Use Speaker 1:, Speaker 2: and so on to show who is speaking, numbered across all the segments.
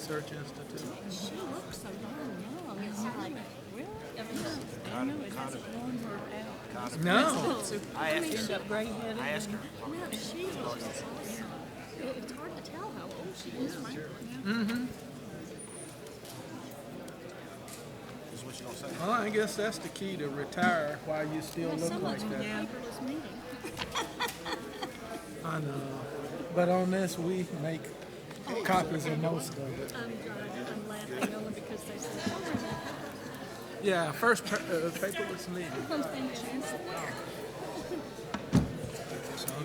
Speaker 1: Research Institute.
Speaker 2: She looks so darn young. It's like, really? I mean, it hasn't worn her out.
Speaker 1: No.
Speaker 2: I mean, she's gray-headed. I asked her. No, she looks awesome. It's hard to tell how old she is, frankly.
Speaker 1: Mm-hmm.
Speaker 3: This is what you gonna say?
Speaker 1: Well, I guess that's the key to retire while you still look like that.
Speaker 2: Paperless meeting.
Speaker 1: I know. But on this, we make copies of most of it.
Speaker 2: I'm laughing only because they said,
Speaker 1: Yeah, first paperless meeting.
Speaker 2: I'm thinking,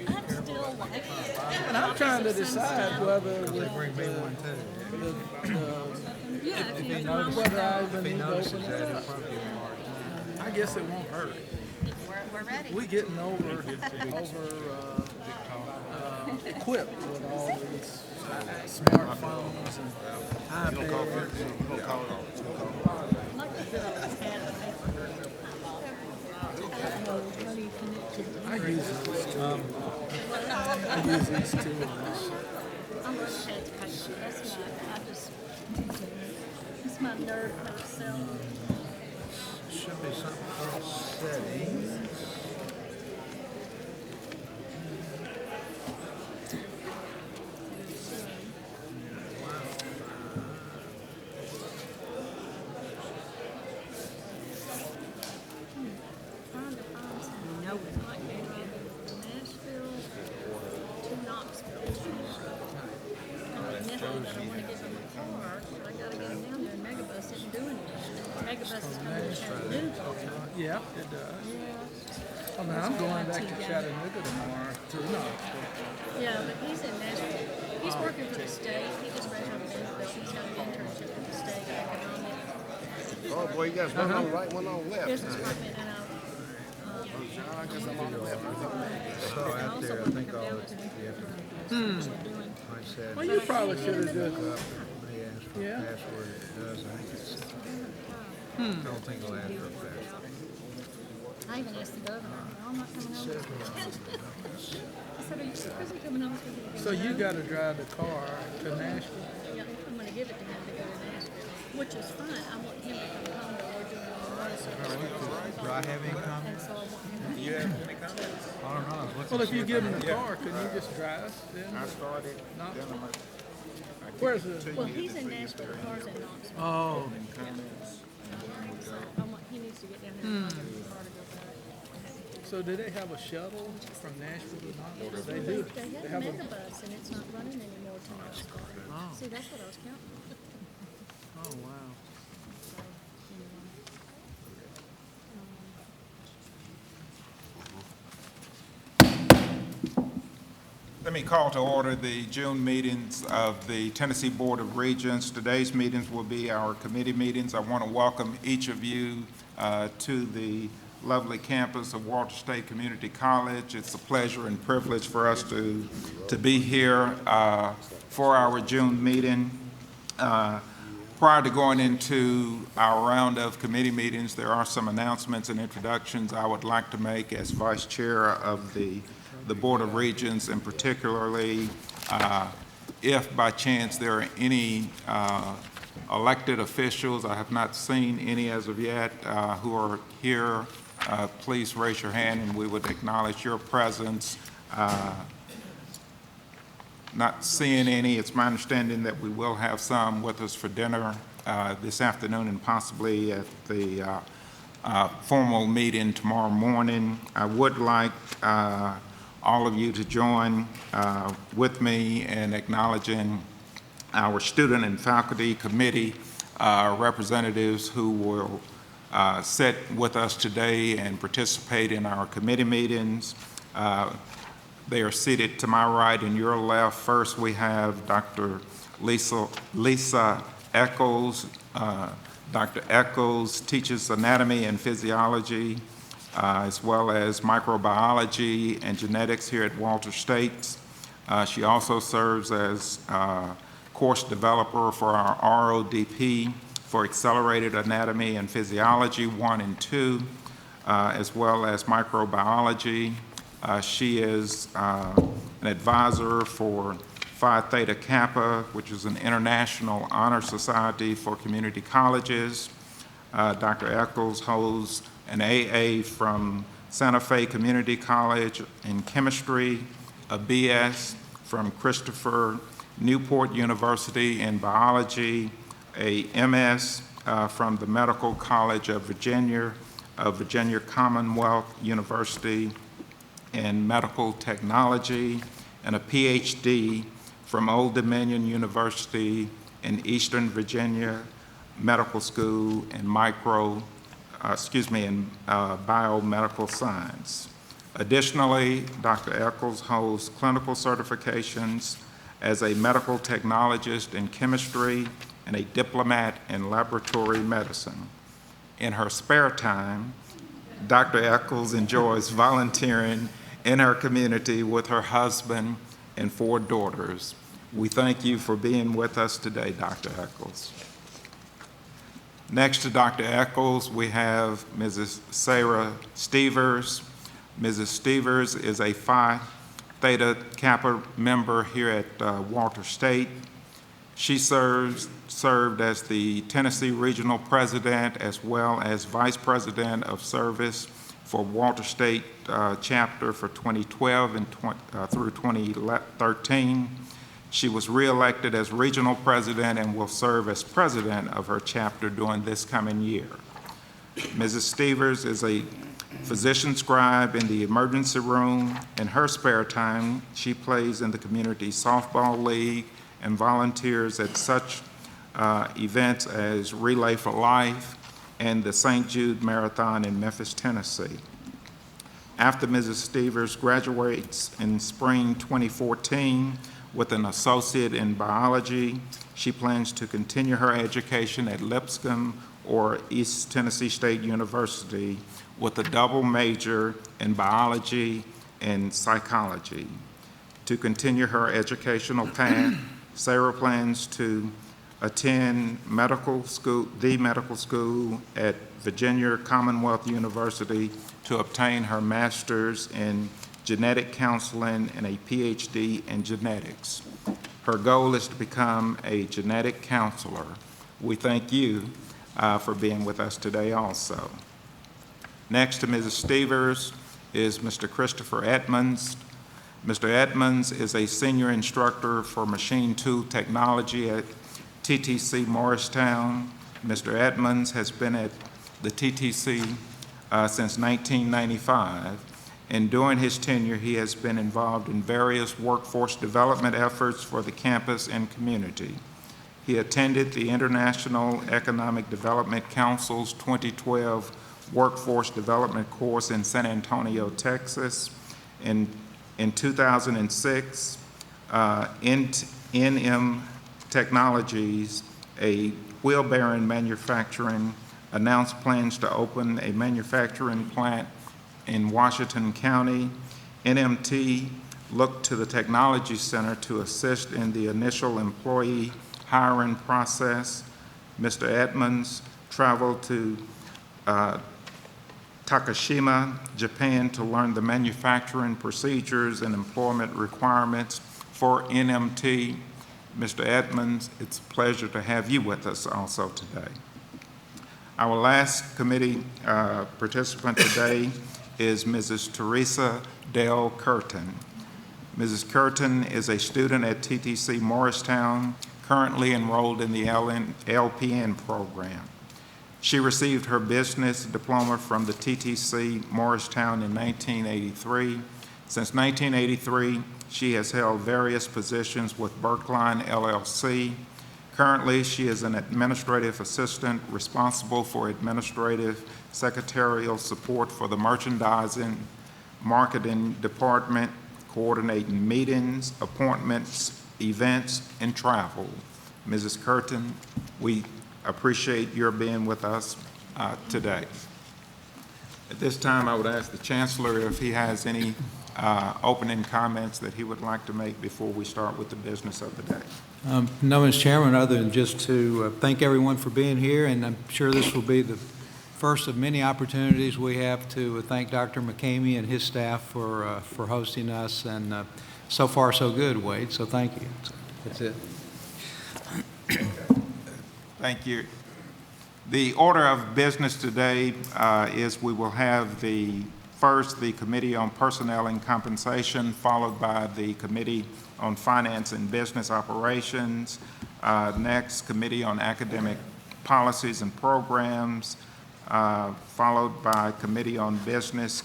Speaker 2: I'd still like it.
Speaker 1: And I'm trying to decide whether
Speaker 4: They bring me one too.
Speaker 2: Yeah, if you
Speaker 1: whether I even
Speaker 4: If he
Speaker 1: need to
Speaker 4: notices
Speaker 1: open
Speaker 4: that,
Speaker 1: it
Speaker 4: he'll
Speaker 1: up.
Speaker 4: probably give me a hard time.
Speaker 1: I guess it won't hurt.
Speaker 5: We're ready.
Speaker 1: We getting over equipped with all these smartphones and iPads.
Speaker 3: You gonna call it off?
Speaker 2: like to get a pad of paper.
Speaker 1: I use these two. I use these two.
Speaker 2: I love pads of paper. It's my nerd myself.
Speaker 4: Should be something called settings.
Speaker 2: Trying to find something like Nashville to Knoxville. Initially, that I want to get in my car, but I got to get them down there. Megabus isn't doing it. Megabus is coming to Chattanooga.
Speaker 1: Yeah, it does.
Speaker 2: Yeah.
Speaker 1: I mean, I'm going back to Chattanooga tomorrow through Knoxville.
Speaker 2: Yeah, but he's in Nashville. He's working for the state. He just graduated from but he's got an internship with the state economics.
Speaker 3: Oh boy, you got one on right, one on left.
Speaker 2: Business department, and
Speaker 3: I guess I'm on the left.
Speaker 4: So out there, I think all it's, you have to, like I said,
Speaker 1: Well, you probably should have just.
Speaker 4: look up, they ask for
Speaker 1: Yeah.
Speaker 4: a password, it does, I think it's, I don't think it'll ask for a password.
Speaker 2: I even asked the governor, "No, I'm not coming over." I said, "Are you seriously coming over?"
Speaker 1: So you got to drive the car to Nashville.
Speaker 2: Yeah, I'm going to give it to him to go to Nashville, which is fine. I want him to come home, but we're doing a lot of stuff.
Speaker 4: Do I have any comments?
Speaker 2: And so I want him to.
Speaker 3: You have any comments?
Speaker 4: I don't know, I was looking
Speaker 1: Well,
Speaker 4: to
Speaker 1: if
Speaker 4: see
Speaker 1: you give
Speaker 4: I
Speaker 1: him the
Speaker 4: had-
Speaker 1: car, can you just drive then?
Speaker 3: I started.
Speaker 1: No.
Speaker 3: Then I'm like,
Speaker 1: Where's the?
Speaker 2: Well, he's in Nashville, the car's in Knoxville.
Speaker 1: Oh,
Speaker 3: comments.
Speaker 2: So I want, he needs to get down there and find his car to go back.
Speaker 1: so do they have a shuttle from Nashville to Knoxville? They
Speaker 2: They
Speaker 1: do.
Speaker 2: had
Speaker 1: They
Speaker 2: a
Speaker 1: have a.
Speaker 2: megabus and it's not running anymore to Knoxville.
Speaker 1: Oh.
Speaker 2: See, that's what I was counting.
Speaker 1: Oh wow.
Speaker 2: So,
Speaker 6: Let me call to order the June meetings of the Tennessee Board of Regents. Today's meetings will be our committee meetings. I want to welcome each of you to the lovely campus of Walter State Community College. It's a pleasure and privilege for us to be here for our June meeting. Prior to going into our round of committee meetings, there are some announcements and introductions I would like to make as Vice Chair of the Board of Regents, and particularly if by chance there are any elected officials, I have not seen any as of yet, who are here, please raise your hand and we would acknowledge your presence. Not seeing any, it's my understanding that we will have some with us for dinner this afternoon and possibly at the formal meeting tomorrow morning. I would like all of you to join with me in acknowledging our student and faculty committee representatives who will sit with us today and participate in our committee meetings. They are seated to my right and your left. First, we have Dr. Lisa Eccles. Dr. Eccles teaches anatomy and physiology, as well as microbiology and genetics here at Walter State. She also serves as course developer for our RODP for Accelerated Anatomy and Physiology 1 and 2, as well as microbiology. She is an advisor for Phi Theta Kappa, which is an international honor society for community colleges. Dr. Eccles holds an AA from Santa Fe Community College in chemistry, a BS from Christopher Newport University in biology, a MS from the Medical College of Virginia Commonwealth University in medical technology, and a PhD from Old Dominion University in Eastern Virginia Medical School in biomedical science. Additionally, Dr. Eccles holds clinical certifications as a medical technologist in chemistry and a diplomat in laboratory medicine. In her spare time, Dr. Eccles enjoys volunteering in her community with her husband and 4 daughters. We thank you for being with us today, Dr. Eccles. Next to Dr. Eccles, we have Mrs. Sarah Stevers. Mrs. Stevers is a Phi Theta Kappa member here at Walter State. She served as the Tennessee Regional President as well as Vice President of Service for Walter State chapter for 2012 and through 2013. She was reelected as Regional President and will serve as President of her chapter during this coming year. Mrs. Stevers is a physician scribe in the emergency room. In her spare time, she plays in the community softball league and volunteers at such events as Relay for Life and the St. Jude Marathon in Memphis, Tennessee. After Mrs. Stevers graduates in spring 2014 with an associate in biology, she plans to continue her education at Lipscomb or East Tennessee State University with a double major in biology and psychology. To continue her educational path, Sarah plans to attend the medical school at Virginia Commonwealth University to obtain her master's in genetic counseling and a PhD in genetics. Her goal is to become a genetic counselor. We thank you for being with us today also. Next to Mrs. Stevers is Mr. Christopher Edmonds. Mr. Edmonds is a senior instructor for machine tool technology at TTC Morristown. Mr. Edmonds has been at the TTC since 1995, and during his tenure, he has been involved in various workforce development efforts for the campus and community. He attended the International Economic Development Council's 2012 Workforce Development course in San Antonio, Texas. In 2006, NM Technologies, a wheel bearing manufacturing, announced plans to open a manufacturing plant in Washington County. NMT looked to the Technology Center to assist in the initial employee hiring process. Mr. Edmonds traveled to Takashima, Japan, to learn the manufacturing procedures and employment requirements for NMT. Mr. Edmonds, it's a pleasure to have you with us also today. Our last committee participant today is Mrs. Teresa Dale Curtin. Mrs. Curtin is a student at TTC Morristown, currently enrolled in the LPN program. She received her business diploma from the TTC Morristown in 1983. Since 1983, she has held various positions with Berkline LLC. Currently, she is an administrative assistant responsible for administrative secretarial support for the merchandising, marketing department, coordinating meetings, appointments, events, and travel. Mrs. Curtin, we appreciate your being with us today. At this time, I would ask the Chancellor if he has any opening comments that he would like to make before we start with the business of the day.
Speaker 4: No, Mr. Chairman, other than just to thank everyone for being here, and I'm sure this will be the first of many opportunities we have to thank Dr. McCamey and his staff for hosting us, and so far so good, Wade, so thank you. That's it.
Speaker 6: Thank you. The order of business today is we will have first the Committee on Personnel and Compensation, followed by the Committee on Finance and Business Operations, next Committee on Academic Policies and Programs, followed by Committee on Business,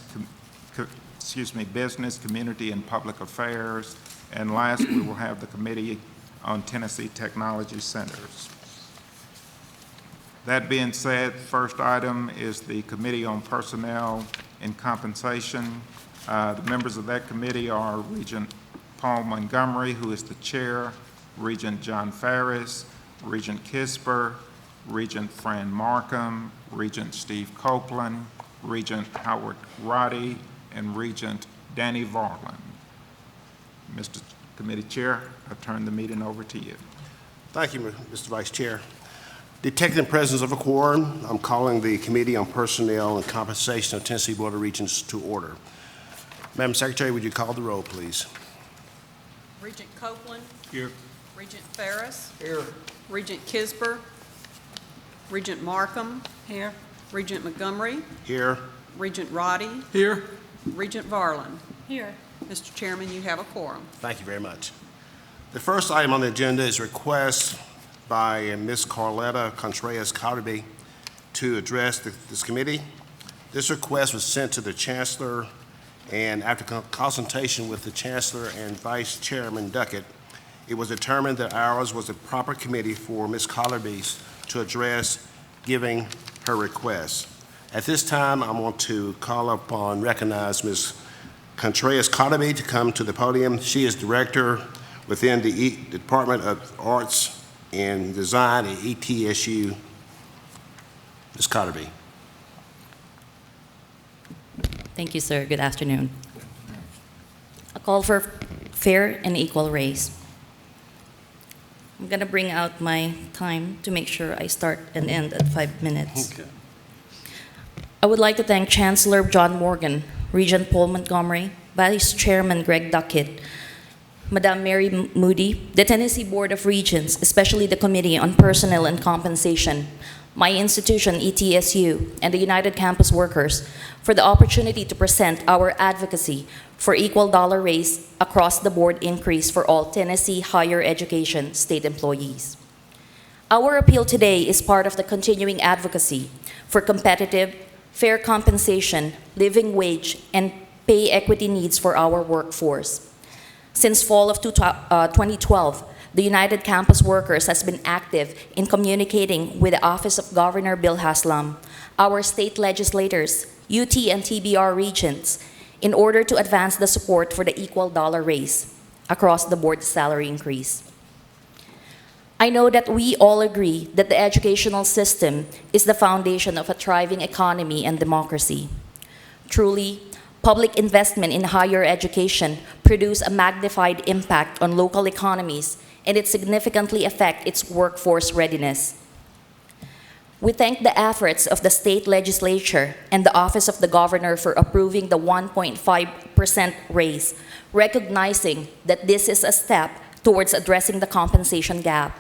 Speaker 6: Community, and Public Affairs, and last we will have the Committee on Tennessee Technology Centers. That being said, first item is the Committee on Personnel and Compensation. The members of that committee are Regent Paul Montgomery, who is the chair, Regent John Ferris, Regent Kisper, Regent Fran Markham, Regent Steve Copeland, Regent Howard Roddy, and Regent Danny Varlin. Mr. Committee Chair, I turn the meeting over to you.
Speaker 3: Thank you, Mr. Vice Chair. Detecting the presence of a quorum, I'm calling the Committee on Personnel and Compensation of Tennessee Board of Regents to order. Madam Secretary, would you call the roll, please?
Speaker 5: Regent Copeland.
Speaker 6: Here.
Speaker 5: Regent Ferris.
Speaker 3: Here.
Speaker 5: Regent Kisber. Regent Markham. Here. Regent Montgomery.
Speaker 3: Here.
Speaker 5: Regent Roddy.
Speaker 1: Here.
Speaker 5: Regent Varlin.
Speaker 2: Here.
Speaker 5: Mr. Chairman, you have a quorum.
Speaker 3: Thank you very much. The first item on the agenda is a request by Ms. Carletta Contreras-Carby to address this committee. This request was sent to the Chancellor, and after consultation with the Chancellor and Vice Chairman Duckett, it was determined that ours was a proper committee for Ms. Carleby to address, giving her request. At this time, I want to recognize Ms. Contreras-Carby to come to the podium. She is Director within the Department of Arts and Design at ETSU. Ms. Carleby.
Speaker 7: Thank you, sir. Good afternoon. A call for fair and equal raise. I'm going to bring out my time to make sure I start and end at 5 minutes.
Speaker 3: Okay.
Speaker 7: I would like to thank Chancellor John Morgan, Regent Paul Montgomery, Vice Chairman Greg Duckett, Madam Mary Moody, the Tennessee Board of Regents, especially the Committee on Personnel and Compensation, my institution, ETSU, and the United Campus Workers for the opportunity to present our advocacy for equal dollar raise across the board increase for all Tennessee higher education state employees. Our appeal today is part of the continuing advocacy for competitive, fair compensation, living wage, and pay equity needs for our workforce. Since fall of 2012, the United Campus Workers has been active in communicating with the Office of Governor Bill Haslam, our state legislators, UT and TBR regents, in order to advance the support for the equal dollar raise across the board salary increase. I know that we all agree that the educational system is the foundation of a thriving economy and democracy. Truly, public investment in higher education produce a magnified impact on local economies, and it significantly affects its workforce readiness. We thank the efforts of the state legislature and the Office of the Governor for approving the 1.5% raise, recognizing that this is a step towards addressing the compensation gap.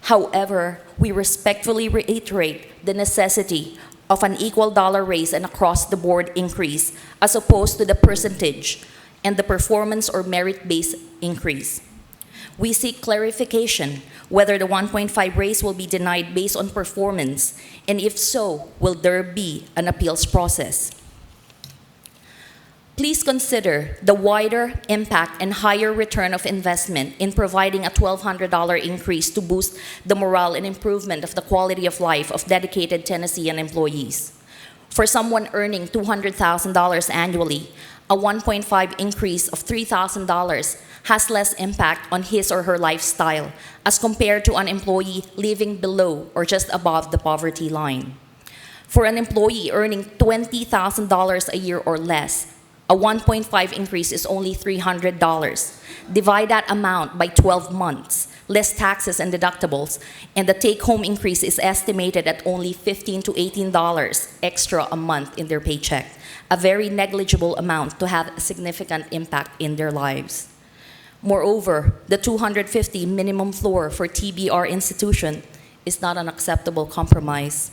Speaker 7: However, we respectfully reiterate the necessity of an equal dollar raise and across-the-board increase as opposed to the percentage and the performance or merit-based increase. We seek clarification whether the 1.5 raise will be denied based on performance, and if so, will there be an appeals process? Please consider the wider impact and higher return of investment in providing a $1,200 increase to boost the morale and improvement of the quality of life of dedicated Tennessean employees. For someone earning $200,000 annually, a 1.5 increase of $3,000 has less impact on his or her lifestyle as compared to an employee living below or just above the poverty line. For an employee earning $20,000 a year or less, A 1.5 increase is only $300. Divide that amount by 12 months, less taxes and deductibles, and the take-home increase is estimated at only $15 to $18 extra a month in their paycheck, a very negligible amount to have a significant impact in their lives. Moreover, the $250 minimum floor for TBR institution is not an acceptable compromise.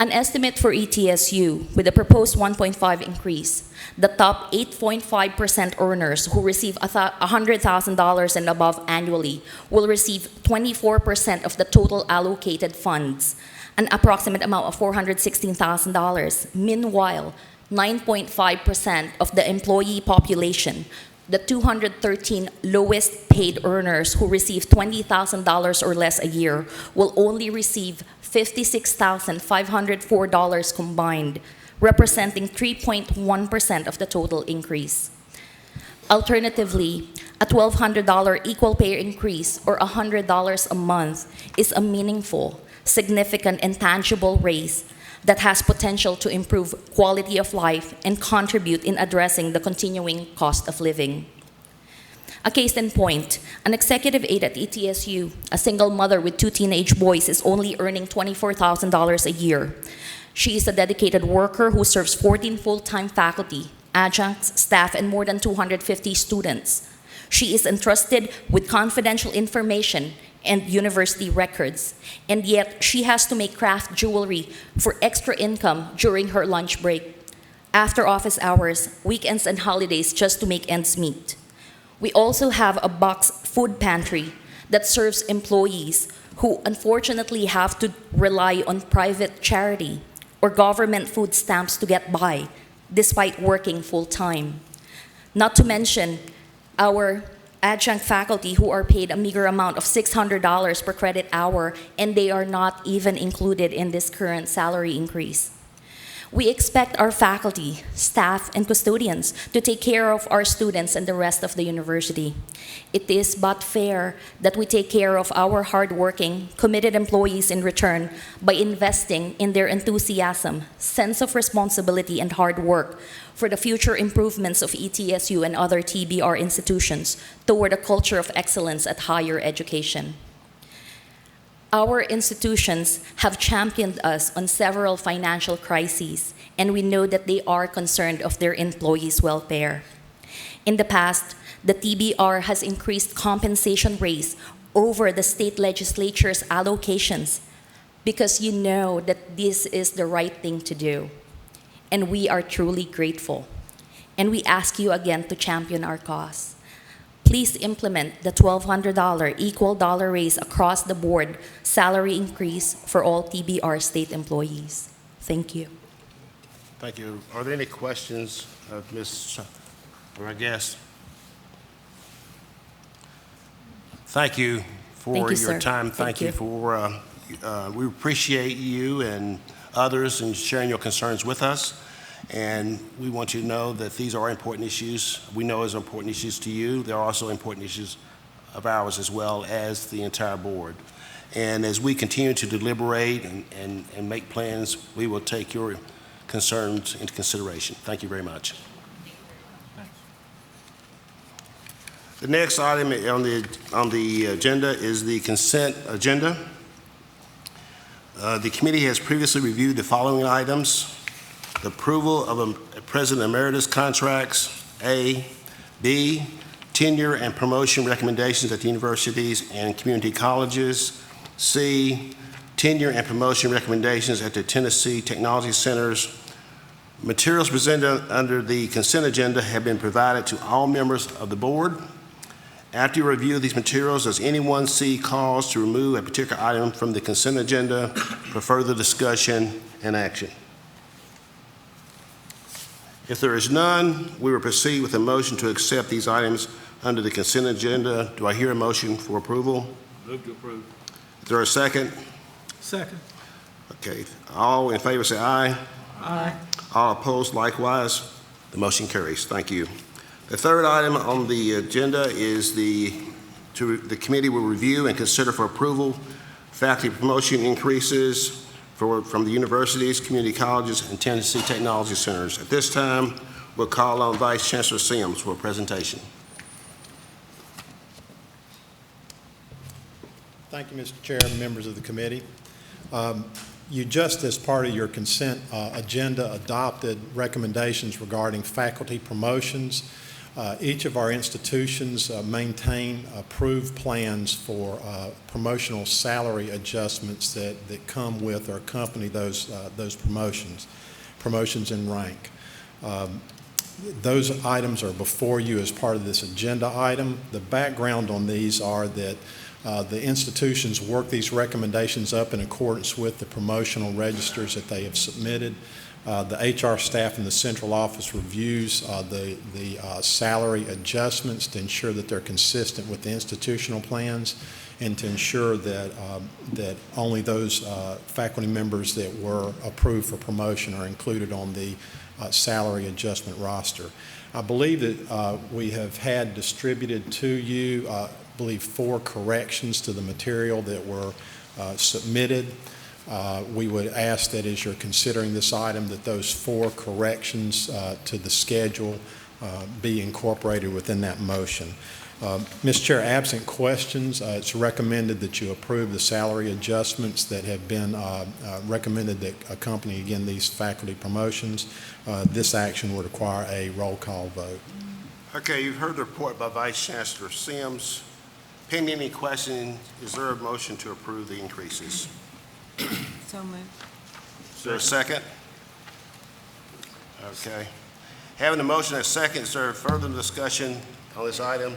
Speaker 7: An estimate for ETSU, with a proposed 1.5 increase, the top 8.5% earners who receive $100,000 and above annually will receive 24% of the total allocated funds, an approximate amount of $416,000. Meanwhile, 9.5% of the employee population, the 213 lowest paid earners who receive $20,000 or less a year, will only receive $56,504 combined, representing 3.1% of the total increase. Alternatively, a $1,200 equal pay increase or $100 a month is a meaningful, significant, and tangible raise that has potential to improve quality of life and contribute in addressing the continuing cost of living. A case in point, an executive aide at ETSU, a single mother with 2 teenage boys, is only earning $24,000 a year. She is a dedicated worker who serves 14 full-time faculty, adjuncts, staff, and more than 250 students. She is entrusted with confidential information and university records, and yet she has to make craft jewelry for extra income during her lunch break, after office hours, weekends, and holidays just to make ends meet. We also have a box food pantry that serves employees who unfortunately have to rely on private charity or government food stamps to get by, despite working full-time. Not to mention our adjunct faculty who are paid a meager amount of $600 per credit hour, and they are not even included in this current salary increase. We expect our faculty, staff, and custodians to take care of our students and the rest of the university. It is but fair that we take care of our hardworking, committed employees in return by investing in their enthusiasm, sense of responsibility, and hard work for the future improvements of ETSU and other TBR institutions toward a culture of excellence at higher education. Our institutions have championed us on several financial crises, and we know that they are concerned of their employees' welfare. In the past, the TBR has increased compensation rates over the state legislature's allocations because you know that this is the right thing to do. And we are truly grateful. And we ask you again to champion our cause. Please implement the $1,200 equal dollar raise across the board salary increase for all TBR state employees. Thank you.
Speaker 3: Thank you. Are there any questions of Ms. or our guest? Thank you for
Speaker 7: Thank you,
Speaker 3: your
Speaker 7: sir.
Speaker 3: time.
Speaker 7: Thank
Speaker 3: Thank you
Speaker 7: you.
Speaker 3: for, we appreciate you and others and sharing your concerns with us. And we want you to know that these are important issues. We know it's important issues to you. They're also important issues of ours as well as the entire board. And as we continue to deliberate and make plans, we will take your concerns into consideration. Thank you very much. The next item on the agenda is the consent agenda. The committee has previously reviewed the following items: the approval of a President Emeritus contracts, A. B, tenure and promotion recommendations at the universities and community colleges. C, tenure and promotion recommendations at the Tennessee Technology Centers. Materials presented under the consent agenda have been provided to all members of the board. After you review these materials, does anyone see cause to remove a particular item from the consent agenda for further discussion and action? If there is none, we will proceed with a motion to accept these items under the consent agenda. Do I hear a motion for approval?
Speaker 1: Move to approve.
Speaker 3: Is there a second?
Speaker 1: Second.
Speaker 3: Okay. All in favor say aye.
Speaker 1: Aye.
Speaker 3: All opposed likewise. The motion carries. Thank you. The third item on the agenda is the committee will review and consider for approval faculty promotion increases from the universities, community colleges, and Tennessee Technology Centers. At this time, We'll call on Vice Chancellor Sims for a presentation.
Speaker 8: Thank you, Mr. Chair and members of the committee. You just, as part of your consent agenda, adopted recommendations regarding faculty promotions. Each of our institutions maintain approved plans for promotional salary adjustments that come with or accompany those promotions in rank. Those items are before you as part of this agenda item. The background on these are that the institutions work these recommendations up in accordance with the promotional registers that they have submitted. The HR staff in the central office reviews the salary adjustments to ensure that they're consistent with the institutional plans and to ensure that that only those faculty members that were approved for promotion are included on the salary adjustment roster. I believe that we have had distributed to you I believe 4 corrections to the material that were submitted. We would ask that as you're considering this item that those 4 corrections to the schedule be incorporated within that motion. Mr. Chair, absent questions, it's recommended that you approve the salary adjustments that have been recommended that accompany, again, these faculty promotions. This action would require a roll call vote.
Speaker 3: Okay, you've heard the report by Vice Chancellor Sims. Pending any questions, is there a motion to approve the increases?
Speaker 5: So moved.
Speaker 3: Is there a second? Okay. Having the motion and a second, is there further discussion on this item?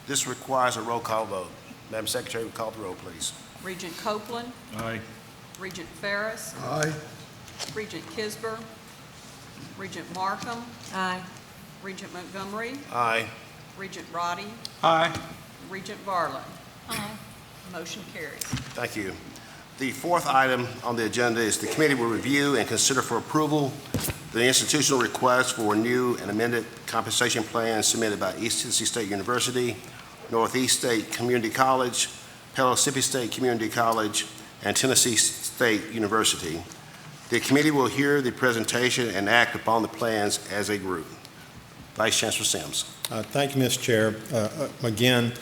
Speaker 3: This requires a roll call vote. Madam Secretary, call the roll, please.
Speaker 5: Regent Copeland.
Speaker 1: Aye.
Speaker 5: Regent Ferris.
Speaker 1: Aye.
Speaker 5: Regent Kisber. Regent Markham.
Speaker 2: Aye.
Speaker 5: Regent Montgomery.
Speaker 3: Aye.
Speaker 5: Regent Roddy.
Speaker 6: Aye.
Speaker 5: Regent Varlin.
Speaker 2: Aye.
Speaker 5: Motion carries.
Speaker 3: Thank you. The 4th item on the agenda is the committee will review and consider for approval the institutional request for new and amended compensation plans submitted by East Tennessee State University, Northeast State Community College, Pellissippi State Community College, and Tennessee State University. The committee will hear the presentation and act upon the plans as a group. Vice Chancellor Sims.
Speaker 8: Thank you, Mr. Chair. Again,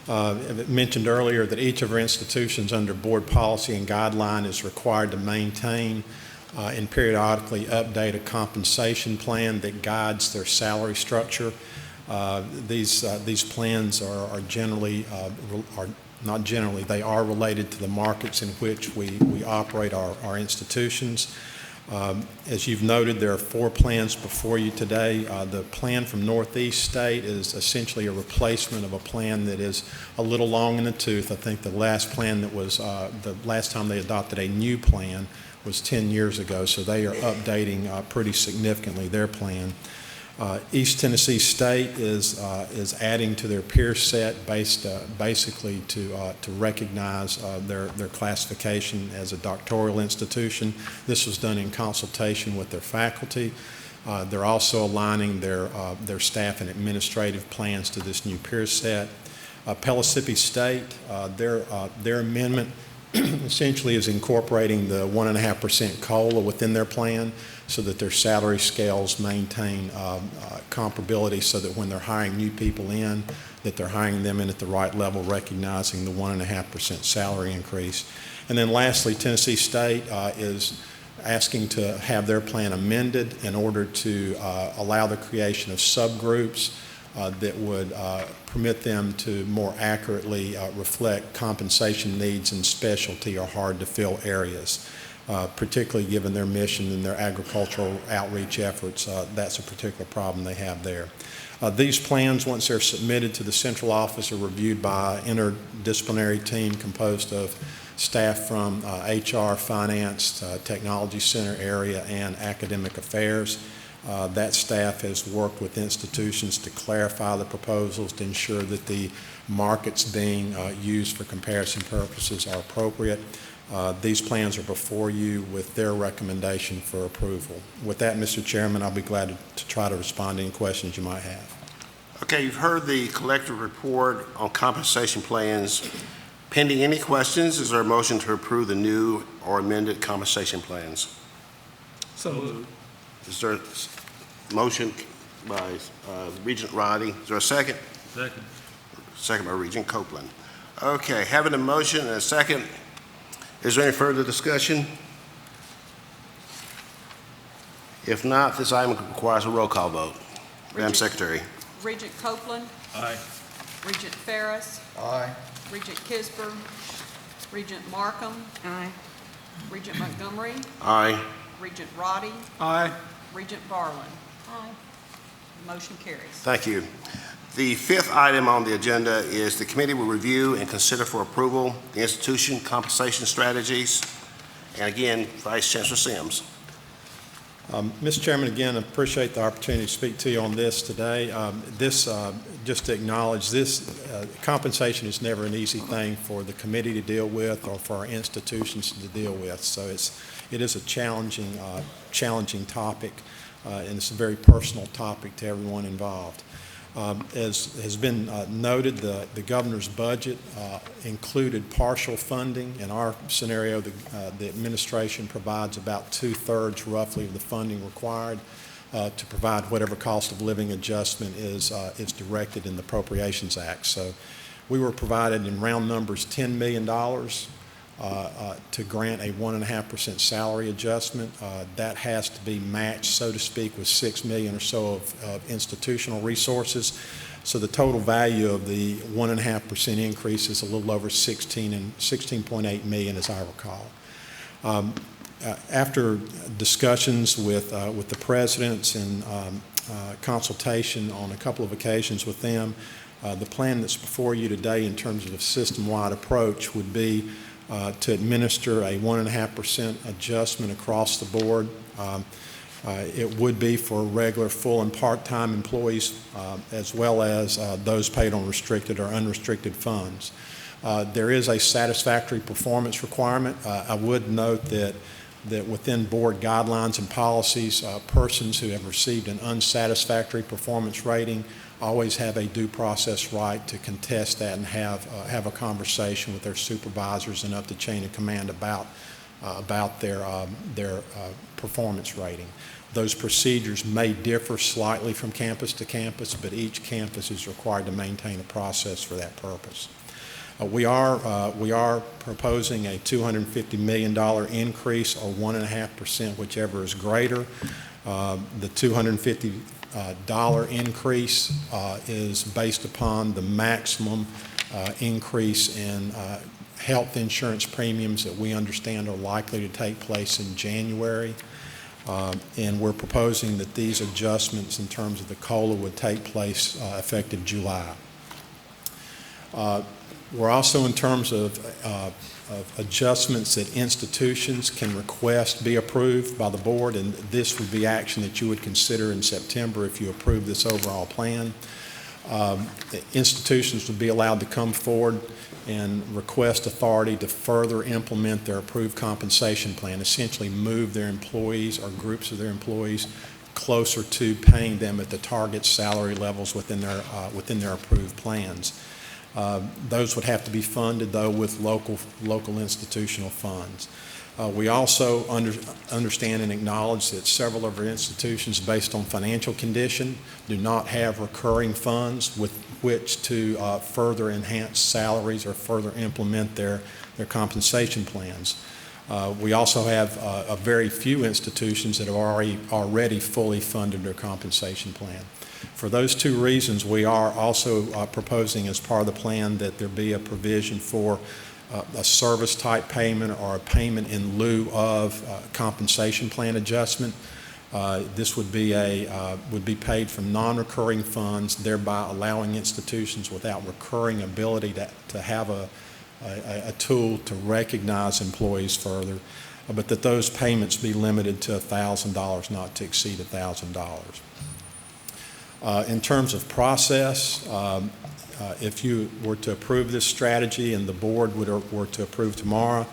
Speaker 8: I mentioned earlier that each of our institutions under board policy and guideline is required to maintain and periodically update a compensation plan that guides their salary structure. These plans are generally, not generally, they are related to the markets in which we operate our institutions. As you've noted, there are 4 plans before you today. The plan from Northeast State is essentially a replacement of a plan that is a little long in the tooth. I think the last plan that was, the last time they adopted a new plan was 10 years ago, so they are updating pretty significantly their plan. East Tennessee State is adding to their peer set based basically to recognize their classification as a doctoral institution. This was done in consultation with their faculty. They're also aligning their staff and administrative plans to this new peer set. Pellissippi State, their amendment essentially is incorporating the 1.5% COLA within their plan so that their salary scales maintain comparability so that when they're hiring new people in, that they're hiring them in at the right level, recognizing the 1.5% salary increase. And then lastly, Tennessee State is asking to have their plan amended in order to allow the creation of subgroups that would permit them to more accurately reflect compensation needs in specialty or hard-to-fill areas. Particularly given their mission and their agricultural outreach efforts, that's a particular problem they have there. These plans, once they're submitted to the central office, are reviewed by an interdisciplinary team composed of staff from HR, finance, technology center area, and academic affairs. That staff has worked with institutions to clarify the proposals to ensure that the markets being used for comparison purposes are appropriate. These plans are before you with their recommendation for approval. With that, Mr. Chairman, I'll be glad to try to respond to any questions you might have.
Speaker 3: Okay, you've heard the collective report on compensation plans. Pending any questions, is there a motion to approve the new or amended compensation plans?
Speaker 1: So moved.
Speaker 3: Is there a motion? by Regent Roddy. Is there a second?
Speaker 1: Second.
Speaker 3: Second by Regent Copeland. Okay, having a motion and a second, is there any further discussion? If not, this item requires a roll call vote. Madam Secretary.
Speaker 5: Regent Copeland,
Speaker 1: Aye.
Speaker 5: Regent Ferris,
Speaker 6: Aye.
Speaker 5: Regent Kisber, Regent Markham. Aye. Regent Montgomery,
Speaker 3: Aye.
Speaker 5: Regent Roddy,
Speaker 6: Aye.
Speaker 5: Regent Barland.
Speaker 2: Aye.
Speaker 5: Motion carries.
Speaker 3: Thank you. The fifth item on the agenda is the committee will review and consider for approval the institution compensation strategies. And again, Vice Chancellor Sims.
Speaker 8: Mr. Chairman, again, I appreciate the opportunity to speak to you on this today. Just to acknowledge this, compensation is never an easy thing for the committee to deal with or for our institutions to deal with. So it is a challenging topic, and it's a very personal topic to everyone involved. As has been noted, the governor's budget included partial funding. In our scenario, the administration provides about 2/3 roughly of the funding required to provide whatever cost of living adjustment is directed in the Appropriations Act. So we were provided in round numbers $10 million to grant a 1.5% salary adjustment. That has to be matched, so to speak, with $6 million or so of institutional resources. So the total value of the 1.5% increase is a little over $16.8 million, as I recall. After discussions with the presidents and consultation on a couple of occasions with them, the plan that's before you today in terms of a system-wide approach would be to administer a 1.5% adjustment across the board. It would be for regular, full, and part-time employees, as well as those paid on restricted or unrestricted funds. There is a satisfactory performance requirement. I would note that within board guidelines and policies, persons who have received an unsatisfactory performance rating always have a due process right to contest that and have a conversation with their supervisors and up the chain of command about their performance rating. Those procedures may differ slightly from campus to campus, but each campus is required to maintain a process for that purpose. We are proposing a $250 million increase, or 1.5%, whichever is greater. The $250 increase is based upon the maximum increase in health insurance premiums that we understand are likely to take place in January. And we're proposing that these adjustments in terms of the COLA would take place effective July. We're also, in terms of adjustments that institutions can request be approved by the board, and this would be action that you would consider in September if you approve this overall plan. Institutions would be allowed to come forward and request authority to further implement their approved compensation plan, essentially move their employees or groups of their employees closer to paying them at the target salary levels within their approved plans. Those would have to be funded, though, with local institutional funds. We also understand and acknowledge that several of our institutions, based on financial condition, do not have recurring funds with which to further enhance salaries or further implement their compensation plans. We also have a very few institutions that have already fully funded their compensation plan. For those two reasons, we are also proposing as part of the plan that there be a provision for a service-type payment or a payment in lieu of compensation plan adjustment. This would be paid from non-recurring funds, thereby allowing institutions without recurring ability to have a tool to recognize employees further, but that those payments be limited to $1,000, not to exceed $1,000. In terms of process, if you were to approve this strategy and the board were to approve tomorrow,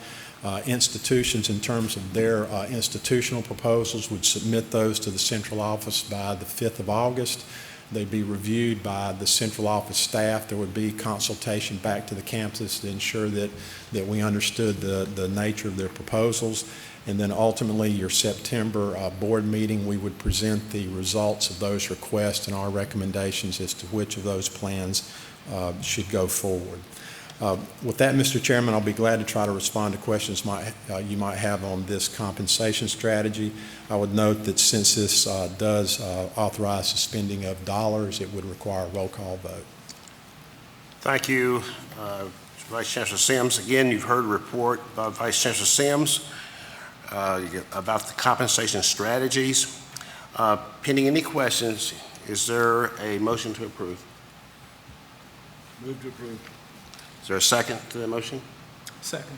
Speaker 8: institutions, in terms of their institutional proposals, would submit those to the central office by the 5th of August. They'd be reviewed by the central office staff. There would be consultation back to the campus to ensure that we understood the nature of their proposals. And then ultimately, your September board meeting, we would present the results of those requests and our recommendations as to which of those plans should go forward. With that, Mr. Chairman, I'll be glad to try to respond to questions you might have on this compensation strategy. I would note that since this does authorize the spending of dollars, it would require a roll call vote.
Speaker 3: Thank you, Vice Chancellor Sims. Again, you've heard a report by Vice Chancellor Sims about the compensation strategies. Pending any questions, is there a motion to approve?
Speaker 1: Move to approve.
Speaker 3: Is there a second to the motion?
Speaker 1: Second.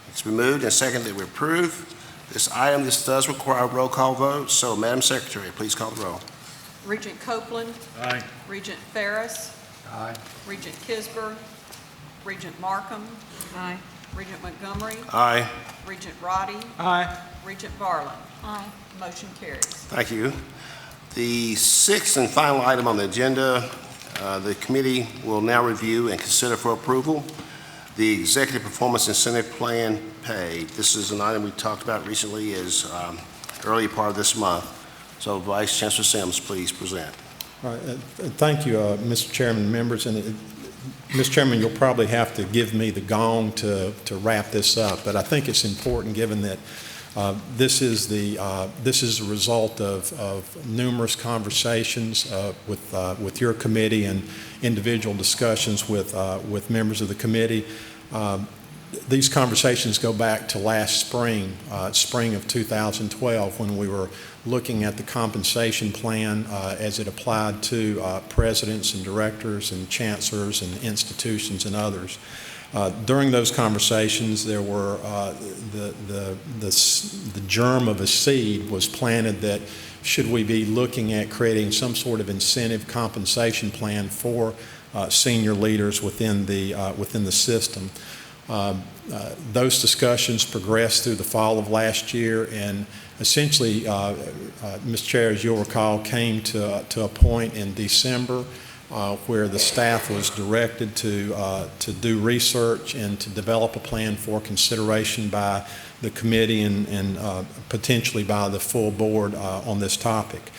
Speaker 3: It's been moved and seconded that we approve this item. This does require a roll call vote, so Madam Secretary, please call the roll.
Speaker 5: Regent Copeland,
Speaker 1: Aye.
Speaker 5: Regent Ferris,
Speaker 8: Aye.
Speaker 5: Regent Kisber, Regent Markham,
Speaker 2: Aye.
Speaker 5: Regent Montgomery,
Speaker 3: Aye.
Speaker 5: Regent Roddy,
Speaker 1: Aye.
Speaker 5: Regent Barland.
Speaker 2: Aye.
Speaker 5: Motion carries.
Speaker 3: Thank you. The sixth and final item on the agenda, the committee will now review and consider for approval the Executive Performance Incentive Plan pay. This is an item we talked about recently as early part of this month. So Vice Chancellor Sims, please present.
Speaker 8: All right, thank you, Mr. Chairman and members. And Mr. Chairman, you'll probably have to give me the gong to wrap this up, but I think it's important given that this is a result of numerous conversations with your committee and individual discussions with members of the committee. These conversations go back to last spring, spring of 2012, when we were looking at the compensation plan as it applied to presidents and directors and chancellors and institutions and others. During those conversations, there were the germ of a seed was planted that should we be looking at creating some sort of incentive compensation plan for senior leaders within the system. Those discussions progressed through the fall of last year, and essentially, Mr. Chair, as you'll recall, came to a point in December where the staff was directed to do research and to develop a plan for consideration by the committee and potentially by the full board on this topic.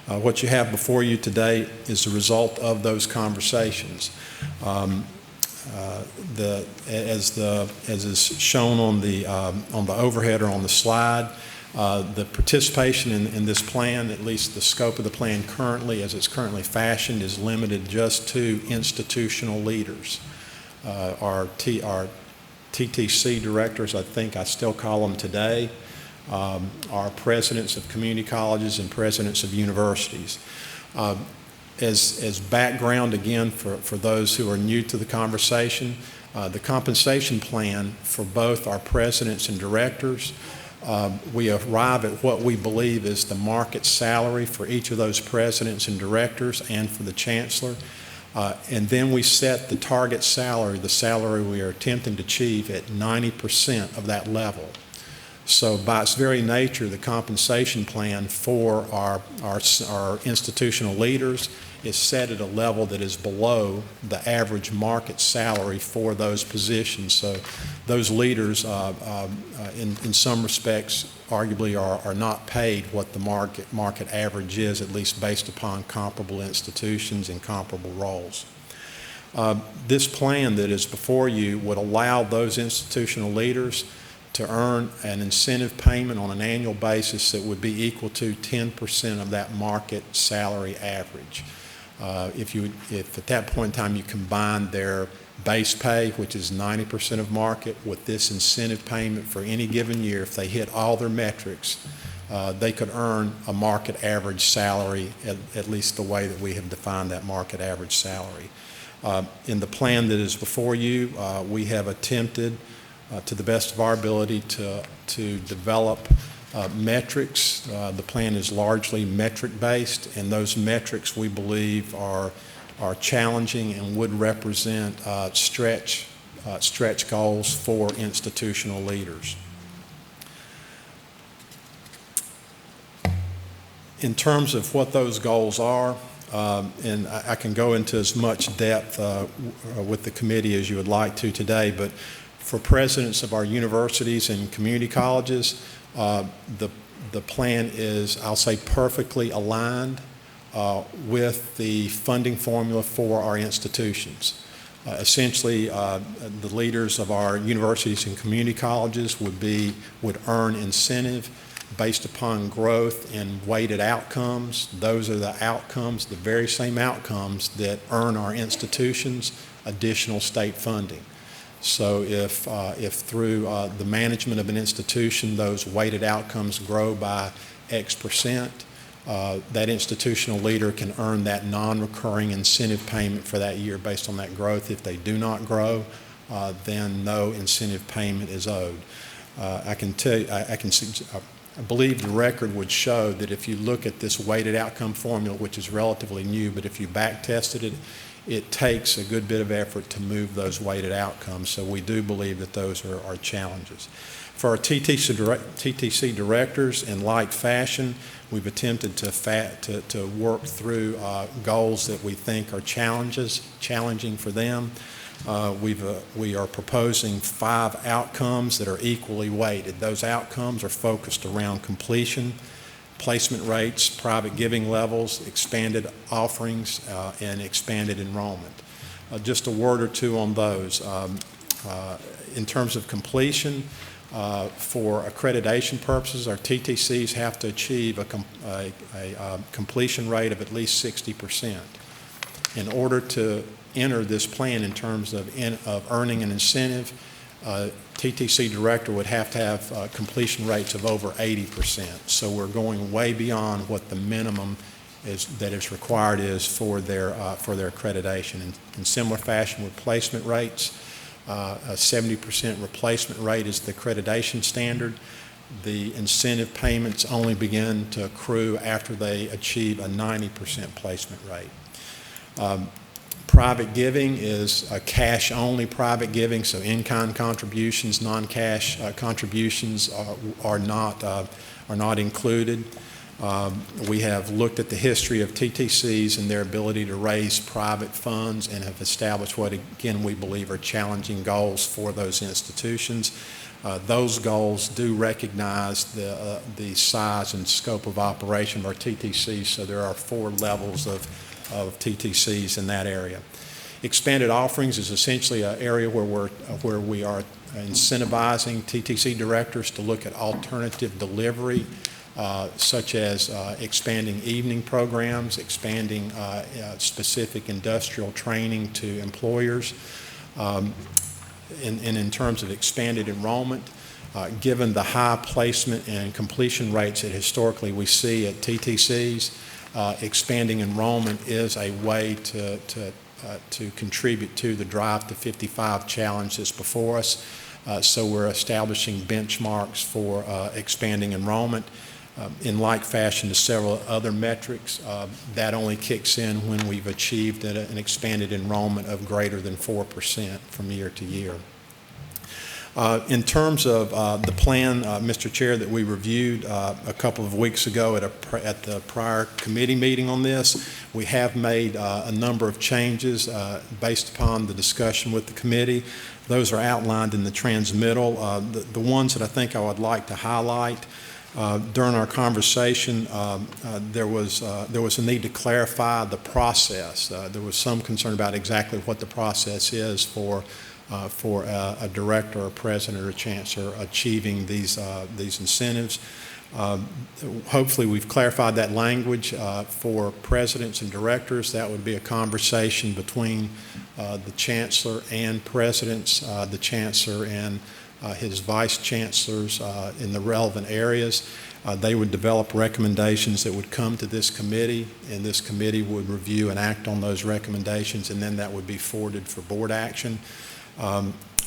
Speaker 8: What you have before you today is the result of those conversations. As is shown on the overhead or on the slide, the participation in this plan, at least the scope of the plan currently, as it's currently fashioned, is limited just to institutional leaders. Our TTC directors, I think I still call them today, are presidents of community colleges and presidents of universities. As background, again, for those who are new to the conversation, the compensation plan for both our presidents and directors, we arrive at what we believe is the market salary for each of those presidents and directors and for the chancellor. And then we set the target salary, the salary we are attempting to achieve, at 90% of that level. So by its very nature, the compensation plan for our institutional leaders is set at a level that is below the average market salary for those positions. So those leaders, in some respects, arguably are not paid what the market average is, at least based upon comparable institutions and comparable roles. This plan that is before you would allow those institutional leaders to earn an incentive payment on an annual basis that would be equal to 10% of that market salary average. If at that point in time you combine their base pay, which is 90% of market, with this incentive payment for any given year, if they hit all their metrics, they could earn a market average salary, at least the way that we have defined that market average salary. In the plan that is before you, we have attempted to the best of our ability to develop metrics. The plan is largely metric-based, and those metrics we believe are challenging and would represent stretch goals for institutional leaders. In terms of what those goals are, and I can go into as much depth with the committee as you would like to today, but for presidents of our universities and community colleges, the plan is, I'll say, perfectly aligned with the funding formula for our institutions. Essentially, the leaders of our universities and community colleges would earn incentive based upon growth in weighted outcomes. Those are the outcomes, the very same outcomes that earn our institutions additional state funding. So if through the management of an institution, those weighted outcomes grow by X percent, that institutional leader can earn that non-recurring incentive payment for that year based on that growth. If they do not grow, then no incentive payment is owed. I can tell you, I believe the record would show that if you look at this weighted outcome formula, which is relatively new, but if you back tested it, it takes a good bit of effort to move those weighted outcomes. So we do believe that those are challenges. For our TTC directors, in like fashion, we've attempted to work through goals that we think are challenging for them. We are proposing 5 outcomes that are equally weighted. Those outcomes are focused around completion, placement rates, private giving levels, expanded offerings, and expanded enrollment. Just a word or two on those. In terms of completion, for accreditation purposes, our TTCs have to achieve a completion rate of at least 60%. In order to enter this plan in terms of earning an incentive, TTC director would have to have completion rates of over 80%. So we're going way beyond what the minimum that is required is for their accreditation. In similar fashion with placement rates, a 70% replacement rate is the accreditation standard. The incentive payments only begin to accrue after they achieve a 90% placement rate. Private giving is a cash-only private giving, so in-kind contributions, non-cash contributions are not included. We have looked at the history of TTCs and their ability to raise private funds and have established what, again, we believe are challenging goals for those institutions. Those goals do recognize the size and scope of operation of our TTCs, so there are 4 levels of TTCs in that area. Expanded offerings is essentially an area where we are incentivizing TTC directors to look at alternative delivery, such as expanding evening programs, expanding specific industrial training to employers. And in terms of expanded enrollment, given the high placement and completion rates that historically we see at TTCs, expanding enrollment is a way to contribute to the Drive to 55 challenge that's before us. So we're establishing benchmarks for expanding enrollment. In like fashion to several other metrics, that only kicks in when we've achieved an expanded enrollment of greater than 4% from year to year. In terms of the plan, Mr. Chair, that we reviewed a couple of weeks ago at the prior committee meeting on this, we have made a number of changes based upon the discussion with the committee. Those are outlined in the transmittal. The ones that I think I would like to highlight, during our conversation, there was a need to clarify the process. There was some concern about exactly what the process is for a director, or president, or a chancellor achieving these incentives. Hopefully we've clarified that language for presidents and directors. That would be a conversation between the chancellor and presidents, the chancellor and his vice chancellors in the relevant areas. They would develop recommendations that would come to this committee, and this committee would review and act on those recommendations, and then that would be forwarded for board action.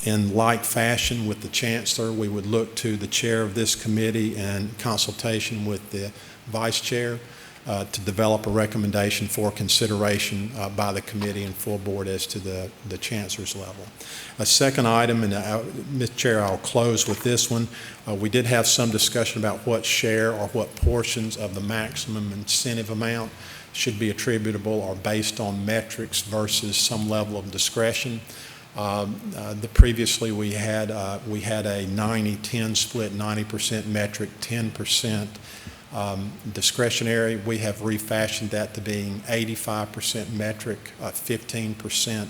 Speaker 8: In like fashion with the chancellor, we would look to the chair of this committee in consultation with the vice chair to develop a recommendation for consideration by the committee and full board as to the chancellor's level. A second item, and Mr. Chair, I'll close with this one. We did have some discussion about what share or what portions of the maximum incentive amount should be attributable or based on metrics versus some level of discretion. Previously we had a 90-10 split, 90% metric, 10% discretionary. We have refashioned that to being 85% metric, 15%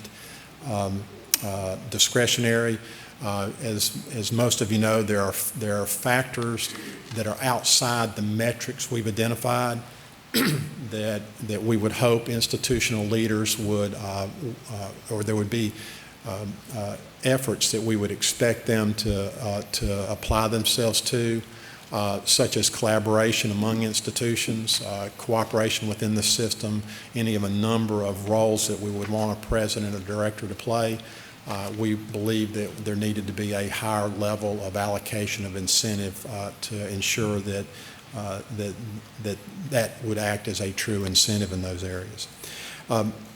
Speaker 8: discretionary. As most of you know, there are factors that are outside the metrics we've identified that we would hope institutional leaders would, or there would be efforts that we would expect them to apply themselves to, such as collaboration among institutions, cooperation within the system, any of a number of roles that we would want a president or director to play. We believe that there needed to be a higher level of allocation of incentive to ensure that that would act as a true incentive in those areas.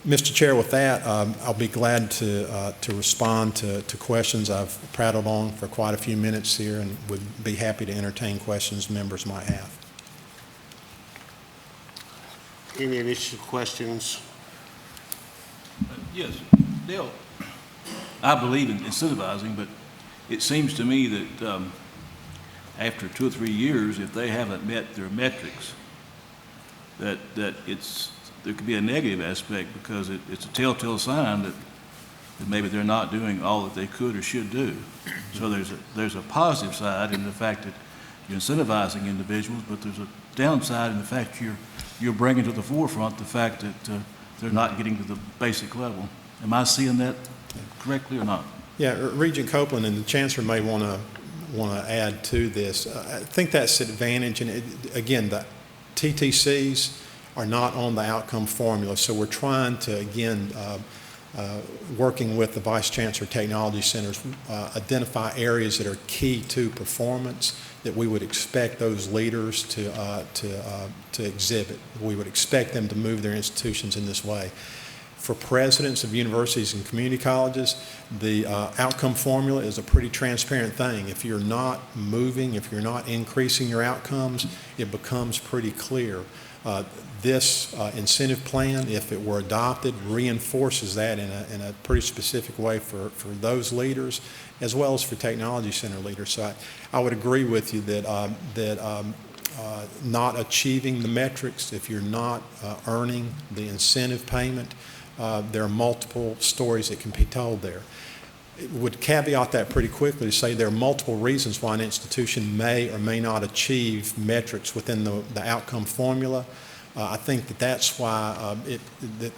Speaker 8: Mr. Chair, with that, I'll be glad to respond to questions. I've prattled on for quite a few minutes here and would be happy to entertain questions members might have.
Speaker 3: Any initial questions?
Speaker 9: Yes, Dale, I believe in incentivizing, but it seems to me that after 2 or 3 years, if they haven't met their metrics, that there could be a negative aspect because it's a telltale sign that maybe they're not doing all that they could or should do. So there's a positive side in the fact that you're incentivizing individuals, but there's a downside in the fact you're bringing to the forefront the fact that they're not getting to the basic level. Am I seeing that correctly or not?
Speaker 8: Yeah, Regent Copeland and the Chancellor may want to add to this. I think that's an advantage, and again, the TTCs are not on the outcome formula, so we're trying to, again, working with the Vice Chancellor Technology Centers, identify areas that are key to performance that we would expect those leaders to exhibit. We would expect them to move their institutions in this way. For presidents of universities and community colleges, the outcome formula is a pretty transparent thing. If you're not moving, if you're not increasing your outcomes, it becomes pretty clear. This incentive plan, if it were adopted, reinforces that in a pretty specific way for those leaders as well as for technology center leaders. So I would agree with you that not achieving the metrics, if you're not earning the incentive payment, there are multiple stories that can be told there. It would caveat that pretty quickly to say there are multiple reasons why an institution may or may not achieve metrics within the outcome formula. I think that's why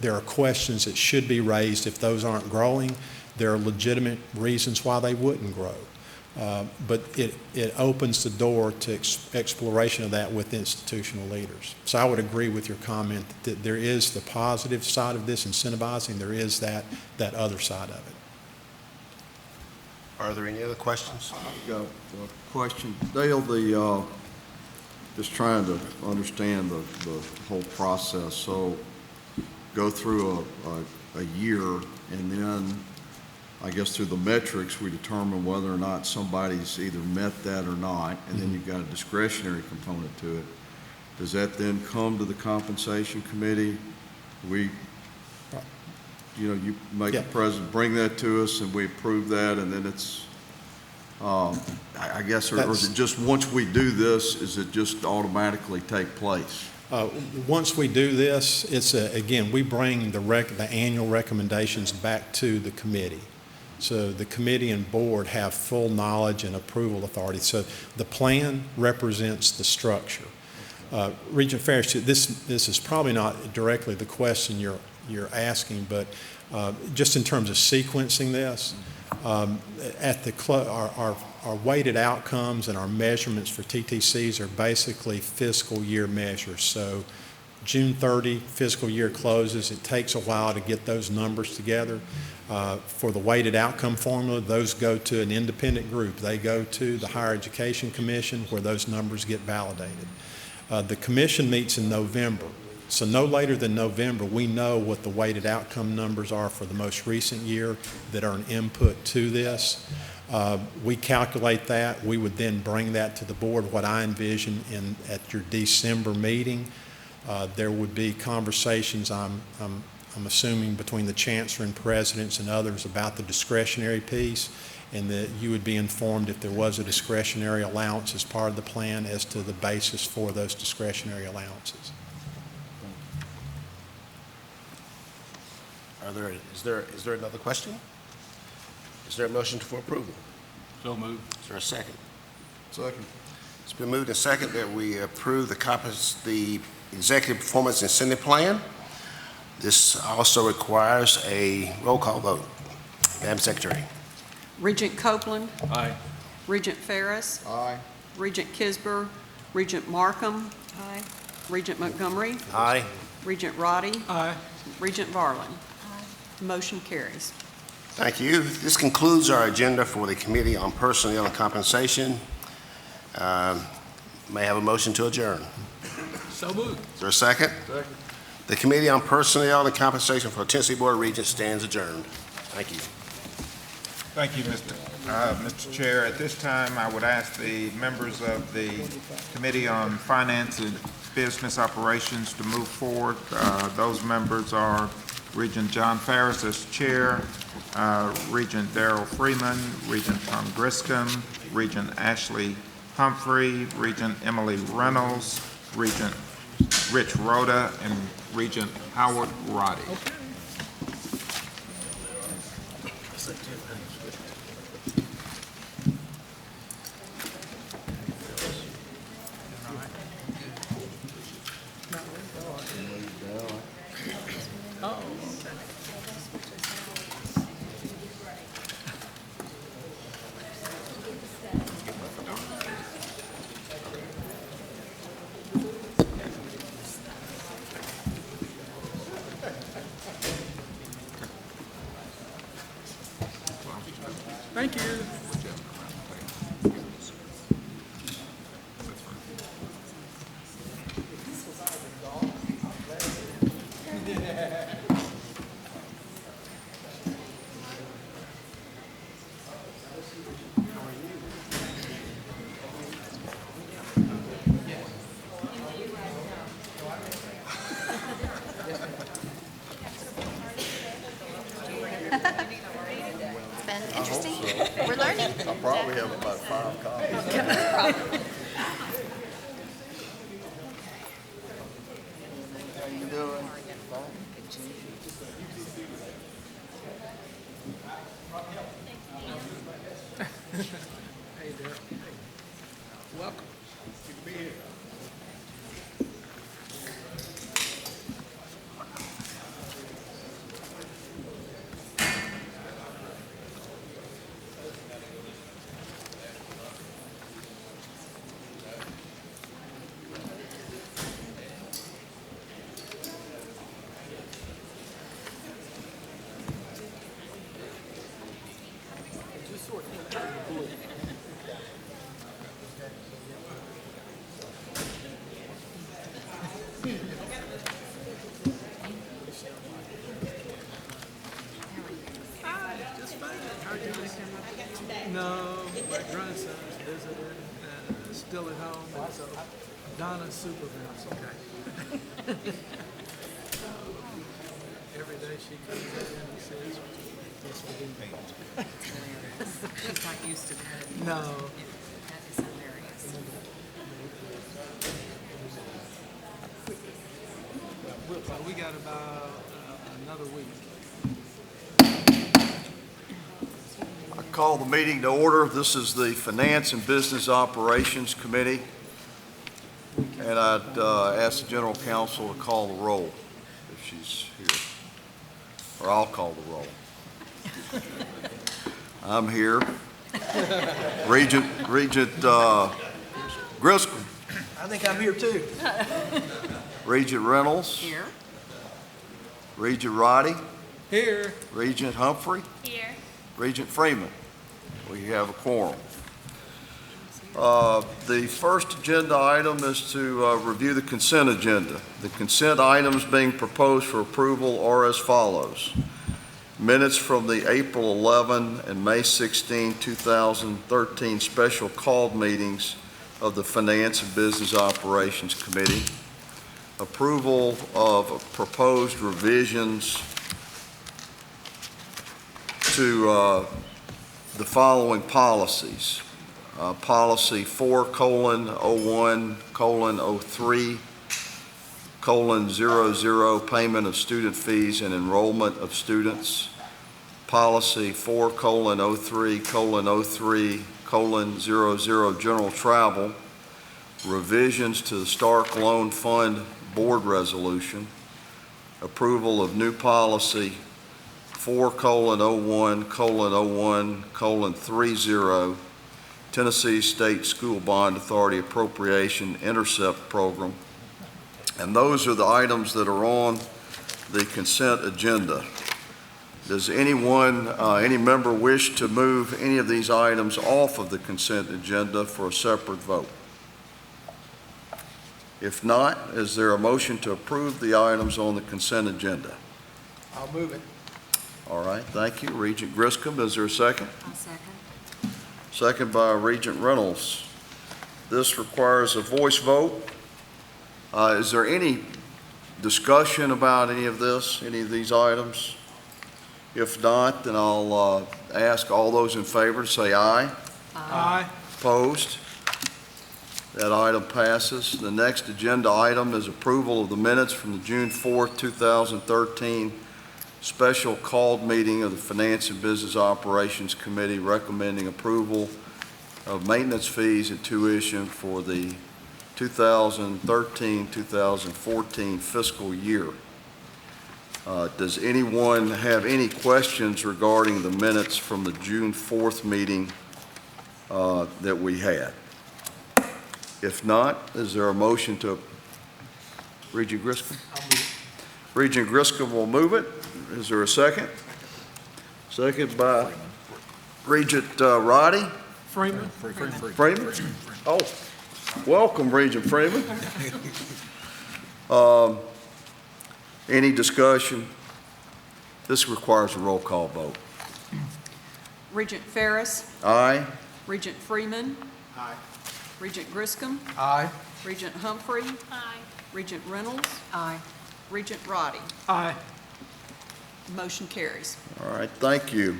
Speaker 8: there are questions that should be raised if those aren't growing. There are legitimate reasons why they wouldn't grow. But it opens the door to exploration of that with institutional leaders. So I would agree with your comment that there is the positive side of this incentivizing, there is that other side of it.
Speaker 3: Are there any other questions?
Speaker 10: I've got a question. Dale, just trying to understand the whole process. So go through a year, and then I guess through the metrics we determine whether or not somebody's either met that or not, and then you've got a discretionary component to it. Does that then come to the compensation committee? You make the president bring that to us and we approve that, and then it's I guess, or is it just once we do this, is it just automatically take place?
Speaker 8: Once we do this, it's again, we bring the annual recommendations back to the committee. So the committee and board have full knowledge and approval authority. So the plan represents the structure. Regent Ferris, this is probably not directly the question you're asking, but just in terms of sequencing this, at our weighted outcomes and our measurements for TTCs are basically fiscal year measures. So June 30, fiscal year closes. It takes a while to get those numbers together. For the weighted outcome formula, those go to an independent group. They go to the Higher Education Commission where those numbers get validated. The commission meets in November. So no later than November, we know what the weighted outcome numbers are for the most recent year that are an input to this. We calculate that. We would then bring that to the board, what I envision at your December meeting. There would be conversations, I'm assuming, between the chancellor and presidents and others about the discretionary piece, and that you would be informed if there was a discretionary allowance as part of the plan as to the basis for those discretionary allowances.
Speaker 3: Is there another question? Is there a motion for approval?
Speaker 9: So moved.
Speaker 3: Is there a second?
Speaker 10: Second.
Speaker 3: It's been moved and second that we approve the Executive Performance Incentive Plan. This also requires a roll call vote. Madam Secretary.
Speaker 5: Regent Copeland,
Speaker 9: Aye.
Speaker 5: Regent Ferris,
Speaker 10: Aye.
Speaker 5: Regent Kisber, Regent Markham. Aye. Regent Montgomery,
Speaker 3: Aye.
Speaker 5: Regent Roddy,
Speaker 1: Aye.
Speaker 5: Regent Varlin. Motion carries.
Speaker 3: Thank you. This concludes our agenda for the Committee on Personnel and Compensation. May I have a motion to adjourn?
Speaker 1: So moved.
Speaker 3: Is there a second?
Speaker 10: Second.
Speaker 3: The Committee on Personnel and Compensation for Tennessee Board of Regents stands adjourned. Thank you.
Speaker 6: Thank you, Mr. Chair. At this time, I would ask the members of the Committee on Finance and Business Operations to move forward. Those members are Regent John Ferris as Chair, Regent Darrell Freeman, Regent Tom Griscom, Regent Ashley Humphrey, Regent Emily Reynolds, Regent Rich Rhoda, and Regent Howard Roddy.
Speaker 1: Thank you.
Speaker 11: It's been interesting. We're learning.
Speaker 10: I probably have about 5 copies. How you doing?
Speaker 1: Hey there. Welcome. Good to be here. Just fine. How are you doing? No, my grandson's visiting, still at home, and so Donna's supervised, okay. Every day she comes in and says, this will be me.
Speaker 5: She's not used to that.
Speaker 1: No.
Speaker 5: That is hilarious.
Speaker 1: We got about another week.
Speaker 10: I call the meeting to order. This is the Finance and Business Operations Committee. And I'd ask the General Counsel to call the roll if she's here. Or I'll call the roll. I'm here. Regent Griscom.
Speaker 12: I think I'm here too.
Speaker 10: Regent Reynolds.
Speaker 5: Here.
Speaker 10: Regent Roddy.
Speaker 1: Here.
Speaker 10: Regent Humphrey.
Speaker 11: Here.
Speaker 10: Regent Freeman. We have a quorum. The first agenda item is to review the consent agenda. The consent items being proposed for approval are as follows. Minutes from the April 11 and May 16, 2013 special called meetings of the Finance and Business Operations Committee. approval of proposed revisions to the following policies. Policy 4:01:03:00, payment of student fees and enrollment of students. Policy 4:03:03:00, general travel. Revisions to the Stark Loan Fund Board Resolution. Approval of new policy 4:01:01:30, Tennessee State School Bond Authority Appropriation Intercept Program. And those are the items that are on the consent agenda. Does anyone, any member wish to move any of these items off of the consent agenda for a separate vote? If not, is there a motion to approve the items on the consent agenda?
Speaker 1: I'll move it.
Speaker 10: All right, thank you. Regent Griscom, is there a second?
Speaker 5: I'll second.
Speaker 10: Second by Regent Reynolds. This requires a voice vote. Is there any discussion about any of this, any of these items? If not, then I'll ask all those in favor to say aye.
Speaker 1: Aye.
Speaker 10: Opposed? That item passes. The next agenda item is approval of the minutes from the June 4th, 2013 special called meeting of the Finance and Business Operations Committee recommending approval of maintenance fees and tuition for the 2013-2014 fiscal year. Does anyone have any questions regarding the minutes from the June 4th meeting that we had? If not, is there a motion to, Regent Griscom?
Speaker 1: I'll move it.
Speaker 10: Regent Griscom will move it. Is there a second? Second by Regent Roddy?
Speaker 1: Freeman?
Speaker 10: Freeman? Oh, welcome, Regent Freeman. Any discussion? This requires a roll call vote.
Speaker 5: Regent Ferris,
Speaker 10: Aye?
Speaker 5: Regent Freeman,
Speaker 1: Aye.
Speaker 5: Regent Griscom,
Speaker 1: Aye.
Speaker 5: Regent Humphrey,
Speaker 2: Aye.
Speaker 5: Regent Reynolds. Aye. Regent Roddy.
Speaker 1: Aye.
Speaker 5: Motion carries.
Speaker 10: All right, thank you.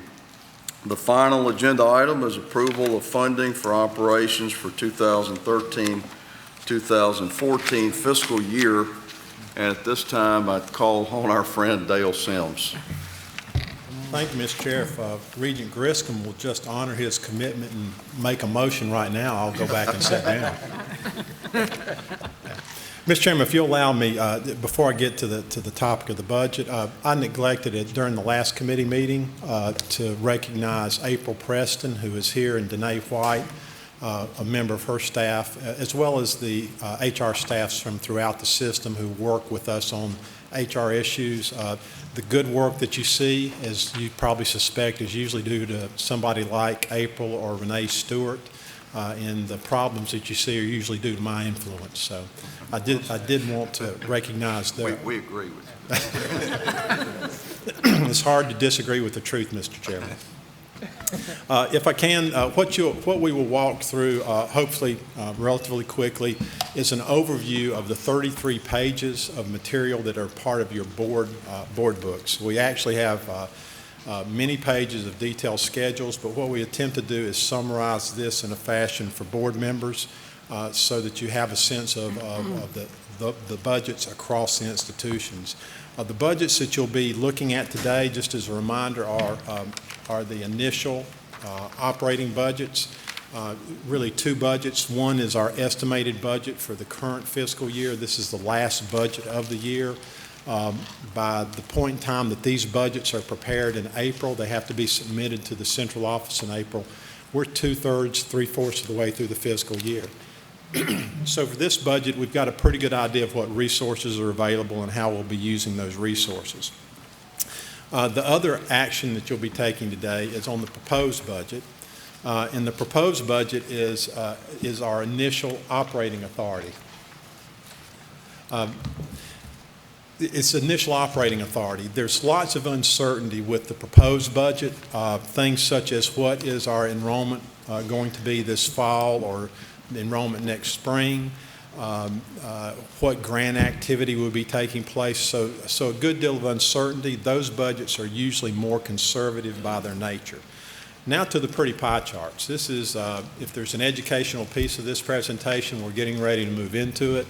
Speaker 10: The final agenda item is approval of funding for operations for 2013-2014 fiscal year. And at this time, I call on our friend Dale Sims.
Speaker 8: Thank you, Mr. Chair. If Regent Griscom will just honor his commitment and make a motion right now, I'll go back and sit down. Mr. Chairman, if you'll allow me, before I get to the topic of the budget, I neglected it during the last committee meeting to recognize April Preston, who is here, and Danae White, a member of her staff, as well as the HR staffs from throughout the system who work with us on HR issues. The good work that you see, as you probably suspect, is usually due to somebody like April or Renee Stewart, and the problems that you see are usually due to my influence. So I did want to recognize that.
Speaker 10: We agree with you.
Speaker 8: It's hard to disagree with the truth, Mr. Chairman. If I can, what we will walk through, hopefully relatively quickly, is an overview of the 33 pages of material that are part of your board books. We actually have many pages of detailed schedules, but what we attempt to do is summarize this in a fashion for board members so that you have a sense of the budgets across the institutions. The budgets that you'll be looking at today, just as a reminder, are the initial operating budgets. Really two budgets. One is our estimated budget for the current fiscal year. This is the last budget of the year. By the point in time that these budgets are prepared in April, they have to be submitted to the central office in April. We're 2/3, 3/4 of the way through the fiscal year. So for this budget, we've got a pretty good idea of what resources are available and how we'll be using those resources. The other action that you'll be taking today is on the proposed budget. And the proposed budget is our initial operating authority. It's initial operating authority. There's lots of uncertainty with the proposed budget, things such as what is our enrollment going to be this fall or enrollment next spring. what grant activity will be taking place. So a good deal of uncertainty. Those budgets are usually more conservative by their nature. Now to the pretty pie charts. This is, if there's an educational piece of this presentation, we're getting ready to move into it.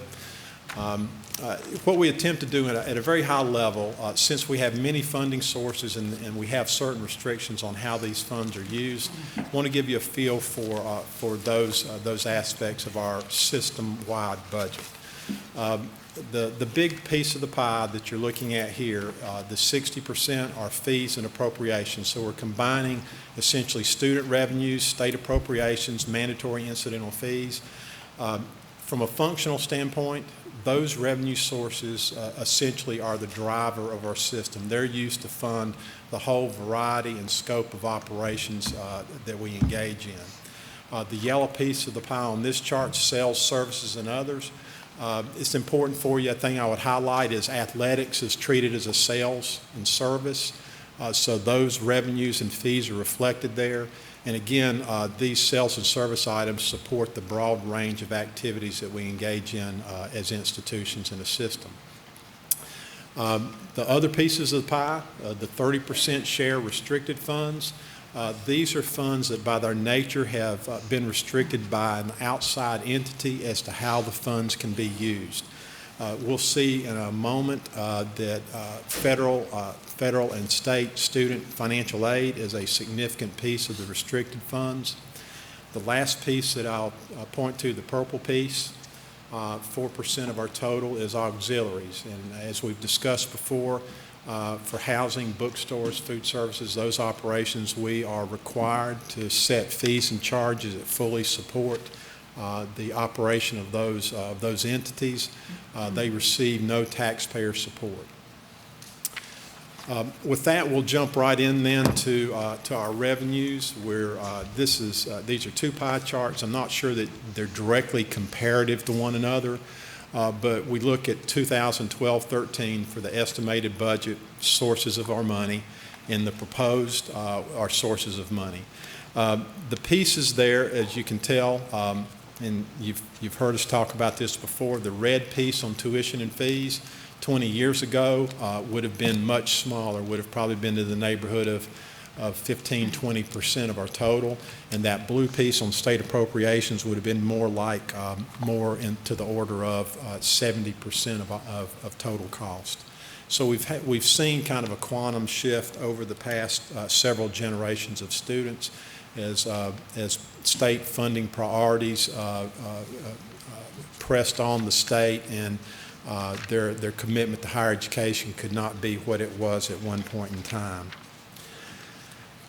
Speaker 8: What we attempt to do at a very high level, since we have many funding sources and we have certain restrictions on how these funds are used, I want to give you a feel for those aspects of our system-wide budget. The big piece of the pie that you're looking at here, the 60% are fees and appropriations. So we're combining essentially student revenues, state appropriations, mandatory incidental fees. From a functional standpoint, those revenue sources essentially are the driver of our system. They're used to fund the whole variety and scope of operations that we engage in. The yellow piece of the pie on this chart, sales, services, and others. It's important for you. A thing I would highlight is athletics is treated as a sales and service. So those revenues and fees are reflected there. And again, these sales and service items support the broad range of activities that we engage in as institutions in the system. The other pieces of the pie, the 30% share restricted funds, these are funds that by their nature have been restricted by an outside entity as to how the funds can be used. We'll see in a moment that federal and state student financial aid is a significant piece of the restricted funds. The last piece that I'll point to, the purple piece, 4% of our total is auxiliaries. And as we've discussed before, for housing, bookstores, food services, those operations, we are required to set fees and charges that fully support the operation of those entities. They receive no taxpayer support. With that, we'll jump right in then to our revenues, where these are two pie charts. I'm not sure that they're directly comparative to one another, but we look at 2012-13 for the estimated budget, sources of our money, and the proposed our sources of money. The pieces there, as you can tell, and you've heard us talk about this before, the red piece on tuition and fees 20 years ago would have been much smaller, would have probably been to the neighborhood of 15-20% of our total, and that blue piece on state appropriations would have been more like more into the order of 70% of total cost. So we've seen kind of a quantum shift over the past several generations of students as state funding priorities pressed on the state, and their commitment to higher education could not be what it was at one point in time.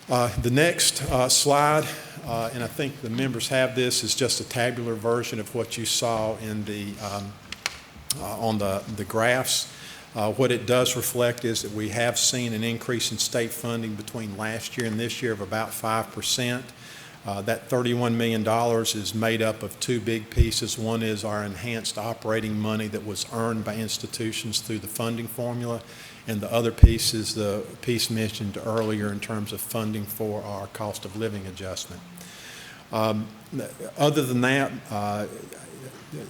Speaker 8: The next slide, and I think the members have this, is just a tabular version of what you saw in on the graphs. What it does reflect is that we have seen an increase in state funding between last year and this year of about 5%. That $31 million is made up of two big pieces. One is our enhanced operating money that was earned by institutions through the funding formula, and the other piece is the piece mentioned earlier in terms of funding for our cost of living adjustment. Other than that,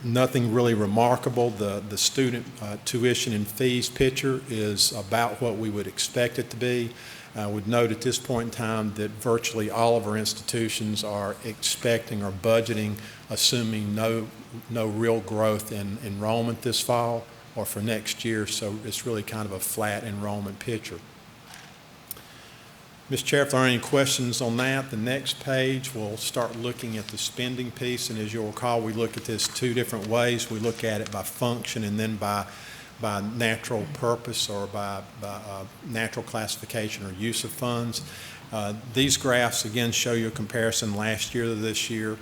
Speaker 8: nothing really remarkable. The student tuition and fees picture is about what we would expect it to be. I would note at this point in time that virtually all of our institutions are expecting or budgeting, assuming no real growth in enrollment this fall or for next year, so it's really kind of a flat enrollment picture. Ms. Chair, if there are any questions on that, the next page we'll start looking at the spending piece, and as you'll recall, we look at this two different ways. We look at it by function and then by natural purpose or by natural classification or use of funds. These graphs again show you a comparison last year and this year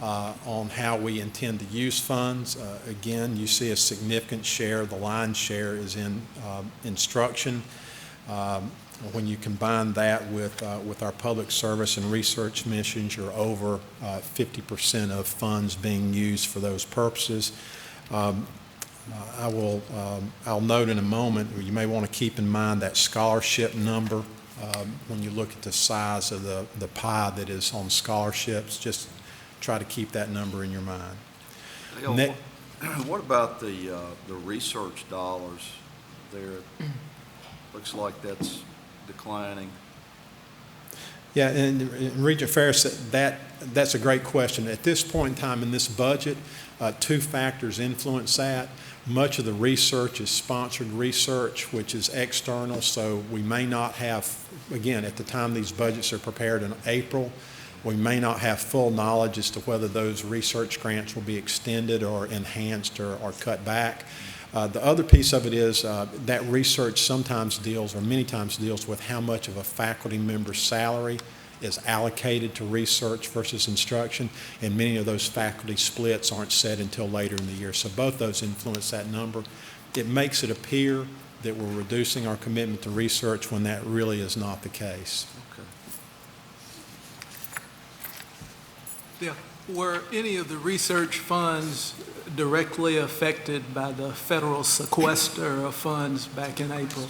Speaker 8: on how we intend to use funds. Again, you see a significant share, the lion's share is in instruction. When you combine that with our public service and research missions, you're over 50% of funds being used for those purposes. I'll note in a moment, you may want to keep in mind that scholarship number when you look at the size of the pie that is on scholarships. Just try to keep that number in your mind.
Speaker 10: Dale,
Speaker 8: Ne-
Speaker 10: what about the research dollars there? Looks like that's declining.
Speaker 8: Yeah, and Regent Ferris, that's a great question. At this point in time in this budget, two factors influence that. Much of the research is sponsored research, which is external, so we may not have, again, at the time these budgets are prepared in April, we may not have full knowledge as to whether those research grants will be extended or enhanced or cut back. The other piece of it is that research sometimes deals, or many times deals, with how much of a faculty member's salary is allocated to research versus instruction, and many of those faculty splits aren't set until later in the year. So both those influence that number. It makes it appear that we're reducing our commitment to research when that really is not the case.
Speaker 1: Yeah. Were any of the research funds directly affected by the federal sequester of funds back in April?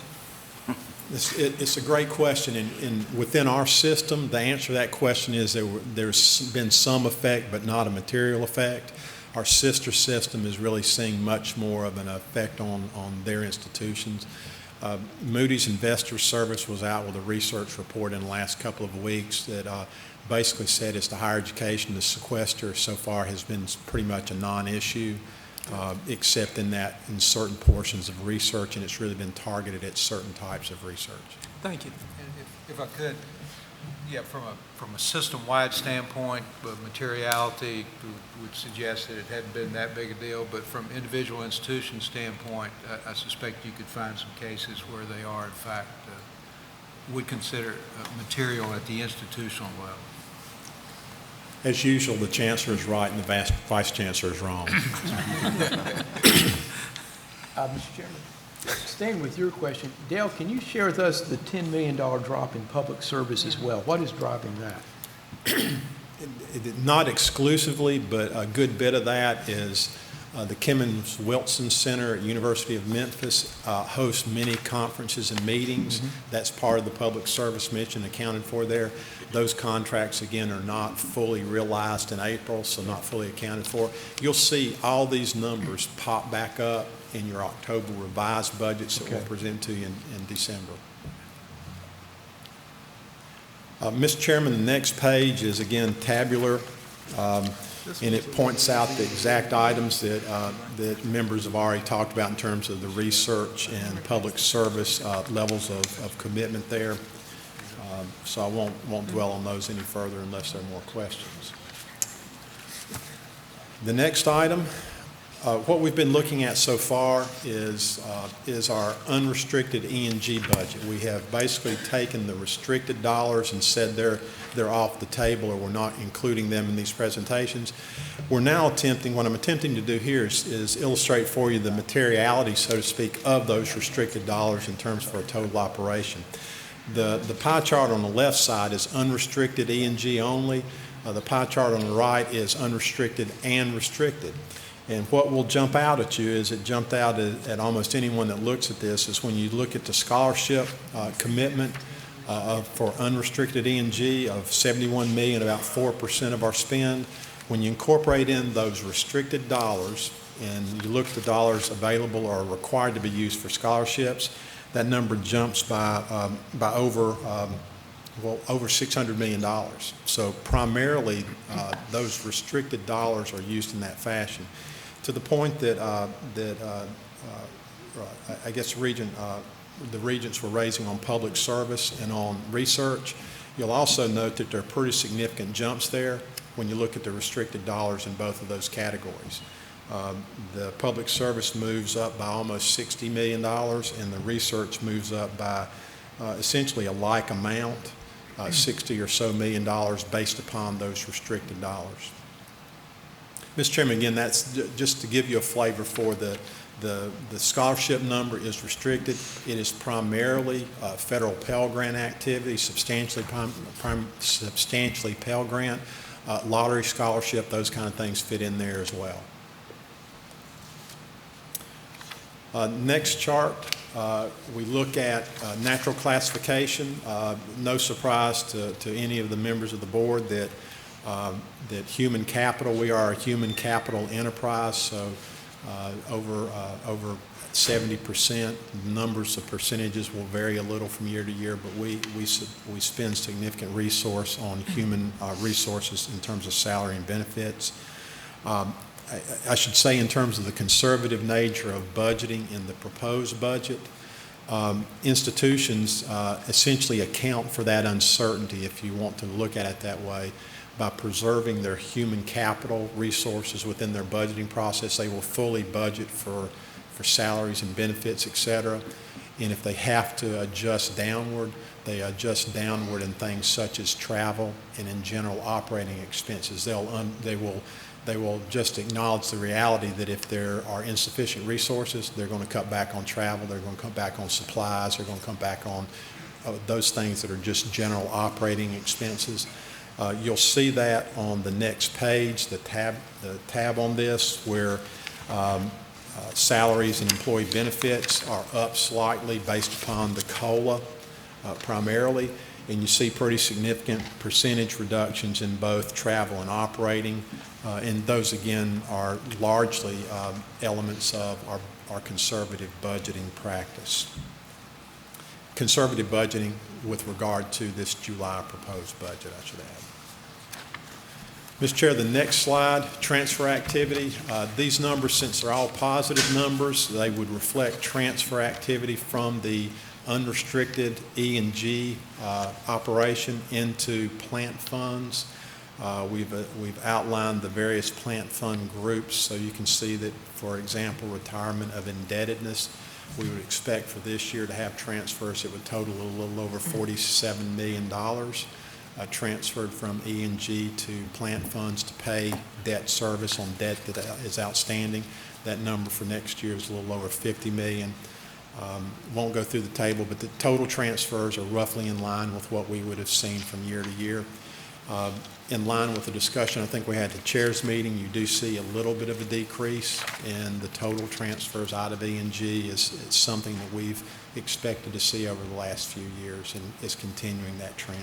Speaker 8: It's a great question, and within our system, the answer to that question is there's been some effect, but not a material effect. Our sister system is really seeing much more of an effect on their institutions. Moody's Investor Service was out with a research report in the last couple of weeks that basically said as to higher education, the sequester so far has been pretty much a non-issue, except in certain portions of research, and it's really been targeted at certain types of research.
Speaker 1: Thank you.
Speaker 4: And if I could, yeah, from a system-wide standpoint, materiality would suggest that it hadn't been that big a deal, but from individual institution standpoint, I suspect you could find some cases where they are, in fact, would consider material at the institutional level.
Speaker 8: As usual, the chancellor is right and the vice chancellor is wrong.
Speaker 12: Mr. Chairman, staying with your question, Dale, can you share with us the $10 million drop in public service as well? What is driving that?
Speaker 8: Not exclusively, but a good bit of that is the Kimmons Wilson Center at University of Memphis hosts many conferences and meetings. That's part of the public service mission accounted for there. Those contracts, again, are not fully realized in April, so not fully accounted for. You'll see all these numbers pop back up in your October revised budgets that we'll present to you in December. Mr. Chairman, the next page is, again, tabular, and it points out the exact items that members have already talked about in terms of the research and public service levels of commitment there. So I won't dwell on those any further unless there are more questions. The next item, what we've been looking at so far is our unrestricted E&G budget. We have basically taken the restricted dollars and said they're off the table, or we're not including them in these presentations. We're now what I'm attempting to do here is illustrate for you the materiality, so to speak, of those restricted dollars in terms for a total operation. The pie chart on the left side is unrestricted E&G only. The pie chart on the right is unrestricted and restricted. And what will jump out at you, is it jumped out at almost anyone that looks at this, is when you look at the scholarship commitment for unrestricted E&G of $71 million, about 4% of our spend. When you incorporate in those restricted dollars and you look at the dollars available or required to be used for scholarships, that number jumps by over $600 million. So primarily, those restricted dollars are used in that fashion. To the point that I guess the regents were raising on public service and on research, you'll also note that there are pretty significant jumps there when you look at the restricted dollars in both of those categories. The public service moves up by almost $60 million, and the research moves up by essentially a like amount, $60 or so million based upon those restricted dollars. Mr. Chairman, again, that's just to give you a flavor for the scholarship number is restricted. It is primarily federal Pell Grant activity, substantially Pell Grant, lottery scholarship, those kind of things fit in there as well. Next chart, we look at natural classification. No surprise to any of the members of the board that that human capital, we are a human capital enterprise, so over 70%. Numbers of percentages will vary a little from year to year, but we spend significant resource on human resources in terms of salary and benefits. I should say in terms of the conservative nature of budgeting in the proposed budget, institutions essentially account for that uncertainty, if you want to look at it that way, by preserving their human capital resources within their budgeting process. They will fully budget for salaries and benefits, et cetera. And if they have to adjust downward, they adjust downward in things such as travel and in general operating expenses. They will just acknowledge the reality that if there are insufficient resources, they're going to cut back on travel, they're going to cut back on supplies, they're going to cut back on those things that are just general operating expenses. You'll see that on the next page, the tab on this, where salaries and employee benefits are up slightly based upon the COLA primarily, and you see pretty significant percentage reductions in both travel and operating, and those again are largely elements of our conservative budgeting practice. Conservative budgeting with regard to this July proposed budget, I should add. Mr. Chair, the next slide, transfer activity. These numbers, since they're all positive numbers, they would reflect transfer activity from the unrestricted E&G operation into plant funds. We've outlined the various plant fund groups, so you can see that, for example, retirement of indebtedness, we would expect for this year to have transfers that would total a little over $47 million. Transferred from E&G to plant funds to pay debt service on debt that is outstanding. That number for next year is a little over $50 million. Won't go through the table, but the total transfers are roughly in line with what we would have seen from year to year. In line with the discussion I think we had at the chairs meeting, you do see a little bit of a decrease in the total transfers out of E&G. It's something that we've expected to see over the last few years and is continuing that trend.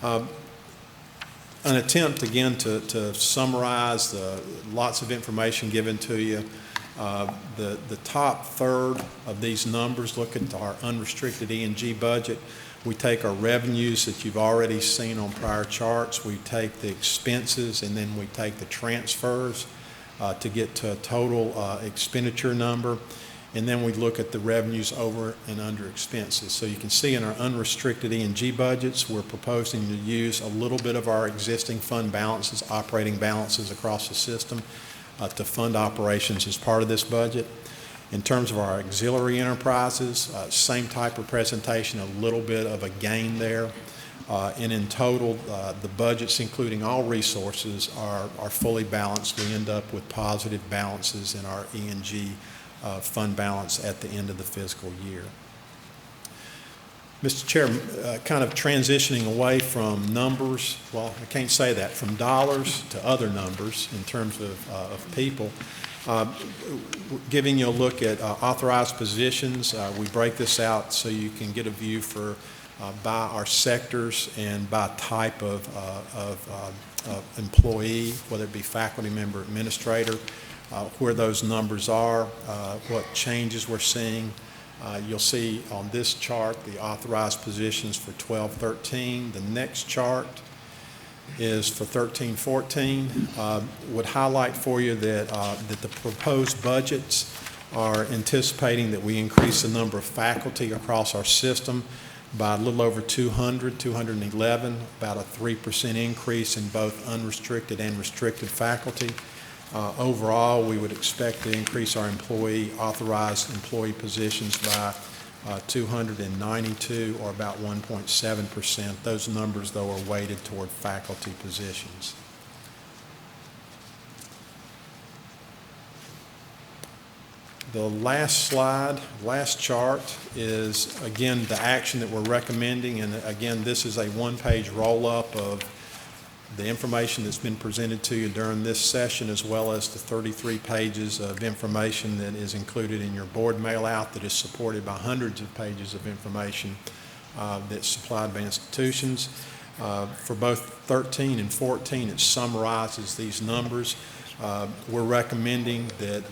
Speaker 8: An attempt again to summarize lots of information given to you. The top third of these numbers, look at our unrestricted E&G budget. We take our revenues that you've already seen on prior charts, we take the expenses, and then we take the transfers to get to a total expenditure number. And then we look at the revenues over and under expenses. So you can see in our unrestricted E&G budgets, we're proposing to use a little bit of our existing fund balances, operating balances across the system to fund operations as part of this budget. In terms of our auxiliary enterprises, same type of presentation, a little bit of a gain there. And in total, the budgets, including all resources, are fully balanced. We end up with positive balances in our E&G fund balance at the end of the fiscal year. Mr. Chair, kind of transitioning away from numbers, well, I can't say that, from dollars to other numbers in terms of people, giving you a look at authorized positions. We break this out so you can get a view for by our sectors and by type of employee, whether it be faculty member, administrator, where those numbers are, what changes we're seeing. You'll see on this chart the authorized positions for 12-13. The next chart is for 13-14. Would highlight for you that the proposed budgets are anticipating that we increase the number of faculty across our system by a little over 211, about a 3% increase in both unrestricted and restricted faculty. Overall, we would expect to increase our authorized employee positions by 292, or about 1.7%. Those numbers, though, are weighted toward faculty positions. The last slide, last chart, is, again, the action that we're recommending. And, again, this is a one-page roll-up of the information that's been presented to you during this session, as well as the 33 pages of information that is included in your board mail-out that is supported by hundreds of pages of information that's supplied by institutions. For both 13 and 14, it summarizes these numbers. We're recommending that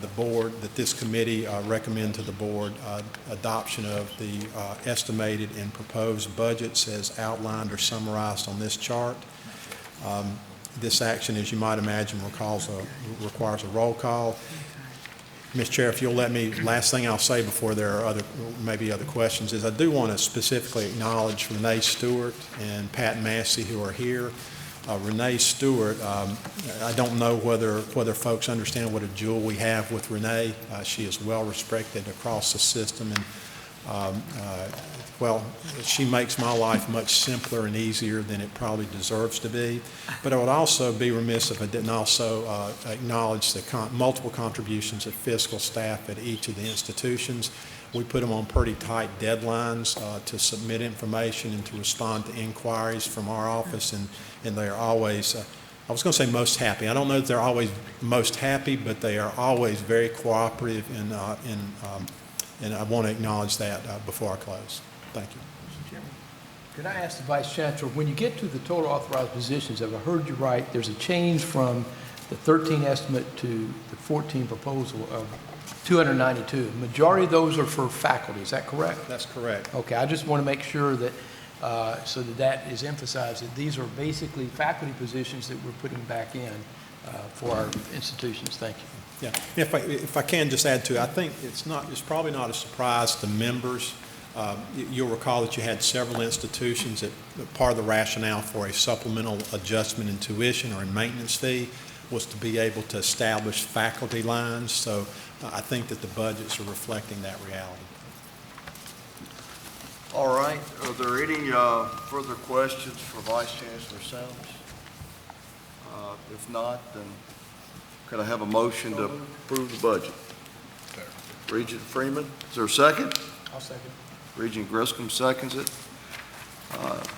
Speaker 8: this committee recommend to the board adoption of the estimated and proposed budgets as outlined or summarized on this chart. This action, as you might imagine, requires a roll call. Ms. Chair, if you'll let me, last thing I'll say before there are maybe other questions is I do want to specifically acknowledge Renee Stewart and Pat Massey who are here. Renee Stewart, I don't know whether folks understand what a jewel we have with Renee. She is well respected across the system, and well, she makes my life much simpler and easier than it probably deserves to be. But I would also be remiss if I didn't also acknowledge the multiple contributions of fiscal staff at each of the institutions. We put them on pretty tight deadlines to submit information and to respond to inquiries from our office, and they are always, I was going to say most happy. I don't know that they're always most happy, but they are always very cooperative, and I want to acknowledge that before I close. Thank you.
Speaker 12: Mr. Chairman, could I ask the Vice Chancellor, when you get to the total authorized positions, if I heard you right, there's a change from the 13 estimate to the 14 proposal of 292. Majority of those are for faculty, is that correct?
Speaker 8: That's correct.
Speaker 12: Okay, I just want to make sure that, so that is emphasized, that these are basically faculty positions that we're putting back in for our institutions. Thank you.
Speaker 8: Yeah, if I can just add to it, I think it's probably not a surprise to members. You'll recall that you had several institutions that part of the rationale for a supplemental adjustment in tuition or in maintenance fee was to be able to establish faculty lines. So I think that the budgets are reflecting that reality.
Speaker 10: All right. Are there any further questions for Vice Chancellor Selms? If not, then could I have a motion to approve the budget? Regent Freeman, is there a second?
Speaker 12: I'll second.
Speaker 10: Regent Griscom seconds it.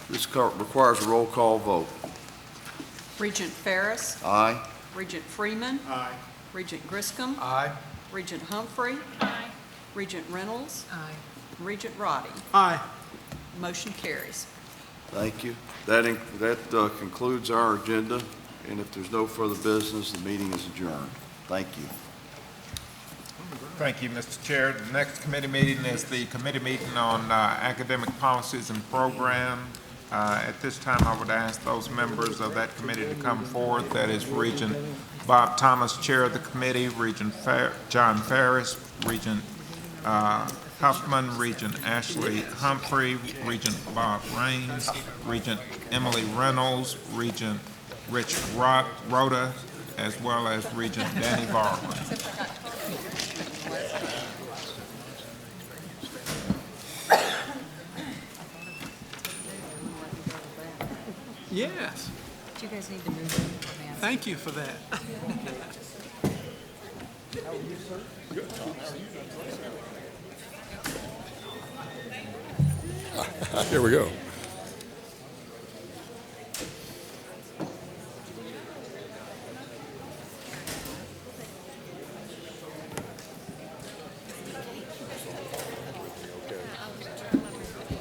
Speaker 10: This requires a roll call vote.
Speaker 5: Regent Ferris?
Speaker 10: Aye.
Speaker 5: Regent Freeman?
Speaker 12: Aye.
Speaker 5: Regent Griscom?
Speaker 12: Aye.
Speaker 5: Regent Humphrey?
Speaker 2: Aye.
Speaker 5: Regent Reynolds?
Speaker 2: Aye.
Speaker 5: Regent Roddy?
Speaker 1: Aye.
Speaker 5: Motion carries.
Speaker 10: Thank you. That concludes our agenda, and if there's no further business, the meeting is adjourned. Thank you.
Speaker 6: Thank you, Mr. Chair. The next committee meeting is the committee meeting on academic policies and program. At this time, I would ask those members of that committee to come forward. That is Regent Bob Thomas, Chair of the committee, Regent John Ferris, Regent Huffman, Regent Ashley Humphrey, Regent Bob Raines, Regent Emily Reynolds, Regent Rich Rhoda, as well as Regent Danny Barber.
Speaker 1: Yes.
Speaker 2: Do you guys need to move in?
Speaker 1: Thank you for that.
Speaker 13: Here we go.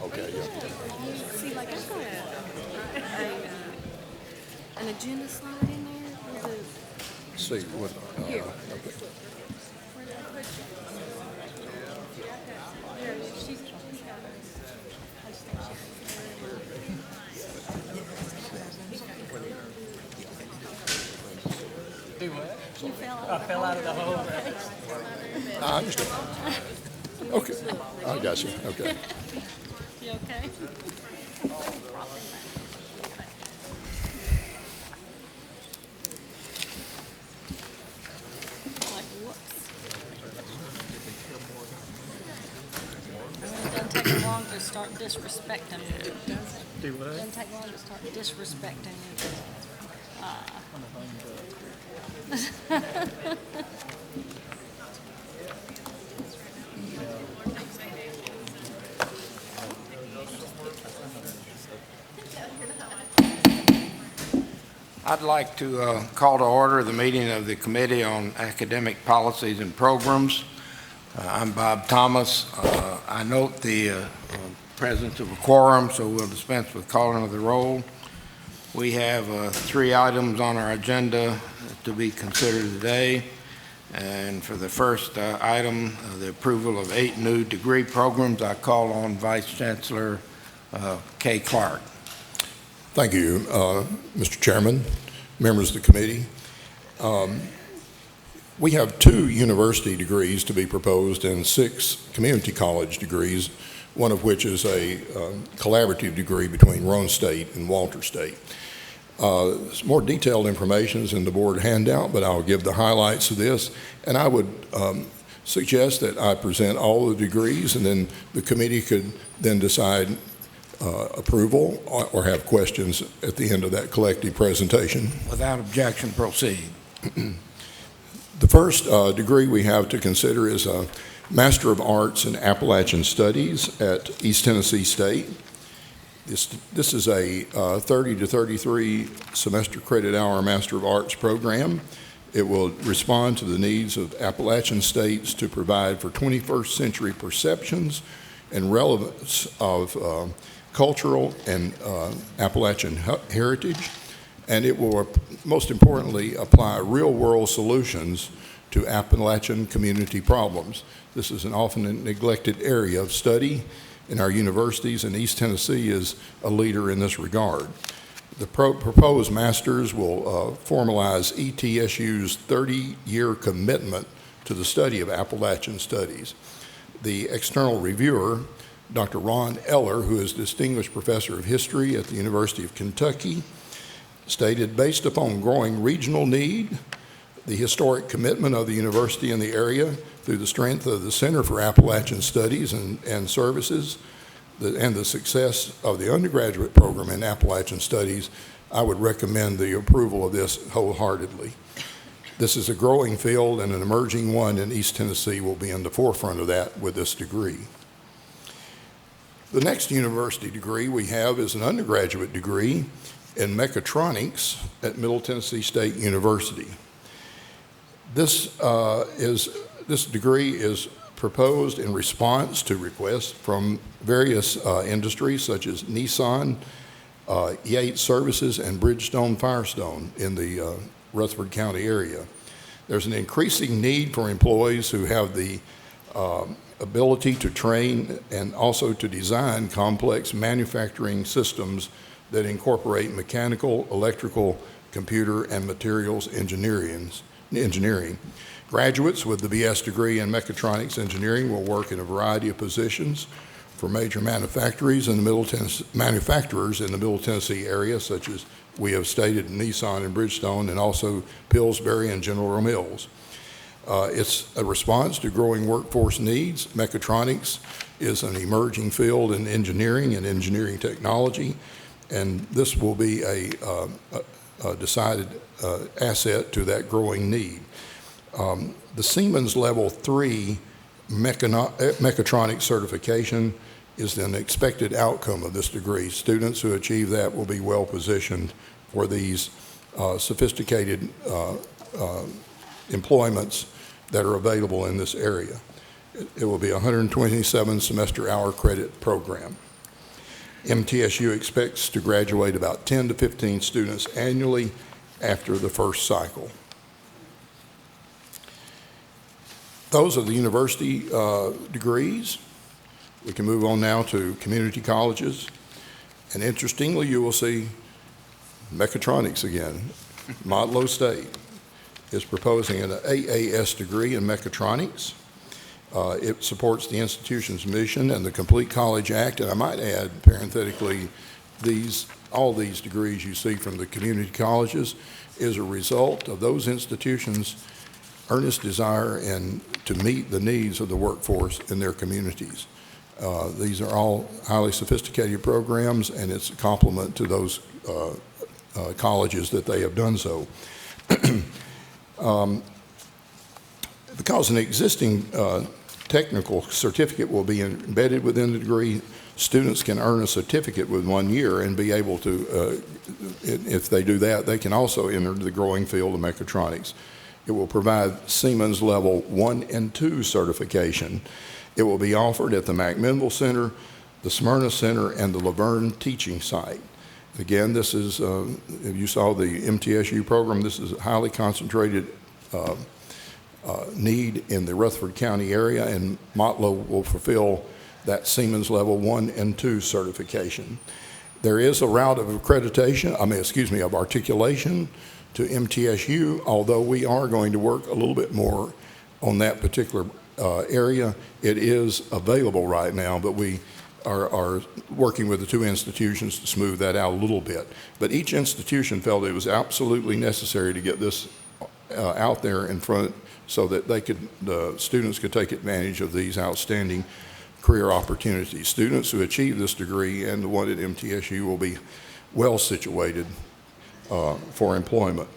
Speaker 13: Okay, yeah.
Speaker 2: See, like I've got an agenda slide in there with
Speaker 13: See what,
Speaker 2: Here.
Speaker 13: okay.
Speaker 2: Where did I put you? Here, she's got I just think
Speaker 1: Do what?
Speaker 2: she fell out.
Speaker 1: I fell out of the hole.
Speaker 13: I understand. Okay, I got you, okay.
Speaker 2: You okay? Like, whoops. It doesn't take me long to start disrespecting you, does it?
Speaker 1: Do what?
Speaker 2: Doesn't take long to start disrespecting you.
Speaker 14: I'd like to call to order the meeting of the Committee on Academic Policies and Programs. I'm Bob Thomas. I note the presence of a quorum, so we'll dispense with calling of the roll. We have 3 items on our agenda to be considered today. And for the first item, the approval of 8 new degree programs, I call on Vice Chancellor Kay Clark.
Speaker 13: Thank you, Mr. Chairman, members of the committee. We have 2 university degrees to be proposed and 6 community college degrees, one of which is a collaborative degree between Roane State and Walter State. More detailed information is in the board handout, but I'll give the highlights of this. And I would suggest that I present all the degrees, and then the committee could then decide approval or have questions at the end of that collective presentation.
Speaker 14: Without objection, proceed.
Speaker 13: The first degree we have to consider is a Master of Arts in Appalachian Studies at East Tennessee State. This is a 30 to 33 semester credit hour Master of Arts program. It will respond to the needs of Appalachian states to provide for 21st century perceptions and relevance of cultural and Appalachian heritage, and it will most importantly apply real-world solutions to Appalachian community problems. This is an often neglected area of study in our universities, and East Tennessee is a leader in this regard. The proposed masters will formalize ETSU's 30-year commitment to the study of Appalachian studies. The external reviewer, Dr. Ron Eller, who is Distinguished Professor of History at the University of Kentucky, stated, based upon growing regional need, the historic commitment of the university in the area through the strength of the Center for Appalachian Studies and Services, and the success of the undergraduate program in Appalachian Studies, I would recommend the approval of this wholeheartedly. This is a growing field and an emerging one, and East Tennessee will be in the forefront of that with this degree. The next university degree we have is an undergraduate degree in mechatronics at Middle Tennessee State University. This degree is proposed in response to requests from various industries such as Nissan, Yates Services, and Bridgestone Firestone in the Rutherford County area. There's an increasing need for employees who have the ability to train and also to design complex manufacturing systems that incorporate mechanical, electrical, computer, and materials engineering. Graduates with the BS degree in mechatronics engineering will work in a variety of positions for major manufacturers in the Middle Tennessee area, such as we have stated Nissan and Bridgestone, and also Pillsbury and General Mills. It's a response to growing workforce needs. Mechatronics is an emerging field in engineering and engineering technology, and this will be a decided asset to that growing need. The Siemens Level 3 mechatronics certification is an expected outcome of this degree. Students who achieve that will be well positioned for these sophisticated employments that are available in this area. It will be a 127 semester hour credit program. MTSU expects to graduate about 10 to 15 students annually after the first cycle. Those are the university degrees. We can move on now to community colleges. And interestingly, you will see mechatronics again. Modlo State is proposing an AAS degree in mechatronics. It supports the institution's mission and the Complete College Act, and I might add, parenthetically, all these degrees you see from the community colleges is a result of those institutions' earnest desire and to meet the needs of the workforce in their communities. These are all highly sophisticated programs, and it's a complement to those colleges that they have done so. Because an existing technical certificate will be embedded within the degree, students can earn a certificate with 1 year and be able to, if they do that, they can also enter the growing field of mechatronics. It will provide Siemens Level 1 and 2 certification. It will be offered at the McMinnville Center, the Smyrna Center, and the Laverne Teaching Site. Again, this is, if you saw the MTSU program, this is a highly concentrated need in the Rutherford County area, and Motlow will fulfill that Siemens Level 1 and 2 certification. There is a route of accreditation, of articulation to MTSU, although we are going to work a little bit more on that particular area. It is available right now, but we are working with the two institutions to smooth that out a little bit. But each institution felt it was absolutely necessary to get this out there in front so that the students could take advantage of these outstanding career opportunities. Students who achieve this degree and the one at MTSU will be well situated for employment.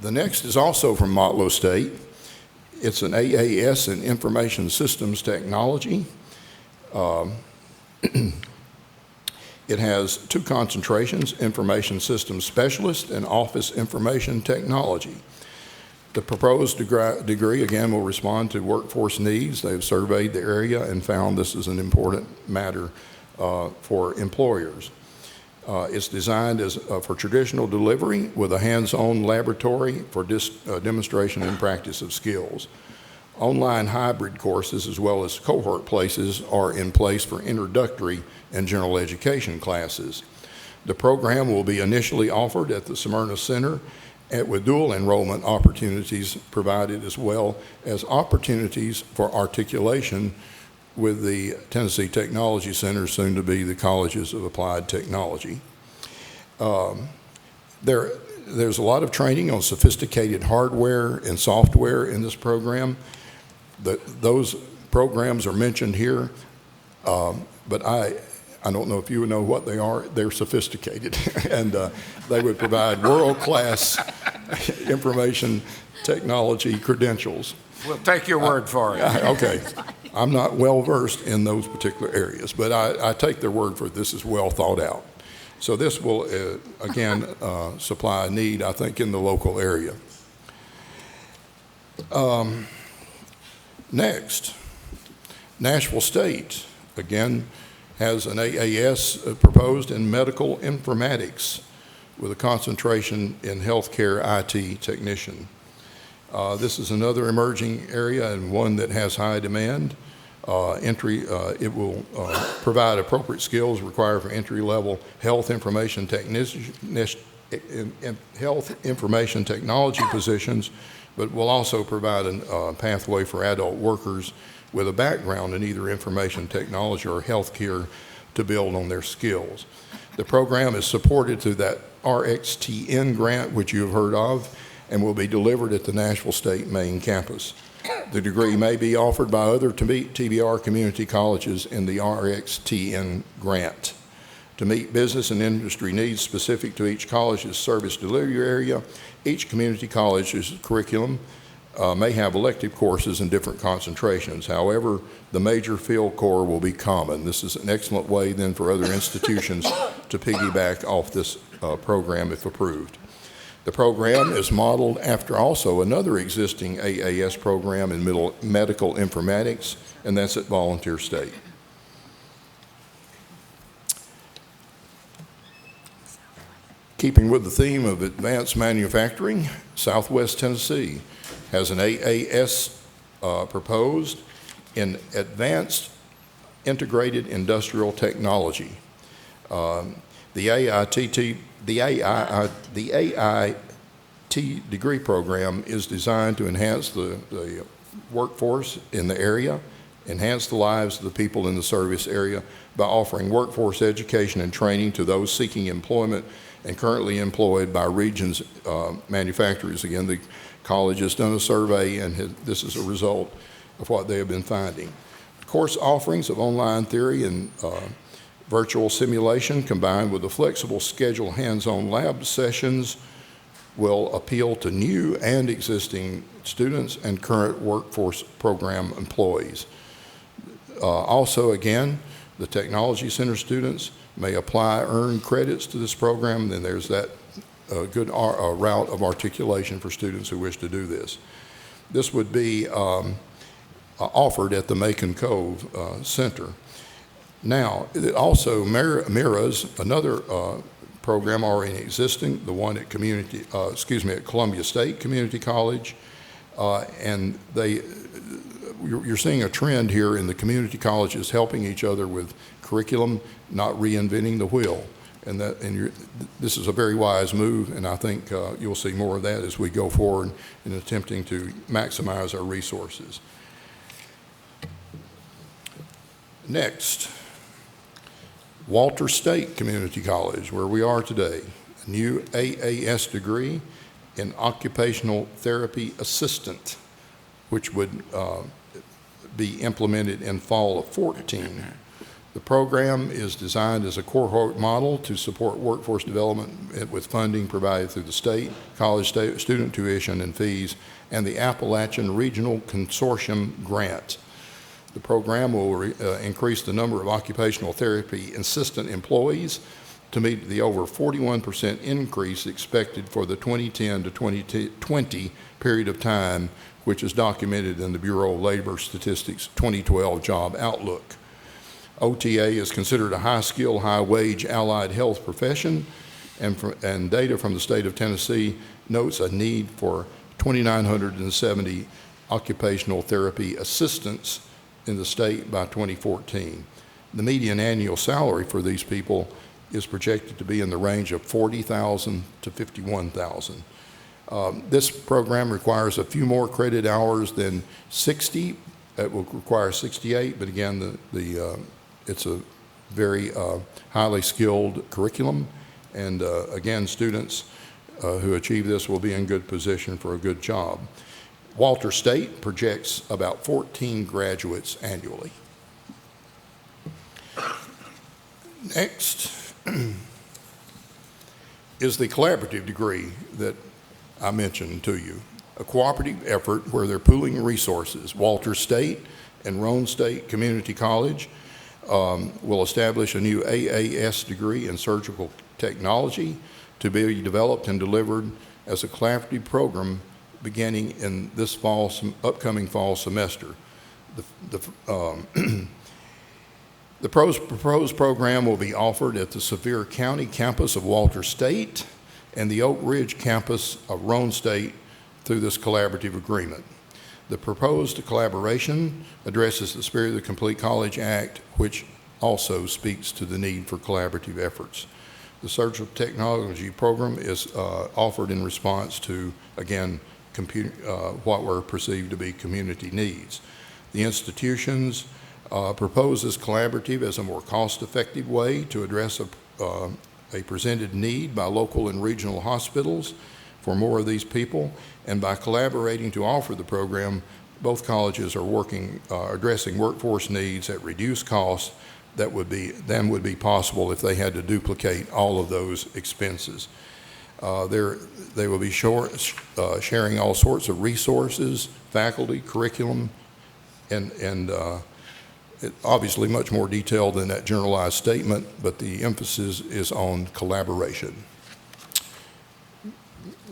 Speaker 13: The next is also from Motlow State. It's an AAS in Information Systems Technology. It has two concentrations, Information Systems Specialist and Office Information Technology. The proposed degree, again, will respond to workforce needs. They've surveyed the area and found this is an important matter for employers. It's designed for traditional delivery with a hands-on laboratory for demonstration and practice of skills. Online hybrid courses as well as cohort places are in place for introductory and general education classes. The program will be initially offered at the Smyrna Center with dual enrollment opportunities provided, as well as opportunities for articulation with the Tennessee Technology Center, soon to be the Colleges of Applied Technology. There's a lot of training on sophisticated hardware and software in this program. Those programs are mentioned here, but I don't know if you know what they are. They're sophisticated, and they would provide world-class information technology credentials.
Speaker 14: We'll take your word for it.
Speaker 13: Okay. I'm not well-versed in those particular areas, but I take their word for it. This is well thought out. So this will, again, supply a need, I think, in the local area. Next, Nashville State, again, has an AAS proposed in medical informatics with a concentration in healthcare IT technician. This is another emerging area and one that has high demand. It will provide appropriate skills required for entry-level health information technology positions, but will also provide a pathway for adult workers with a background in either information technology or healthcare to build on their skills. The program is supported through that RXTN grant, which you have heard of, and will be delivered at the Nashville State main campus. The degree may be offered by other TBR community colleges in the RXTN grant. To meet business and industry needs specific to each college's service delivery area, each community college's curriculum may have elective courses in different concentrations. However, the major field core will be common. This is an excellent way then for other institutions to piggyback off this program if approved. The program is modeled after also another existing AAS program in medical informatics, and that's at Volunteer State. Keeping with the theme of advanced manufacturing, Southwest Tennessee has an AAS proposed in advanced integrated industrial technology. The AIT degree program is designed to enhance the workforce in the area, enhance the lives of the people in the service area by offering workforce education and training to those seeking employment and currently employed by region's manufacturers. Again, the college has done a survey, and this is a result of what they have been finding. Course offerings of online theory and virtual simulation combined with a flexible schedule hands-on lab sessions will appeal to new and existing students and current workforce program employees. Also, again, the Technology Center students may apply earned credits to this program. Then there's that good route of articulation for students who wish to do this. This would be offered at the Macon Cove Center. Now, it also mirrors another program already existing, the one at at Columbia State Community College, and you're seeing a trend here in the community colleges helping each other with curriculum, not reinventing the wheel. And this is a very wise move, and I think you'll see more of that as we go forward in attempting to maximize our resources. Next, Walter State Community College, where we are today, a new AAS degree in Occupational Therapy Assistant, which would be implemented in fall of 14. The program is designed as a cohort model to support workforce development with funding provided through the state, college student tuition and fees, and the Appalachian Regional Consortium grant. The program will increase the number of occupational therapy assistant employees to meet the over 41% increase expected for the 2010 to 2020 period of time, which is documented in the Bureau of Labor Statistics 2012 Job Outlook. OTA is considered a high-skill, high-wage allied health profession, and data from the state of Tennessee notes a need for 2,970 occupational therapy assistants in the state by 2014. The median annual salary for these people is projected to be in the range of $40,000 to $51,000. This program requires a few more credit hours than 60. It will require 68, but again, it's a very highly skilled curriculum, and again, students who achieve this will be in good position for a good job. Walter State projects about 14 graduates annually. Next is the collaborative degree that I mentioned to you, a cooperative effort where they're pooling resources. Walter State and Roane State Community College will establish a new AAS degree in surgical technology to be developed and delivered as a collaborative program beginning in this upcoming fall semester. The proposed program will be offered at the Sevier County campus of Walter State and the Oak Ridge campus of Roane State through this collaborative agreement. The proposed collaboration addresses the spirit of the Complete College Act, which also speaks to the need for collaborative efforts. The surgical technology program is offered in response to, again, what were perceived to be community needs. The institutions propose this collaborative as a more cost-effective way to address a presented need by local and regional hospitals for more of these people, and by collaborating to offer the program, both colleges are addressing workforce needs at reduced costs that would be possible if they had to duplicate all of those expenses. They will be sharing all sorts of resources, faculty, curriculum, and obviously much more detailed than that generalized statement, but the emphasis is on collaboration.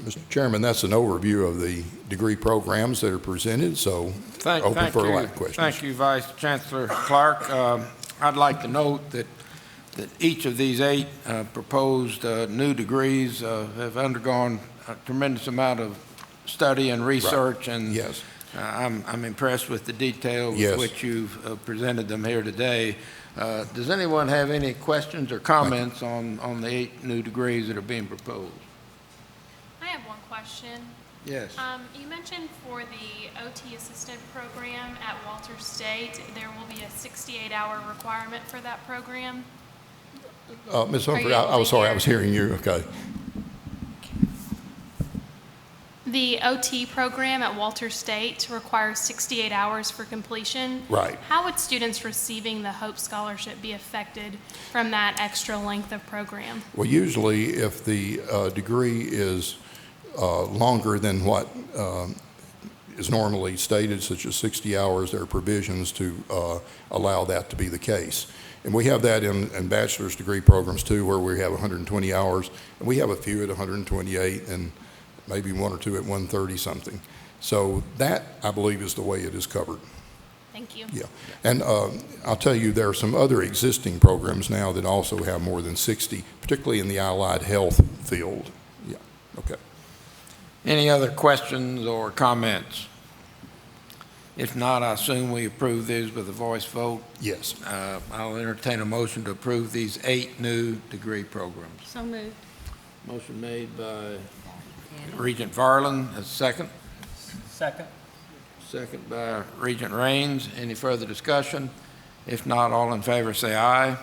Speaker 13: Mr. Chairman, that's an overview of the degree programs that are presented, so open for a lot of questions.
Speaker 14: Thank you, Vice Chancellor Clark. I'd like to note that each of these 8 proposed new degrees have undergone a tremendous amount of study and research, right. And
Speaker 13: yes.
Speaker 14: I'm impressed with the detail with
Speaker 13: yes.
Speaker 14: which you've presented them here today. Does anyone have any questions or comments on the 8 new degrees that are being proposed?
Speaker 2: I have one question.
Speaker 14: Yes.
Speaker 2: You mentioned for the OT assistant program at Walter State, there will be a 68-hour requirement for that program.
Speaker 13: Ms. Humphrey, I was sorry, I was hearing you. Okay.
Speaker 2: The OT program at Walter State requires 68 hours for completion.
Speaker 13: Right.
Speaker 2: How would students receiving the Hope Scholarship be affected from that extra length of program?
Speaker 13: Well, usually if the degree is longer than what is normally stated, such as 60 hours, there are provisions to allow that to be the case. And we have that in bachelor's degree programs too, where we have 120 hours, and we have a few at 128 and maybe 1 or 2 at 130 something. So that, I believe, is the way it is covered.
Speaker 2: Thank you.
Speaker 13: Yeah, and I'll tell you, there are some other existing programs now that also have more than 60, particularly in the allied health field. Yeah, okay.
Speaker 14: Any other questions or comments? If not, I assume we approve these with a voice vote.
Speaker 13: Yes.
Speaker 14: I'll entertain a motion to approve these 8 new degree programs.
Speaker 2: So moved.
Speaker 14: Motion made by Regent Varlin, as second.
Speaker 12: Second.
Speaker 14: Second by Regent Raines. Any further discussion? If not, all in favor say aye.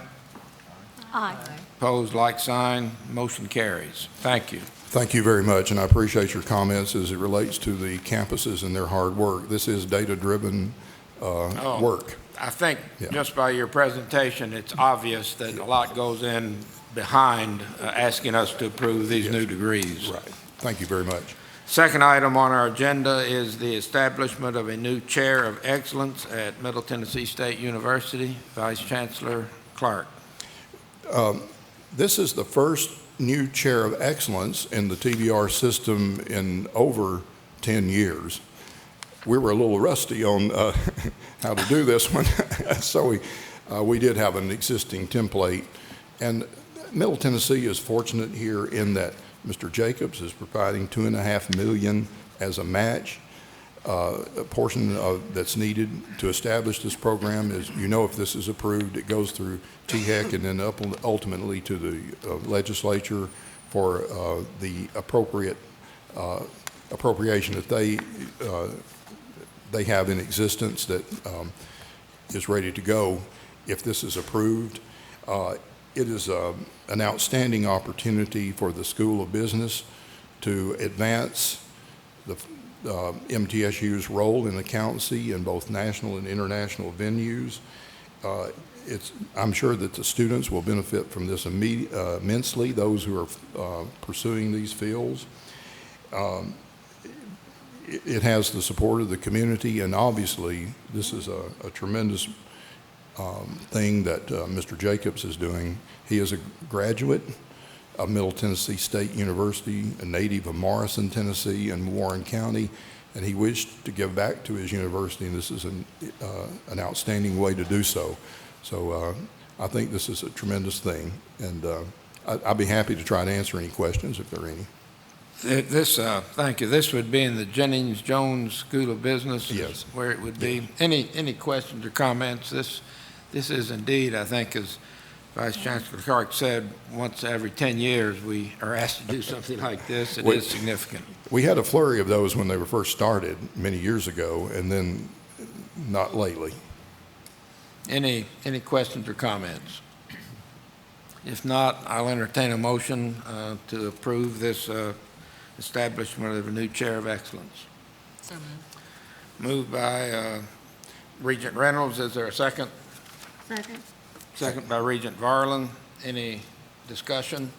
Speaker 2: Aye.
Speaker 14: Opposed, like sign. Motion carries. Thank you.
Speaker 13: Thank you very much, and I appreciate your comments as it relates to the campuses and their hard work. This is data-driven work.
Speaker 14: I think
Speaker 13: Yeah.
Speaker 14: just by your presentation, it's obvious that a lot goes in behind asking us to approve these new degrees.
Speaker 13: Right. Thank you very much.
Speaker 14: Second item on our agenda is the establishment of a new Chair of Excellence at Middle Tennessee State University. Vice Chancellor Clark.
Speaker 13: This is the first new Chair of Excellence in the TBR system in over 10 years. We were a little rusty on how to do this one, so we did have an existing template. And Middle Tennessee is fortunate here in that Mr. Jacobs is providing $2.5 million as a match. A portion that's needed to establish this program is, you know, if this is approved, it goes through THEC and then ultimately to the legislature for the appropriate appropriation that they have in existence that is ready to go. If this is approved, it is an outstanding opportunity for the School of Business to advance the MTSU's role in accountancy in both national and international venues. I'm sure that the students will benefit from this immensely, those who are pursuing these fields. It has the support of the community, and obviously this is a tremendous thing that Mr. Jacobs is doing. He is a graduate of Middle Tennessee State University, a native of Morrison, Tennessee, and Warren County, and he wished to give back to his university, and this is an outstanding way to do so. So I think this is a tremendous thing, and I'd be happy to try to answer any questions if there are any.
Speaker 14: Thank you. This would be in the Jennings Jones School of Business.
Speaker 13: Yes.
Speaker 14: Where it would be. Any questions or comments? This is indeed, I think, as Vice Chancellor Clark said, once every 10 years we are asked to do something like this. It is significant.
Speaker 13: We had a flurry of those when they were first started many years ago, and then not lately.
Speaker 14: Any questions or comments? If not, I'll entertain a motion to approve this establishment of a new Chair of Excellence.
Speaker 2: So
Speaker 14: Moved by Regent Reynolds. Is there a second?
Speaker 2: Second.
Speaker 14: Second by Regent Varlin. Any discussion?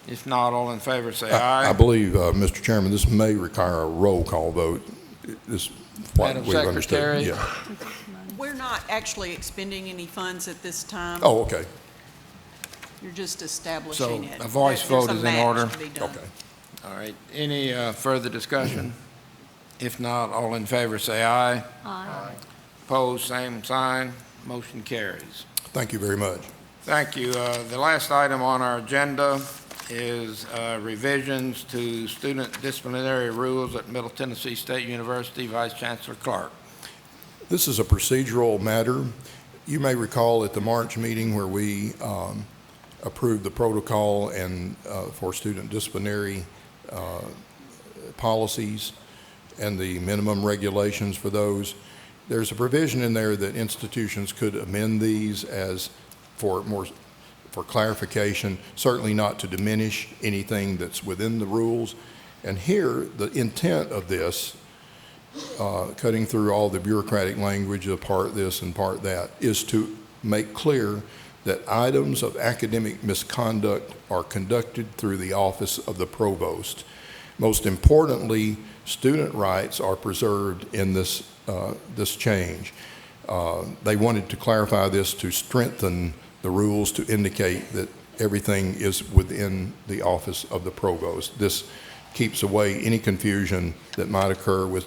Speaker 14: If not, all in favor say aye.
Speaker 13: I believe, Mr. Chairman, this may require a roll call vote. This is what
Speaker 14: Madam
Speaker 13: we've understood.
Speaker 14: Secretary?
Speaker 13: Yeah.
Speaker 5: We're not actually expending any funds at this time.
Speaker 13: Oh, okay.
Speaker 5: You're just establishing
Speaker 14: So
Speaker 5: it.
Speaker 14: a voice
Speaker 5: There's
Speaker 14: vote
Speaker 5: a
Speaker 14: is in
Speaker 5: match
Speaker 14: order?
Speaker 5: to be done.
Speaker 13: Okay.
Speaker 14: All right. Any further discussion? If not, all in favor say aye.
Speaker 2: Aye.
Speaker 14: Opposed, same sign. Motion carries.
Speaker 13: Thank you very much.
Speaker 14: Thank you. The last item on our agenda is revisions to student disciplinary rules at Middle Tennessee State University. Vice Chancellor Clark.
Speaker 13: This is a procedural matter. You may recall at the March meeting where we approved the protocol and for student disciplinary policies and the minimum regulations for those. There's a provision in there that institutions could amend these as for clarification, certainly not to diminish anything that's within the rules. And here, the intent of this, cutting through all the bureaucratic language of part this and part that, is to make clear that items of academic misconduct are conducted through the office of the provost. Most importantly, student rights are preserved in this change. They wanted to clarify this to strengthen the rules to indicate that everything is within the office of the provost. This keeps away any confusion that might occur with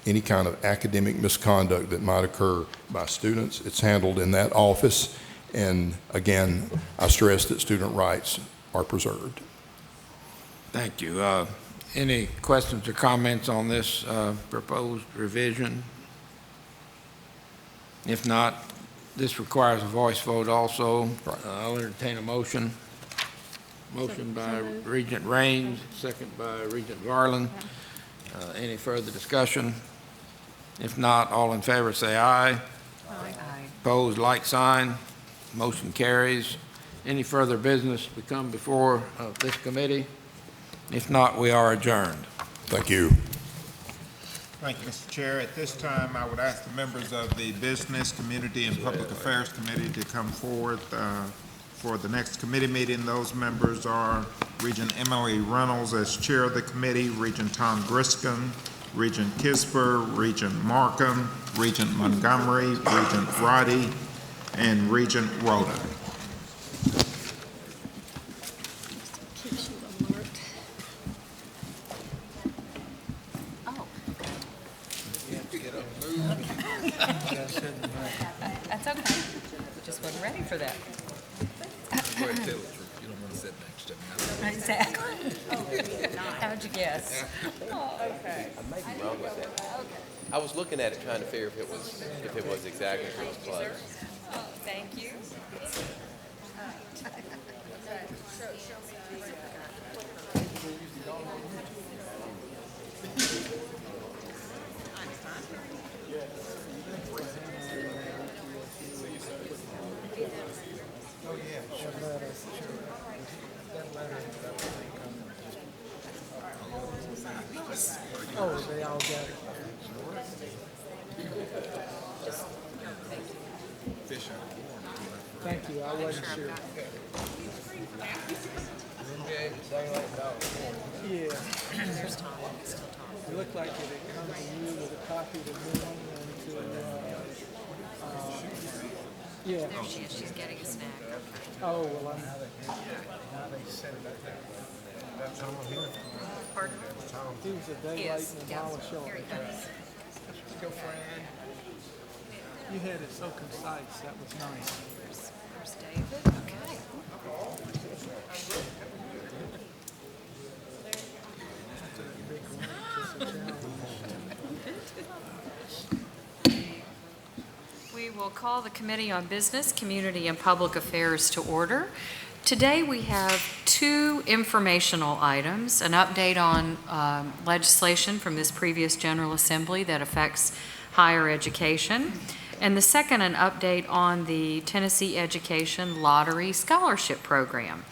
Speaker 13: any kind of academic misconduct that might occur by students. It's handled in that office. And again, I stress that student rights are preserved.
Speaker 14: Thank you. Any questions or comments on this proposed revision? If not, this requires a voice vote also. I'll entertain a motion. Motion by Regent Raines, second by Regent Garland. Any further discussion? If not, all in favor say aye.
Speaker 5: Aye.
Speaker 14: Opposed, like sign. Motion carries. Any further business to come before this committee? If not, we are adjourned.
Speaker 13: Thank you.
Speaker 6: Thank you, Mr. Chair. At this time, I would ask the members of the Business, Community, and Public Affairs Committee to come forward for the next committee meeting. Those members are Regent Emily Reynolds as chair of the committee, Regent Tom Griscom, Regent Kisper, Regent Markham, Regent Montgomery, Regent Roddy, and Regent Rhoda.
Speaker 2: Keeps you alert. Oh.
Speaker 5: That's okay. Just wasn't ready for that.
Speaker 15: You don't want to sit next to me.
Speaker 5: Exactly. How'd you guess? Oh, okay.
Speaker 15: I may be wrong with that. I was looking at it trying to figure if it was exactly if it was close.
Speaker 5: Oh, thank you.
Speaker 1: Oh, they all got it. Thank you, I wasn't sure. Yeah. It looked like it had come to you with a copy of the new one and to, yeah.
Speaker 5: There she is. She's getting a snack.
Speaker 1: Oh, well, now they set it up there. That's all here.
Speaker 5: Pardon?
Speaker 1: He was a day late and all was showing.
Speaker 5: Here he comes.
Speaker 1: Go, Fran. You had it so concise, that was nice.
Speaker 5: There's David. Okay. We will call the Committee on Business, Community, and Public Affairs to order. Today we have two informational items, an update on legislation from this previous General Assembly that affects higher education, and the second, an update on the Tennessee Education Lottery Scholarship Program.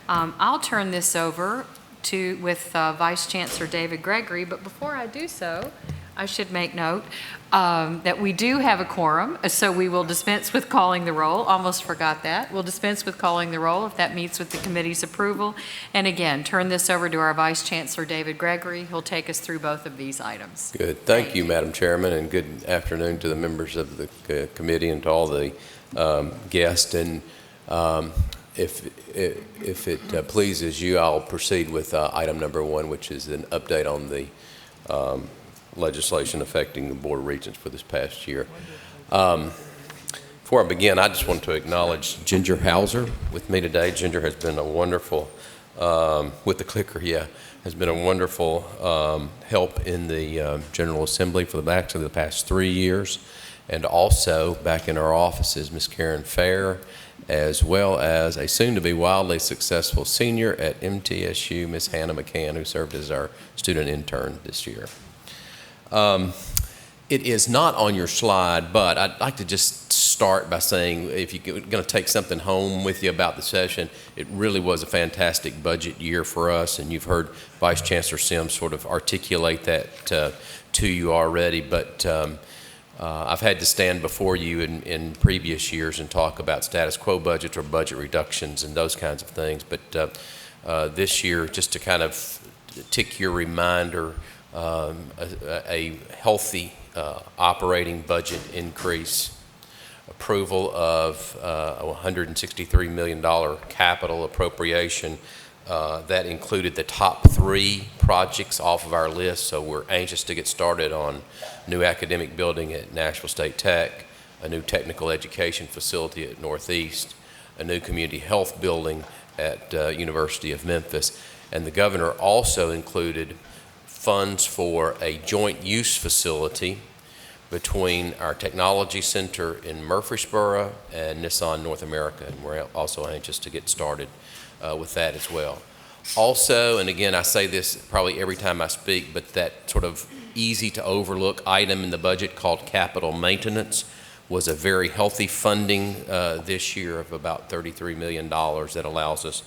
Speaker 5: I'll turn this over with Vice Chancellor David Gregory, but before I do so, I should make note that we do have a quorum, so we will dispense with calling the roll. Almost forgot that. We'll dispense with calling the roll if that meets with the committee's approval. And again, turn this over to our Vice Chancellor David Gregory. He'll take us through both of these items.
Speaker 15: Good. Thank you, Madam Chairman, and good afternoon to the members of the committee and to all the guests. And if it pleases you, I'll proceed with item number one, which is an update on the legislation affecting the Board of Regents for this past year. Before I begin, I just want to acknowledge Ginger Hauser with me today. Ginger has been a wonderful, with the clicker, has been a wonderful help in the General Assembly for the past 3 years, and also back in our offices, Ms. Karen Fair, as well as a soon-to-be wildly successful senior at MTSU, Ms. Hannah McCann, who served as our student intern this year. It is not on your slide, but I'd like to just start by saying if you're going to take something home with you about the session, it really was a fantastic budget year for us, and you've heard Vice Chancellor Sims sort of articulate that to you already, but I've had to stand before you in previous years and talk about status quo budgets or budget reductions and those kinds of things, but this year, just to kind of tick your reminder, a healthy operating budget increase, approval of a $163 million capital appropriation That included the top 3 projects off of our list, so we're anxious to get started on new academic building at Nashville State Tech, a new technical education facility at Northeast, a new community health building at University of Memphis, and the governor also included funds for a joint use facility between our technology center in Murfreesboro and Nissan North America, and we're also anxious to get started with that as well. Also, and again, I say this probably every time I speak, but that sort of easy to overlook item in the budget called capital maintenance was a very healthy funding this year of about $33 million that allows us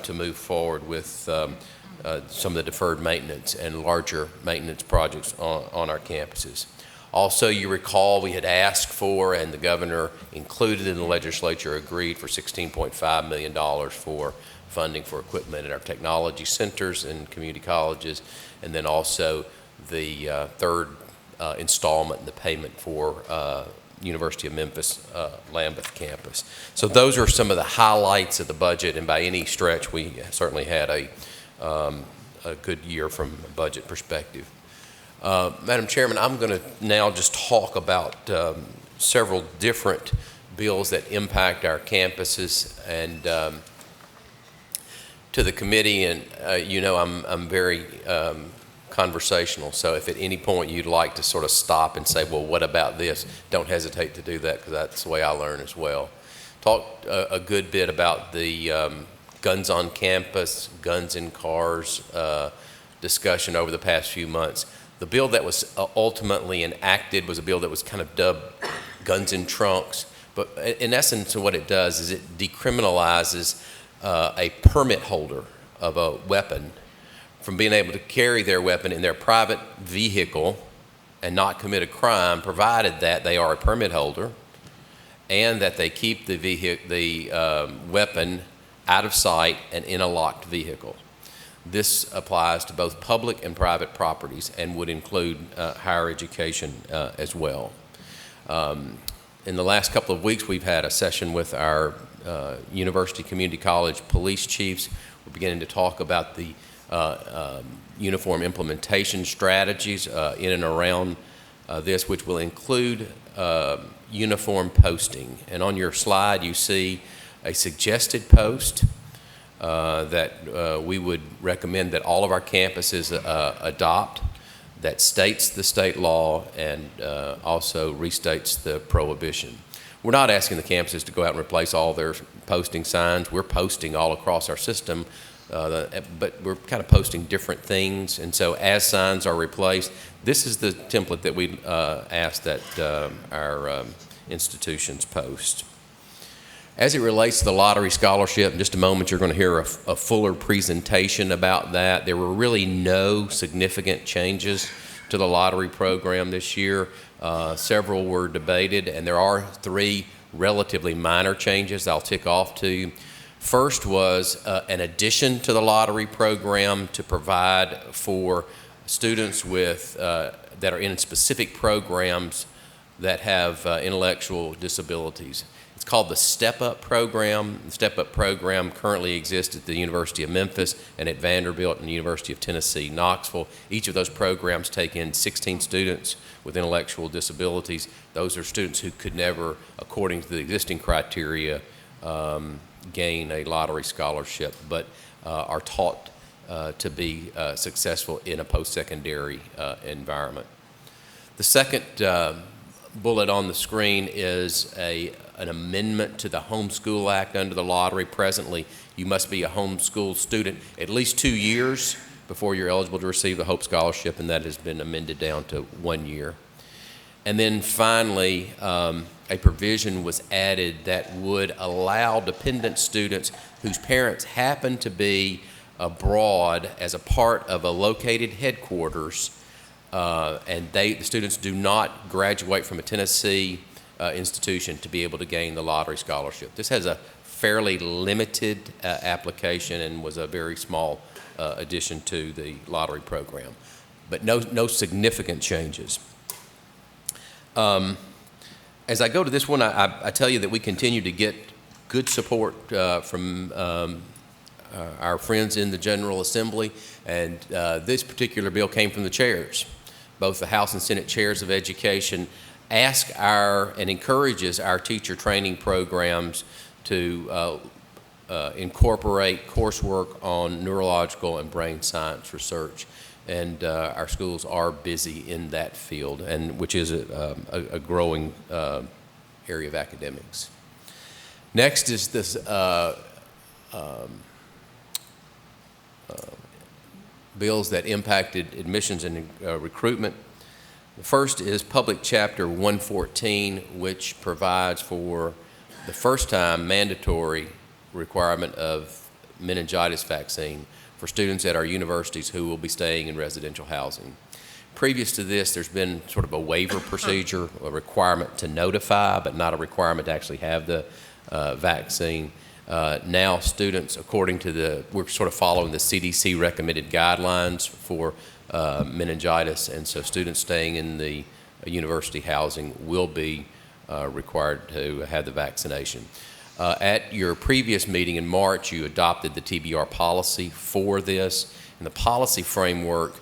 Speaker 15: to move forward with some of the deferred maintenance and larger maintenance projects on our campuses. Also, you recall we had asked for, and the governor included in the legislature agreed for $16.5 million for funding for equipment at our technology centers and community colleges, and then also the third installment in the payment for University of Memphis Lambeth campus. So those are some of the highlights of the budget, and by any stretch, we certainly had a good year from a budget perspective. Madam Chairman, I'm going to now just talk about several different bills that impact our campuses, and to the committee, and you know I'm very conversational, so if at any point you'd like to sort of stop and say, well, what about this, don't hesitate to do that, because that's the way I learn as well. Talked a good bit about the guns on campus, guns in cars discussion over the past few months. The bill that was ultimately enacted was a bill that was kind of dubbed guns in trunks, but in essence what it does is it decriminalizes a permit holder of a weapon from being able to carry their weapon in their private vehicle and not commit a crime, provided that they are a permit holder and that they keep the weapon out of sight and in a locked vehicle. This applies to both public and private properties and would include higher education as well. In the last couple of weeks, we've had a session with our University Community College police chiefs. We're beginning to talk about the uniform implementation strategies in and around this, which will include uniform posting. And on your slide, you see a suggested post that we would recommend that all of our campuses adopt, that states the state law and also restates the prohibition. We're not asking the campuses to go out and replace all their posting signs. We're posting all across our system, but we're kind of posting different things. And so as signs are replaced, this is the template that we ask that our institutions post. As it relates to the lottery scholarship, in just a moment you're going to hear a fuller presentation about that. There were really no significant changes to the lottery program this year. Several were debated, and there are 3 relatively minor changes I'll tick off to you. First was an addition to the lottery program to provide for students with that are in specific programs that have intellectual disabilities. It's called the Step Up program. The Step Up program currently exists at the University of Memphis and at Vanderbilt and the University of Tennessee, Knoxville. Each of those programs take in 16 students with intellectual disabilities. Those are students who could never, according to the existing criteria, gain a lottery scholarship, but are taught to be successful in a post-secondary environment. The second bullet on the screen is an amendment to the Homeschool Act under the lottery. Presently, you must be a homeschool student at least 2 years before you're eligible to receive the Hope Scholarship, and that has been amended down to 1 year. And then finally, a provision was added that would allow dependent students whose parents happen to be abroad as a part of a located headquarters, and the students do not graduate from a Tennessee institution to be able to gain the lottery scholarship. This has a fairly limited application and was a very small addition to the lottery program, but no significant changes. As I go to this one, I tell you that we continue to get good support from our friends in the General Assembly, and this particular bill came from the chairs. Both the House and Senate chairs of education ask and encourages our teacher training programs to incorporate coursework on neurological and brain science research. And our schools are busy in that field, and which is a growing area of academics. Next is this bills that impacted admissions and recruitment. The first is Public Chapter 114, which provides for the first time mandatory requirement of meningitis vaccine for students at our universities who will be staying in residential housing. Previous to this, there's been sort of a waiver procedure, a requirement to notify, but not a requirement to actually have the vaccine. Now students, according to we're sort of following the CDC recommended guidelines for meningitis, and so students staying in the university housing will be required to have the vaccination. At your previous meeting in March, you adopted the TBR policy for this, and the policy framework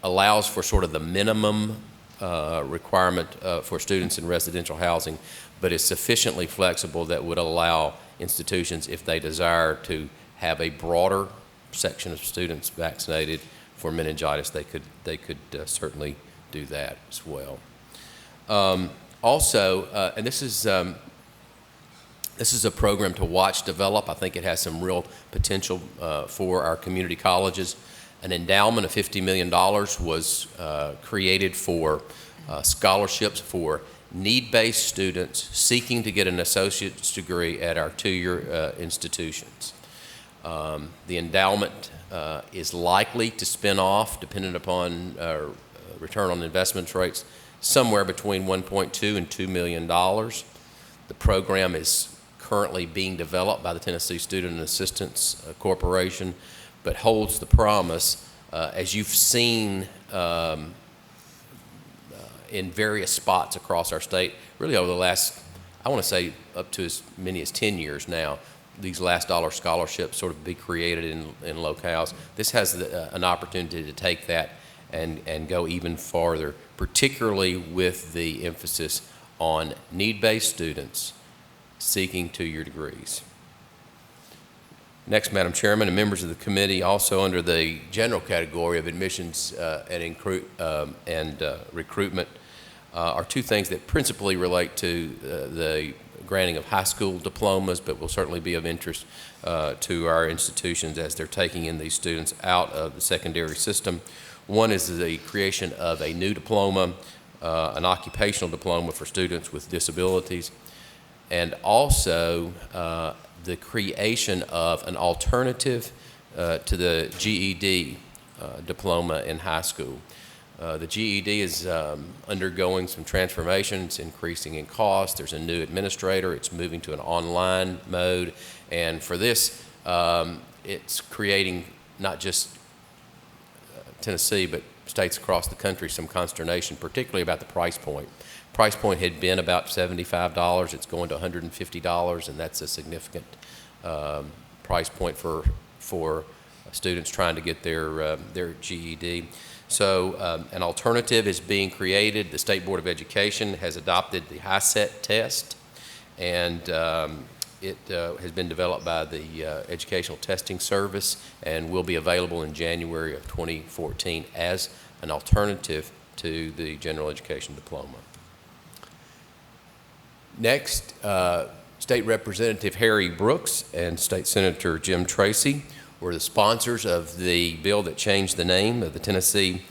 Speaker 15: allows for sort of the minimum requirement for students in residential housing, but is sufficiently flexible that would allow institutions, if they desire to have a broader section of students vaccinated for meningitis, they could certainly do that as well. Also, and this is a program to watch develop. I think it has some real potential for our community colleges. An endowment of $50 million was created for scholarships for need-based students seeking to get an associate's degree at our two-year institutions. The endowment is likely to spin off, depending upon return on investment rates, somewhere between $1.2 and $2 million. The program is currently being developed by the Tennessee Student Assistance Corporation, but holds the promise, as you've seen in various spots across our state, really over the last, I want to say up to as many as 10 years now, these last dollar scholarships sort of be created in locales. This has an opportunity to take that and go even farther, particularly with the emphasis on need-based students seeking two-year degrees. Next, Madam Chairman and members of the committee, also under the general category of admissions and recruitment, are two things that principally relate to the granting of high school diplomas, but will certainly be of interest to our institutions as they're taking in these students out of the secondary system. One is the creation of a new diploma, an occupational diploma for students with disabilities, and also the creation of an alternative to the GED diploma in high school. The GED is undergoing some transformation. It's increasing in cost. There's a new administrator. It's moving to an online mode. And for this, it's creating not just Tennessee, but states across the country, some consternation, particularly about the price point. Price point had been about $75. It's going to $150, and that's a significant price point for students trying to get their GED. So an alternative is being created. The State Board of Education has adopted the HiSET test, and it has been developed by the Educational Testing Service and will be available in January of 2014 as an alternative to the general education diploma. Next, State Representative Harry Brooks and State Senator Jim Tracy were the sponsors of the bill that changed the name of the Tennessee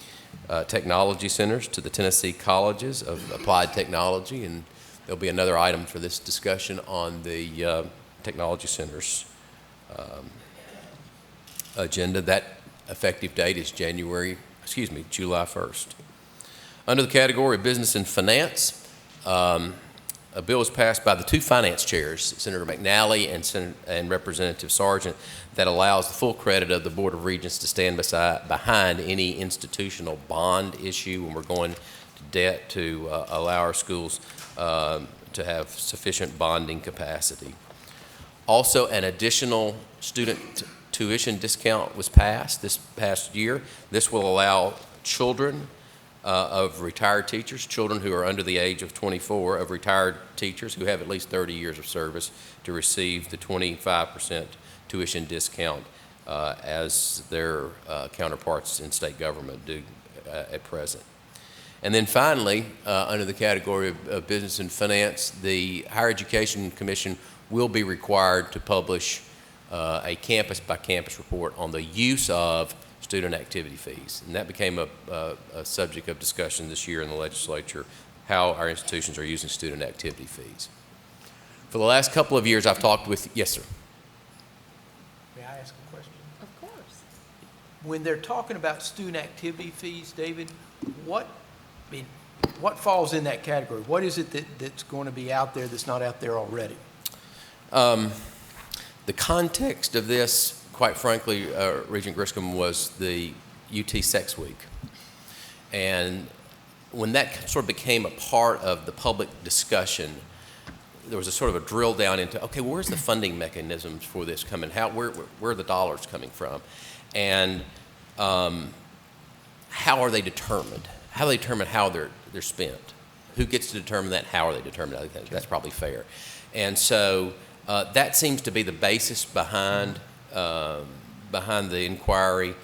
Speaker 15: Technology Centers to the Tennessee Colleges of Applied Technology, and there'll be another item for this discussion on the Technology Centers agenda. That effective date is July 1st. Under the category of Business and Finance, a bill was passed by the two finance chairs, Senator McNally and Representative Sargent, that allows the full credit of the Board of Regents to stand behind any institutional bond issue when we're going to debt to allow our schools to have sufficient bonding capacity. Also, an additional student tuition discount was passed this past year. This will allow children of retired teachers, children who are under the age of 24, of retired teachers who have at least 30 years of service, to receive the 25% tuition discount as their counterparts in state government do at present. And then finally, under the category of business and finance, the Higher Education Commission will be required to publish a campus-by-campus report on the use of student activity fees. And that became a subject of discussion this year in the legislature, how our institutions are using student activity fees. For the last couple of years, I've talked with, yes, sir.
Speaker 12: May I ask a question?
Speaker 2: Of course.
Speaker 12: When they're talking about student activity fees, David, what falls in that category? What is it that's going to be out there that's not out there already?
Speaker 15: The context of this, quite frankly, Regent Griscom, was the UT Sex Week. And when that sort of became a part of the public discussion, there was a sort of a drill down into, okay, where's the funding mechanisms for this coming? Where are the dollars coming from? And how are they determined? How do they determine how they're spent? Who gets to determine that? How are they determined? I think that's probably fair. And so that seems to be the basis behind the inquiry.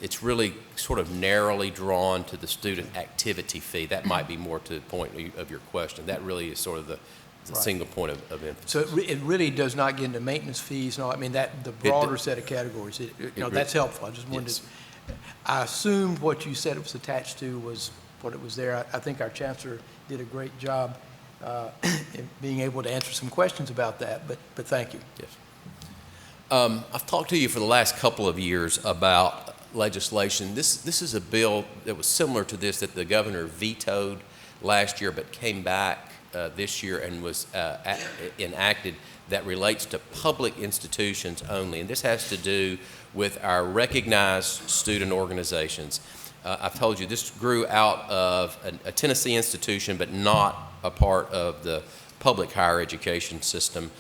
Speaker 15: It's really sort of narrowly drawn to the student activity fee. That might be more to the point of your question. That really is sort of the single point of emphasis.
Speaker 12: So it really does not get into maintenance fees and all. I mean, the broader set of categories. That's helpful. I just wanted to. I assumed what you said it was attached to was what it was there. I think our chancellor did a great job in being able to answer some questions about that. But thank you.
Speaker 15: Yes. I've talked to you for the last couple of years about legislation. This is a bill that was similar to this that the governor vetoed last year but came back this year and was enacted, that relates to public institutions only. And this has to do with our recognized student organizations. I've told you this grew out of a Tennessee institution but not a part of the public higher education system.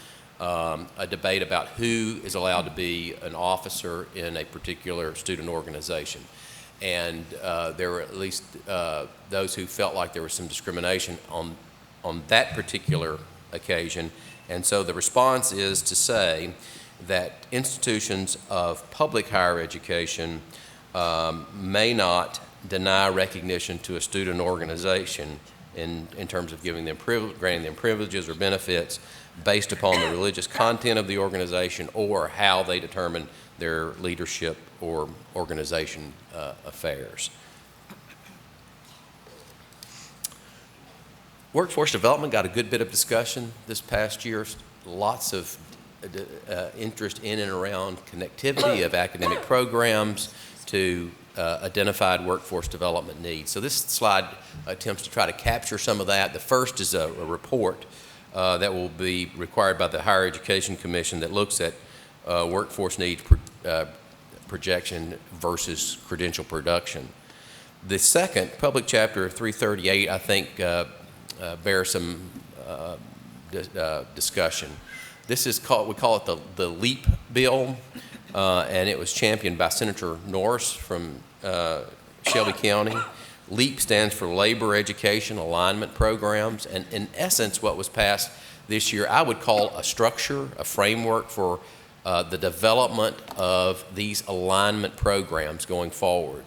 Speaker 15: A debate about who is allowed to be an officer in a particular student organization. And there were at least those who felt like there was some discrimination on that particular occasion. And so the response is to say that institutions of public higher education may not deny recognition to a student organization in terms of giving them granting them privileges or benefits based upon the religious content of the organization or how they determine their leadership or organization affairs. Workforce development got a good bit of discussion this past year. Lots of interest in and around connectivity of academic programs to identified workforce development needs. So this slide attempts to try to capture some of that. The first is a report that will be required by the Higher Education Commission that looks at workforce needs projection versus credential production. The second, Public Chapter 338, I think bears some discussion. This is called, we call it the LEAP bill, and it was championed by Senator Norris from Shelby County. LEAP stands for Labor Education Alignment Programs, and in essence what was passed this year I would call a structure, a framework for the development of these alignment programs going forward.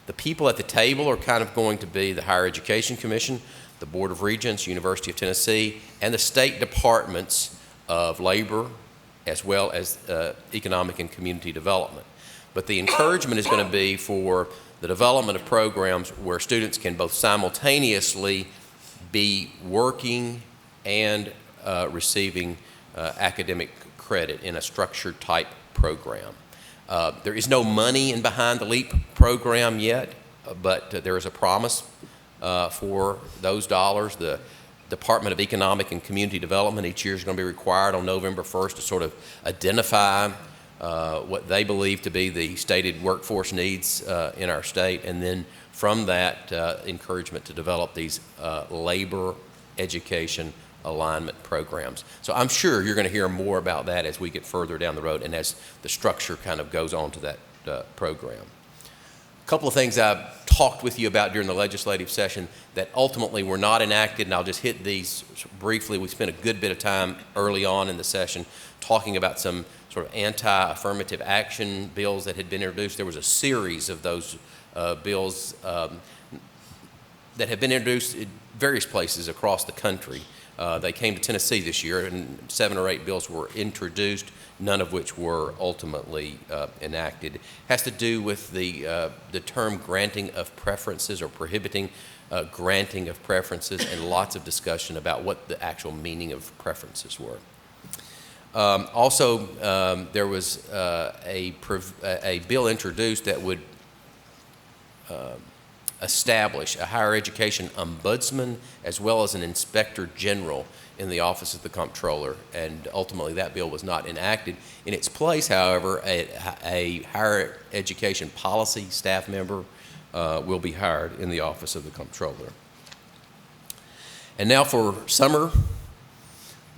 Speaker 15: The people at the table are kind of going to be the Higher Education Commission, the Board of Regents, University of Tennessee, and the state departments of labor as well as economic and community development. But the encouragement is going to be for the development of programs where students can both simultaneously be working and receiving academic credit in a structured type program. There is no money in behind the LEAP program yet, but there is a promise for those dollars. The Department of Economic and Community Development each year is going to be required on November 1st to sort of identify what they believe to be the stated workforce needs in our state, and then from that encouragement to develop these labor education alignment programs. So I'm sure you're going to hear more about that as we get further down the road and as the structure kind of goes on to that program. A couple of things I've talked with you about during the legislative session that ultimately were not enacted, and I'll just hit these briefly. We spent a good bit of time early on in the session talking about some sort of anti-affirmative action bills that had been introduced. There was a series of those bills that have been introduced in various places across the country. They came to Tennessee this year, and 7 or 8 bills were introduced, none of which were ultimately enacted. It has to do with the term granting of preferences or prohibiting granting of preferences, and lots of discussion about what the actual meaning of preferences were. Also, there was a bill introduced that would establish a higher education ombudsman as well as an inspector general in the office of the comptroller, and ultimately that bill was not enacted. In its place, however, a higher education policy staff member will be hired in the office of the comptroller. And now for summer,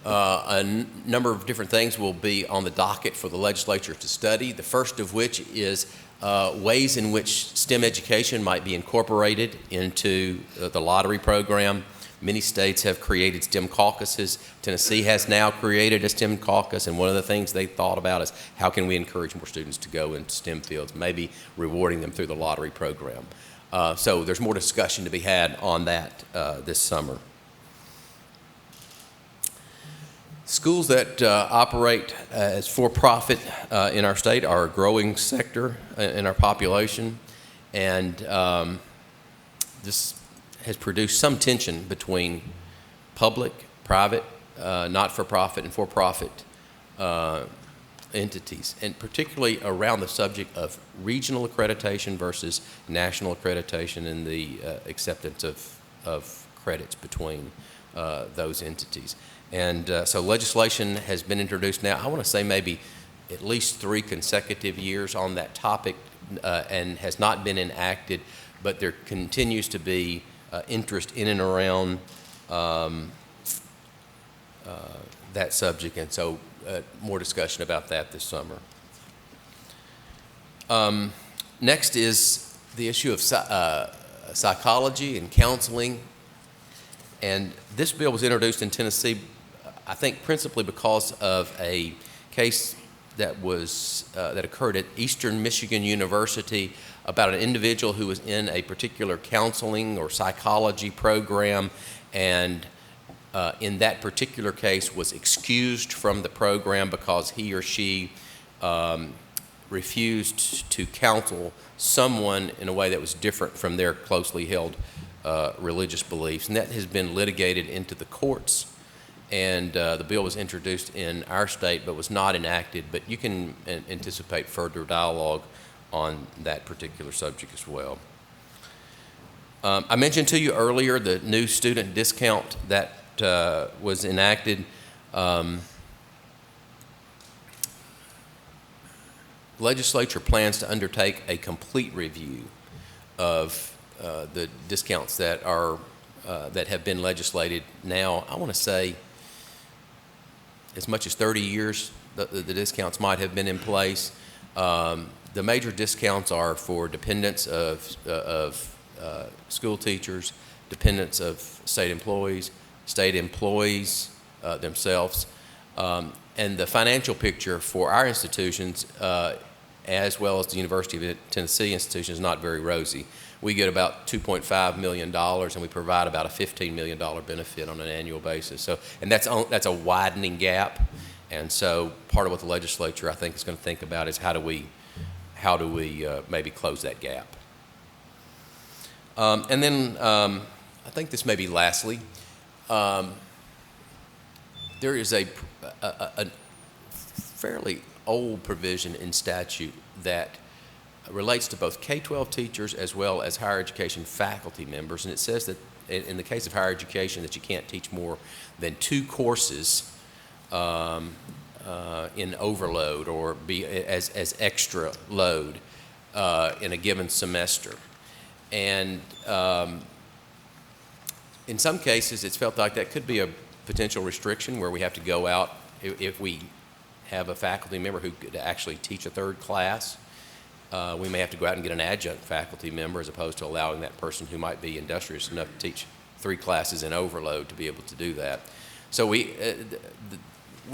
Speaker 15: a number of different things will be on the docket for the legislature to study, the first of which is ways in which STEM education might be incorporated into the lottery program. Many states have created STEM caucuses. Tennessee has now created a STEM caucus, and one of the things they thought about is how can we encourage more students to go into STEM fields, maybe rewarding them through the lottery program. So there's more discussion to be had on that this summer. Schools that operate as for-profit in our state are a growing sector in our population, and this has produced some tension between public, private, not-for-profit, and for-profit entities, and particularly around the subject of regional accreditation versus national accreditation and the acceptance of credits between those entities. And so legislation has been introduced now, I want to say maybe at least 3 consecutive years on that topic, and has not been enacted, but there continues to be interest in and around that subject, and so more discussion about that this summer. Next is the issue of psychology and counseling, and this bill was introduced in Tennessee, I think principally because of a case that was that occurred at Eastern Michigan University about an individual who was in a particular counseling or psychology program, and in that particular case was excused from the program because he or she refused to counsel someone in a way that was different from their closely held religious beliefs. And that has been litigated into the courts, and the bill was introduced in our state but was not enacted, but you can anticipate further dialogue on that particular subject as well. I mentioned to you earlier the new student discount that was enacted. Legislature plans to undertake a complete review of the discounts that are that have been legislated now. I want to say as much as 30 years the discounts might have been in place. The major discounts are for dependents of school teachers, dependents of state employees themselves, and the financial picture for our institutions, as well as the University of Tennessee institution, is not very rosy. We get about $2.5 million, and we provide about a $15 million benefit on an annual basis. So, and that's a widening gap, and so part of what the legislature, I think, is going to think about is how do we maybe close that gap. And then I think this may be lastly, there is a fairly old provision in statute that relates to both K-12 teachers as well as higher education faculty members, and it says that in the case of higher education that you can't teach more than 2 courses in overload or be as extra load in a given semester. And in some cases, it's felt like that could be a potential restriction where we have to go out if we have a faculty member who could actually teach a third class. We may have to go out and get an adjunct faculty member as opposed to allowing that person who might be industrious enough to teach 3 classes in overload to be able to do that. So we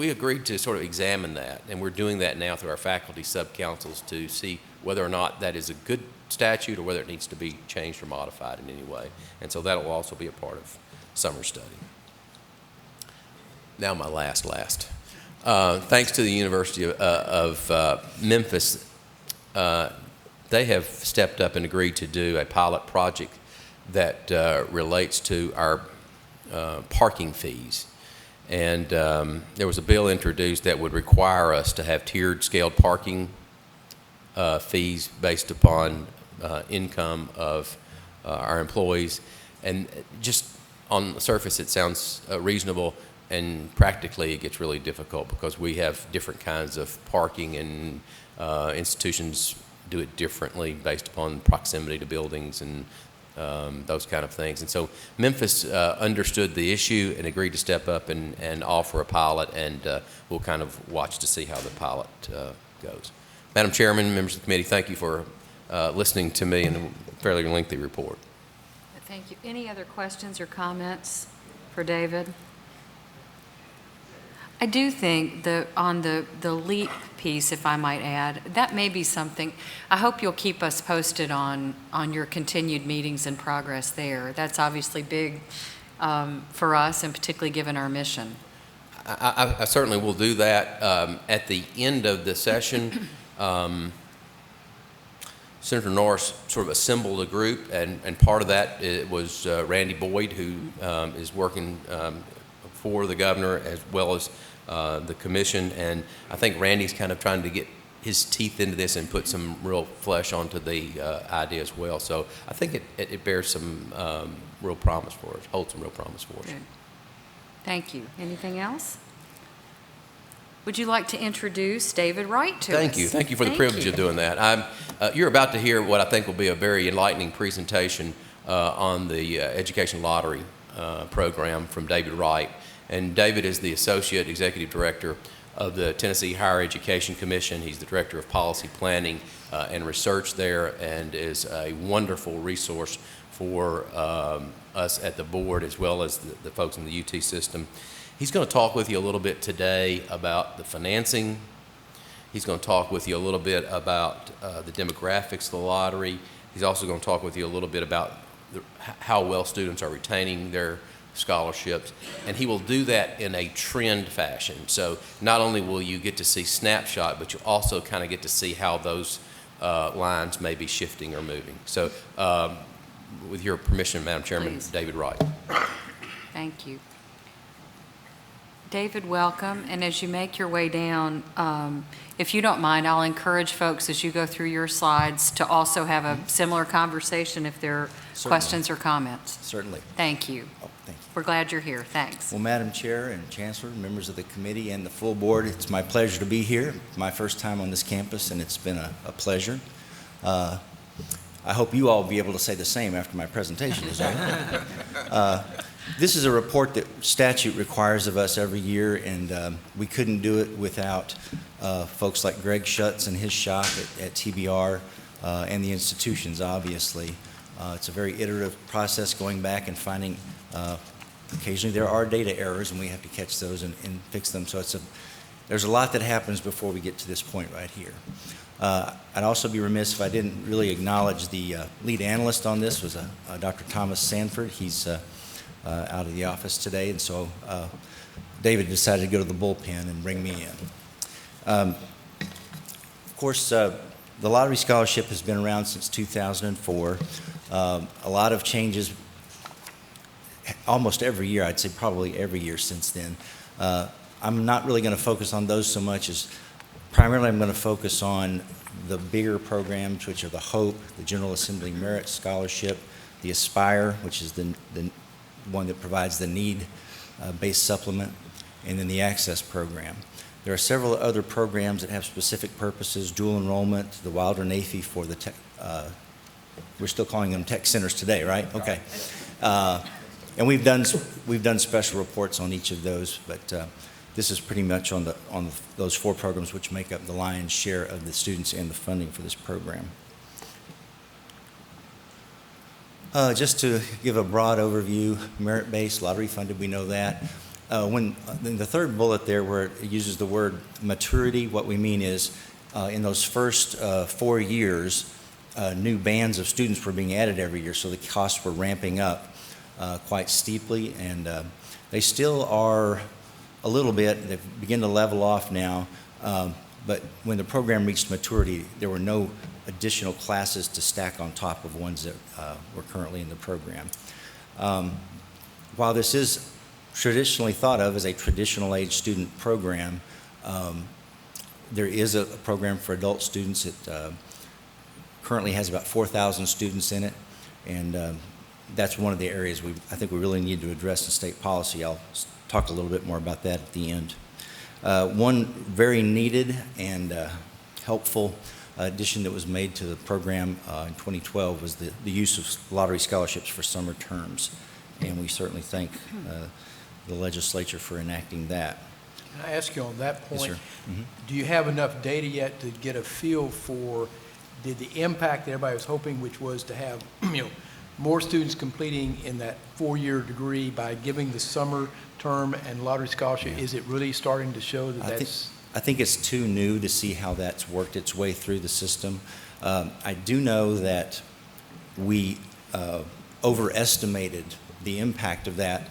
Speaker 15: agreed to sort of examine that, and we're doing that now through our faculty sub-councils to see whether or not that is a good statute or whether it needs to be changed or modified in any way. And so that will also be a part of summer study. Now my last. Thanks to the University of Memphis, they have stepped up and agreed to do a pilot project that relates to our parking fees. And there was a bill introduced that would require us to have tiered scaled parking fees based upon income of our employees. And just on the surface, it sounds reasonable, and practically it gets really difficult because we have different kinds of parking, and institutions do it differently based upon proximity to buildings and those kind of things. And so Memphis understood the issue and agreed to step up and offer a pilot, and we'll kind of watch to see how the pilot goes. Madam Chairman, members of the committee, thank you for listening to me in a fairly lengthy report.
Speaker 5: Thank you. Any other questions or comments for David? I do think on the LEAP piece, if I might add, that may be something. I hope you'll keep us posted on your continued meetings and progress there. That's obviously big for us, and particularly given our mission.
Speaker 15: I certainly will do that. At the end of the session, Senator Norris sort of assembled a group, and part of that was Randy Boyd, who is working for the governor as well as the commission, and I think Randy's kind of trying to get his teeth into this and put some real flesh onto the idea as well. So I think it bears some real promise for us, holds some real promise for us.
Speaker 5: Good. Thank you. Anything else? Would you like to introduce David Wright to us?
Speaker 15: Thank you. Thank you for the privilege of doing that. You're about to hear what I think will be a very enlightening presentation on the education lottery program from David Wright. And David is the Associate Executive Director of the Tennessee Higher Education Commission. He's the Director of Policy Planning and Research there, and is a wonderful resource for us at the board as well as the folks in the UT system. He's going to talk with you a little bit today about the financing. He's going to talk with you a little bit about the demographics of the lottery. He's also going to talk with you a little bit about how well students are retaining their scholarships, and he will do that in a trend fashion. So not only will you get to see snapshot, but you'll also kind of get to see how those lines may be shifting or moving. So with your permission, Madam Chairman, please. David Wright.
Speaker 5: Thank you. David, welcome. And as you make your way down, if you don't mind, I'll encourage folks as you go through your slides to also have a similar conversation if there are questions or comments.
Speaker 16: Certainly.
Speaker 5: Thank you.
Speaker 16: Oh, thank you.
Speaker 5: We're glad you're here. Thanks.
Speaker 16: Well, Madam Chair and Chancellor, members of the committee and the full board, it's my pleasure to be here. My first time on this campus, and it's been a pleasure. I hope you all will be able to say the same after my presentation is over. This is a report that statute requires of us every year, and we couldn't do it without folks like Greg Schutz and his shop at TBR and the institutions, obviously. It's a very iterative process going back and finding, occasionally there are data errors, and we have to catch those and fix them. So there's a lot that happens before we get to this point right here. I'd also be remiss if I didn't really acknowledge the lead analyst on this was Dr. Thomas Sanford. He's out of the office today, and so David decided to go to the bullpen and bring me in. Of course, the lottery scholarship has been around since 2004. A lot of changes almost every year, I'd say probably every year since then. I'm not really going to focus on those so much as primarily I'm going to focus on the bigger programs, which are the HOPE, the General Assembly Merit Scholarship, the ASPIRE, which is the one that provides the need-based supplement, and then the Access program. There are several other programs that have specific purposes, dual enrollment, the Wilder NAFI for the tech, we're still calling them tech centers today, right? Okay. And we've done special reports on each of those, but this is pretty much on those 4 programs which make up the lion's share of the students and the funding for this program. Just to give a broad overview, merit-based, lottery funded, we know that. In the third bullet there where it uses the word maturity, what we mean is in those first 4 years, new bands of students were being added every year, so the costs were ramping up quite steeply, and they still are a little bit. They've begun to level off now, but when the program reached maturity, there were no additional classes to stack on top of ones that were currently in the program. While this is traditionally thought of as a traditional age student program, there is a program for adult students. It currently has about 4,000 students in it, and that's one of the areas I think we really need to address in state policy. I'll talk a little bit more about that at the end. One very needed and helpful addition that was made to the program in 2012 was the use of lottery scholarships for summer terms, and we certainly thank the legislature for enacting that.
Speaker 12: Can I ask you on that point?
Speaker 16: Yes, sir. Mm-hmm.
Speaker 12: Do you have enough data yet to get a feel for the impact that everybody was hoping, which was to have more students completing in that 4-year degree by giving the summer term and lottery scholarship? Yeah. Is it really starting to show that
Speaker 16: I think it's too new to see how that's worked its way through the system. I do know that we overestimated the impact of that.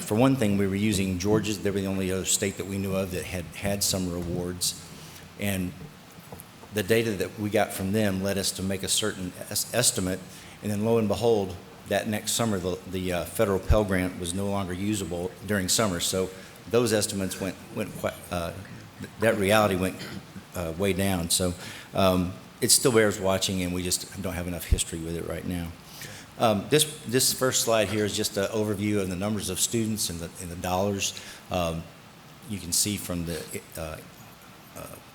Speaker 16: For one thing, we were using Georgia. They were the only other state that we knew of that had summer awards. And the data that we got from them led us to make a certain estimate. And then lo and behold, that next summer, the federal Pell Grant was no longer usable during summer. So those estimates went quite, that reality went way down. So it still bears watching, and we just don't have enough history with it right now. This first slide here is just an overview of the numbers of students and the dollars. You can see from the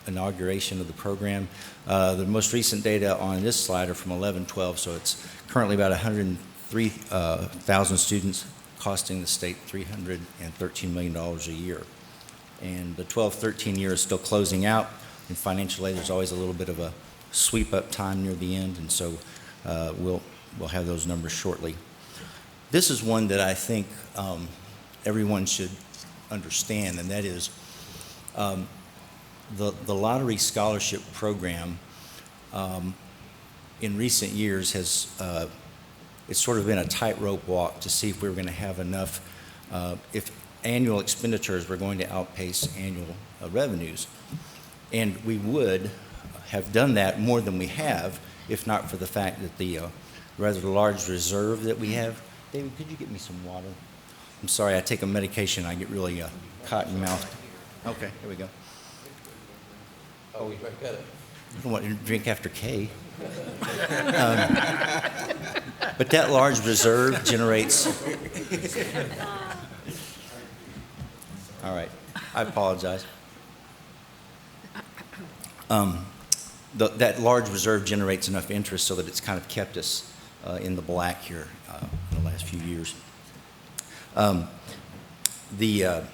Speaker 16: inauguration of the program. The most recent data on this slide are from 11-12, so it's currently about 103,000 students, costing the state $313 million a year. And the 12-13 year is still closing out. In financial aid, there's always a little bit of a sweep-up time near the end, and so we'll have those numbers shortly. This is one that I think everyone should understand, and that is the lottery scholarship program in recent years has it's sort of been a tightrope walk to see if we were going to have enough, if annual expenditures were going to outpace annual revenues. And we would have done that more than we have if not for the fact that the rather large reserve that we have. David, could you get me some water? I'm sorry, I take a medication, I get really cotton mouthed. Okay, here we go. Oh, we got it. I don't want to drink after Kay. But that large reserve generates. All right, I apologize. That large reserve generates enough interest so that it's kind of kept us in the black here in the last few years. The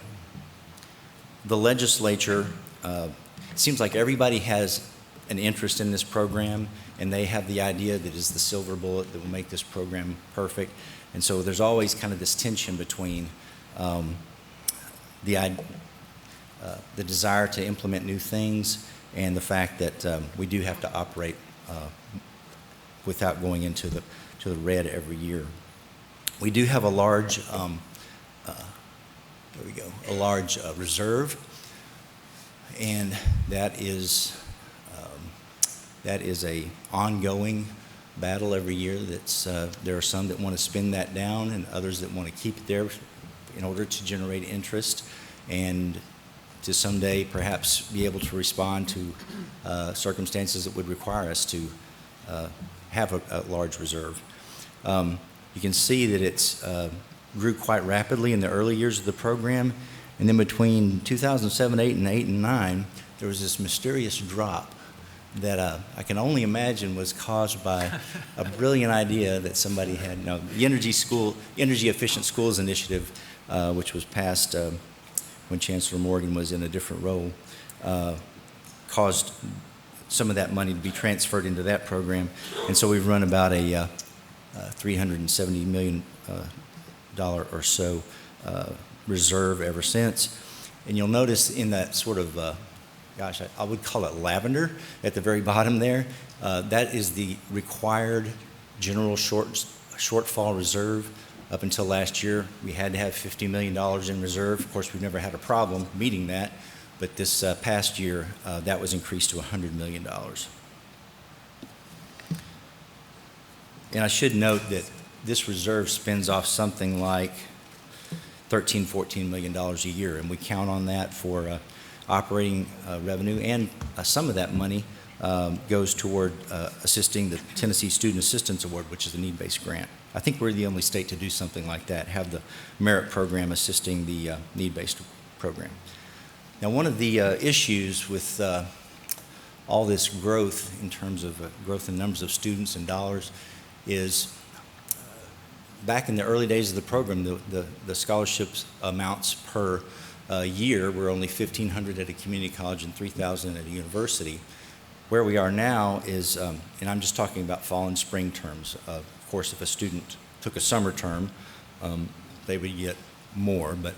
Speaker 16: legislature, it seems like everybody has an interest in this program, and they have the idea that is the silver bullet that will make this program perfect. And so there's always kind of this tension between the desire to implement new things and the fact that we do have to operate without going into the red every year. We do have a large, a large reserve, and that is a ongoing battle every year. There are some that want to spend that down and others that want to keep it there in order to generate interest and to someday perhaps be able to respond to circumstances that would require us to have a large reserve. You can see that it's grew quite rapidly in the early years of the program, and then between 2007, 8, and 8 and 9, there was this mysterious drop that I can only imagine was caused by a brilliant idea that somebody had. The Energy Efficient Schools Initiative, which was passed when Chancellor Morgan was in a different role, caused some of that money to be transferred into that program. And so we've run about a $370 million or so reserve ever since. And you'll notice in that sort of, I would call it lavender at the very bottom there, that is the required general shortfall reserve. Up until last year, we had to have $50 million in reserve. Of course, we've never had a problem meeting that, but this past year, that was increased to $100 million. And I should note that this reserve spends off something like $13–14 million a year, and we count on that for operating revenue, and some of that money goes toward assisting the Tennessee Student Assistance Award, which is a need-based grant. I think we're the only state to do something like that, have the merit program assisting the need-based program. Now, one of the issues with all this growth in terms of growth in numbers of students and dollars is back in the early days of the program, the scholarships amounts per year were only $1,500 at a community college and $3,000 at a university. Where we are now is, and I'm just talking about fall and spring terms. Of course, if a student took a summer term, they would get more. But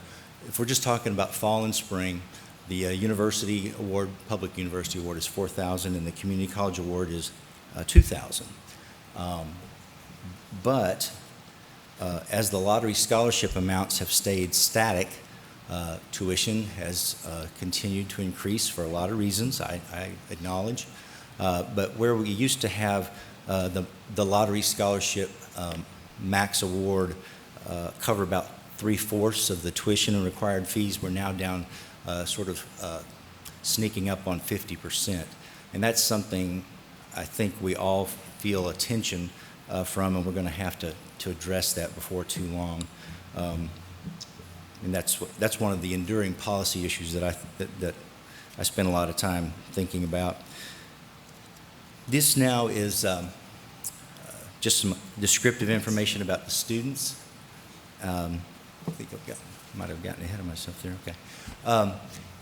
Speaker 16: if we're just talking about fall and spring, the university award, public university award, is $4,000, and the community college award is $2,000. But as the lottery scholarship amounts have stayed static, tuition has continued to increase for a lot of reasons, I acknowledge. But where we used to have the lottery scholarship max award cover about 3/4 of the tuition and required fees, we're now down sort of sneaking up on 50%. And that's something I think we all feel a tension from, and we're going to have to address that before too long. And that's one of the enduring policy issues that I spend a lot of time thinking about. This now is just some descriptive information about the students. I think might have gotten ahead of myself there. Okay.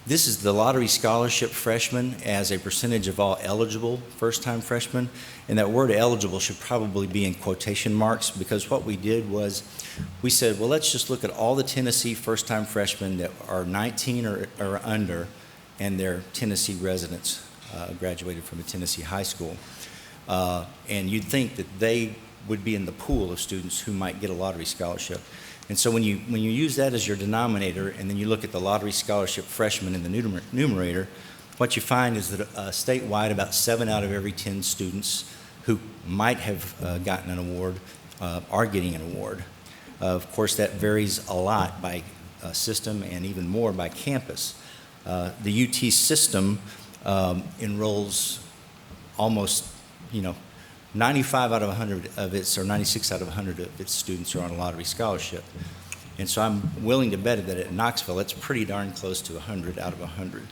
Speaker 16: This is the lottery scholarship freshmen as a percentage of all eligible first-time freshmen. And that word eligible should probably be in quotation marks, because what we did was we said, well, let's just look at all the Tennessee first-time freshmen that are 19 or under, and they're Tennessee residents, graduated from a Tennessee high school. And you'd think that they would be in the pool of students who might get a lottery scholarship. And so when you use that as your denominator, and then you look at the lottery scholarship freshmen in the numerator, what you find is that statewide, about 7 out of every 10 students who might have gotten an award are getting an award. Of course, that varies a lot by system and even more by campus. The UT system enrolls almost, 95 out of 100 of its, or 96 out of 100 of its students are on a lottery scholarship. And so I'm willing to bet that at Knoxville, it's pretty darn close to 100 out of 100.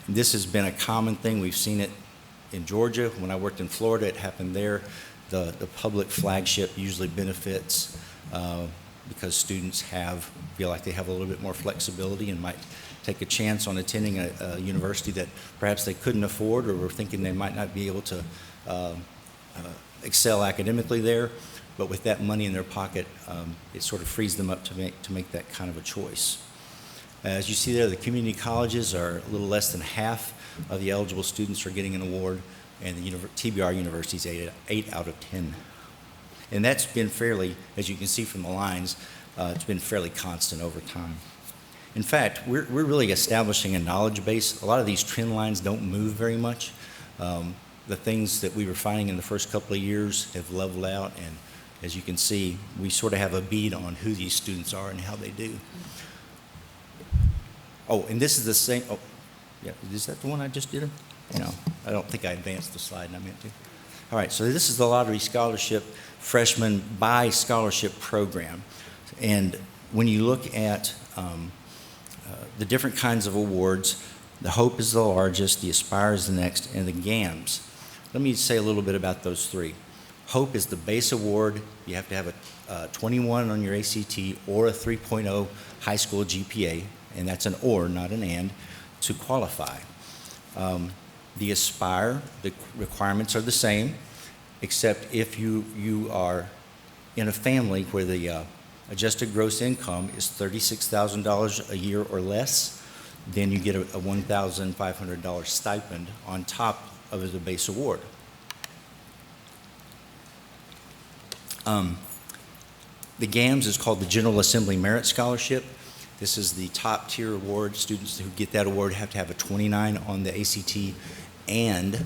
Speaker 16: This has been a common thing. We've seen it in Georgia. When I worked in Florida, it happened there. The public flagship usually benefits because students feel like they have a little bit more flexibility and might take a chance on attending a university that perhaps they couldn't afford, or were thinking they might not be able to excel academically there. But with that money in their pocket, it sort of frees them up to make that kind of a choice. As you see there, the community colleges are a little less than half of the eligible students are getting an award, and the TBR universities 8 out of 10. And that's been fairly, as you can see from the lines, it's been fairly constant over time. In fact, we're really establishing a knowledge base. A lot of these trend lines don't move very much. The things that we were finding in the first couple of years have leveled out, and as you can see, we sort of have a bead on who these students are and how they do. Oh, and this is the same, oh, yeah, is that the one I just did? No, I don't think I advanced the slide and I meant to. All right, so this is the lottery scholarship freshman by scholarship program. And when you look at the different kinds of awards, The HOPE is the largest, the ASPIRE is the next, and the GAMS. Let me say a little bit about those three. HOPE is the base award. You have to have a 21 on your ACT or a 3.0 high school GPA, and that's an or, not an and, to qualify. The ASPIRE, the requirements are the same, except if you are in a family where the adjusted gross income is $36,000 a year or less, then you get a $1,500 stipend on top of the base award. The GAMS is called the General Assembly Merit Scholarship. This is the top tier award. Students who get that award have to have a 29 on the ACT and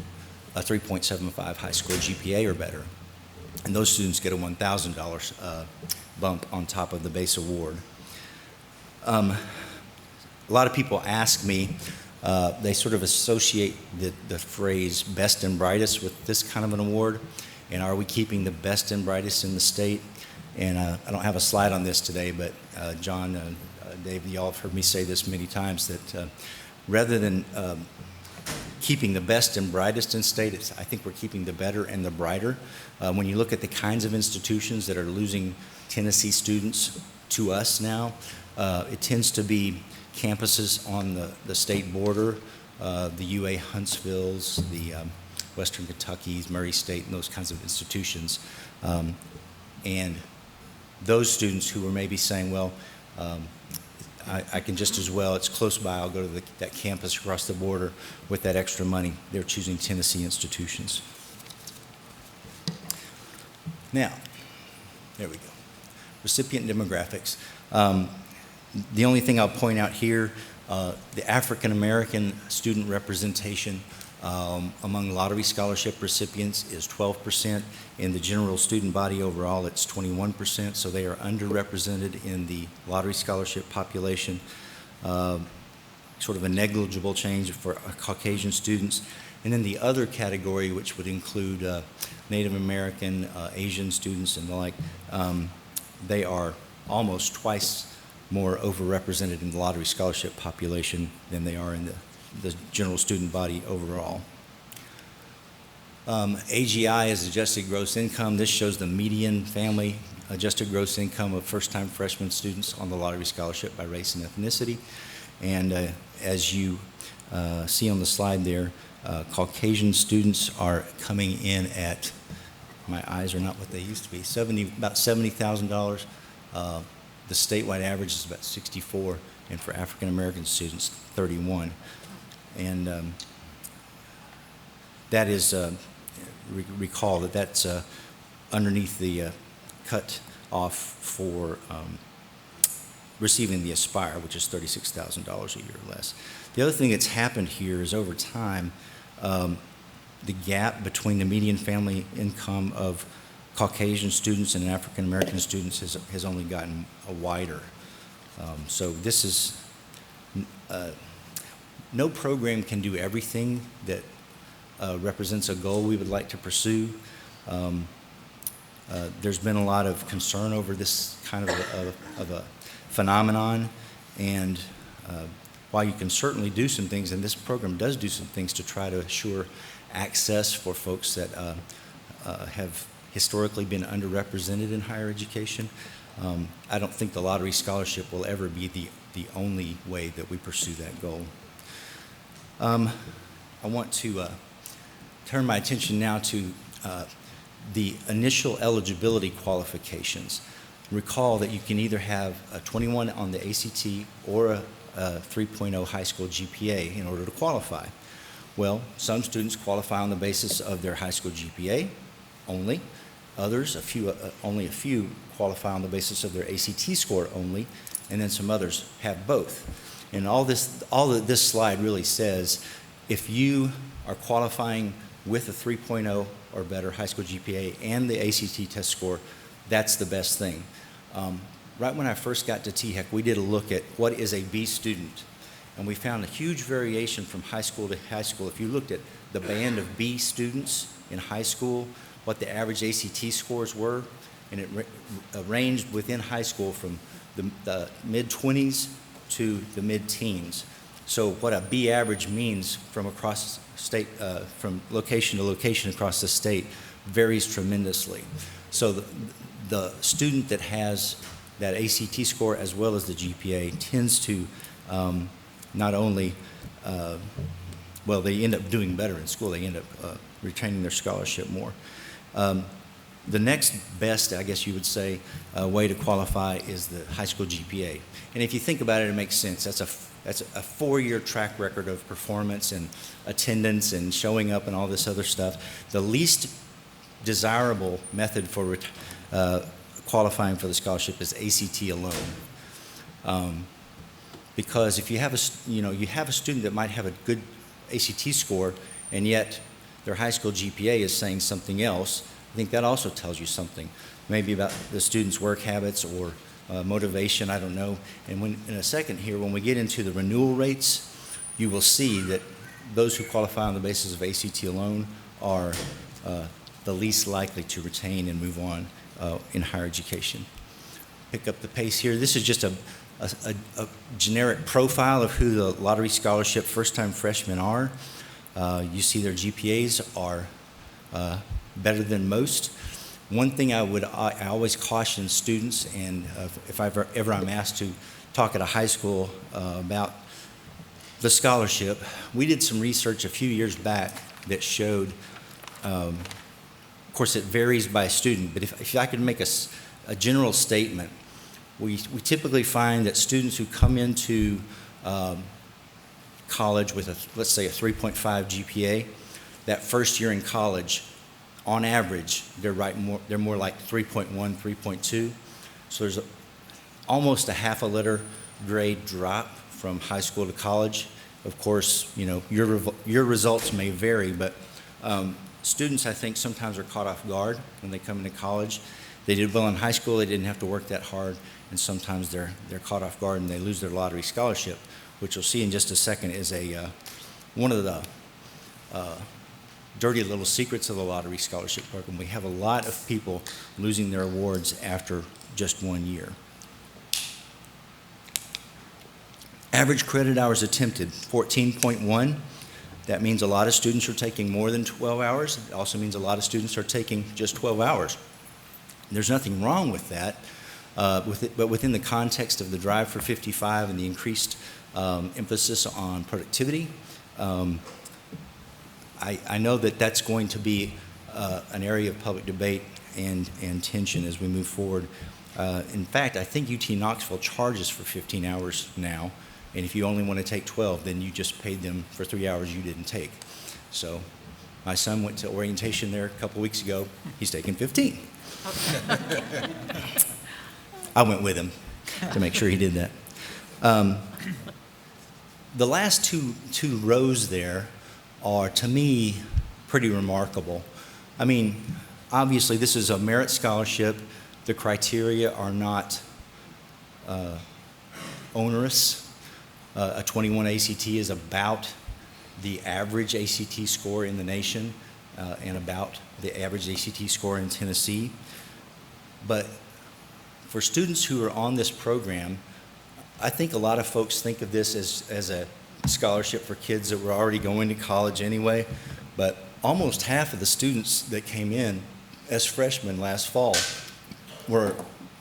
Speaker 16: a 3.75 high school GPA or better. And those students get a $1,000 bump on top of the base award. A lot of people ask me, they sort of associate the phrase best and brightest with this kind of an award. And are we keeping the best and brightest in the state? And I don't have a slide on this today, but John, Dave, you all have heard me say this many times, that rather than keeping the best and brightest in state, I think we're keeping the better and the brighter. When you look at the kinds of institutions that are losing Tennessee students to us now, it tends to be campuses on the state border, the UA Huntsville's, the Western Kentucky's, Murray State, and those kinds of institutions. And those students who are maybe saying, well, I can just as well, it's close by, I'll go to that campus across the border with that extra money. They're choosing Tennessee institutions. Now, there we go. Recipient demographics. The only thing I'll point out here, the African American student representation among lottery scholarship recipients is 12%. In the general student body overall, it's 21%, so they are underrepresented in the lottery scholarship population. Sort of a negligible change for Caucasian students. And then the other category, which would include Native American, Asian students and the like, they are almost twice more overrepresented in the lottery scholarship population than they are in the general student body overall. AGI is adjusted gross income. This shows the median family adjusted gross income of first-time freshman students on the lottery scholarship by race and ethnicity. And as you see on the slide there, Caucasian students are coming in at, my eyes are not what they used to be, about $70,000. The statewide average is about 64, and for African American students, 31. And that is, recall that that's underneath the cut off for receiving the ASPIRE, which is $36,000 a year or less. The other thing that's happened here is over time, the gap between the median family income of Caucasian students and African American students has only gotten wider. So this is, no program can do everything that represents a goal we would like to pursue. There's been a lot of concern over this kind of a phenomenon, and while you can certainly do some things, and this program does do some things to try to assure access for folks that have historically been underrepresented in higher education, I don't think the lottery scholarship will ever be the only way that we pursue that goal. I want to turn my attention now to the initial eligibility qualifications. Recall that you can either have a 21 on the ACT or a 3.0 high school GPA in order to qualify. Well, some students qualify on the basis of their high school GPA only. Others, only a few, qualify on the basis of their ACT score only, and then some others have both. And all that this slide really says, if you are qualifying with a 3.0 or better high school GPA and the ACT test score, that's the best thing. Right when I first got to THEC, we did a look at what is a B student, and we found a huge variation from high school to high school. If you looked at the band of B students in high school, what the average ACT scores were, and it ranged within high school from the mid-20s to the mid-teens. So what a B average means from across state, from location to location across the state varies tremendously. So the student that has that ACT score as well as the GPA tends to not only, well, they end up doing better in school, they end up retaining their scholarship more. The next best, I guess you would say, way to qualify is the high school GPA. And if you think about it, it makes sense. That's a 4-year track record of performance and attendance and showing up and all this other stuff. The least desirable method for qualifying for the scholarship is ACT alone. Because if you have you have a student that might have a good ACT score and yet their high school GPA is saying something else, I think that also tells you something, maybe about the student's work habits or motivation, I don't know. And in a second here, when we get into the renewal rates, you will see that those who qualify on the basis of ACT alone are the least likely to retain and move on in higher education. Pick up the pace here. This is just a generic profile of who the lottery scholarship first-time freshmen are. You see their GPAs are better than most. One thing I always caution students, and if ever I'm asked to talk at a high school about the scholarship, we did some research a few years back that showed, of course it varies by student, but if I could make a general statement, we typically find that students who come into college with let's say a 3.5 GPA, that first year in college, on average, they're more like 3.1, 3.2. So there's almost a half a letter grade drop from high school to college. Of course, your results may vary, but students, I think, sometimes are caught off guard when they come into college. They did well in high school, they didn't have to work that hard, and sometimes they're caught off guard and they lose their lottery scholarship, which you'll see in just a second is one of the dirty little secrets of the lottery scholarship program. We have a lot of people losing their awards after just 1 year. Average credit hours attempted, 14.1. That means a lot of students are taking more than 12 hours. It also means a lot of students are taking just 12 hours. There's nothing wrong with that, but within the context of the Drive for 55 and the increased emphasis on productivity, I know that that's going to be an area of public debate and tension as we move forward. In fact, I think UT Knoxville charges for 15 hours now, and if you only want to take 12, then you just paid them for 3 hours you didn't take. So my son went to orientation there a couple weeks ago. He's taking 15. I went with him to make sure he did that. The last two rows there are, to me, pretty remarkable. I mean, obviously this is a merit scholarship. The criteria are not onerous. A 21 ACT is about the average ACT score in the nation and about the average ACT score in Tennessee. But for students who are on this program, I think a lot of folks think of this as a scholarship for kids that were already going to college anyway, but almost half of the students that came in as freshmen last fall were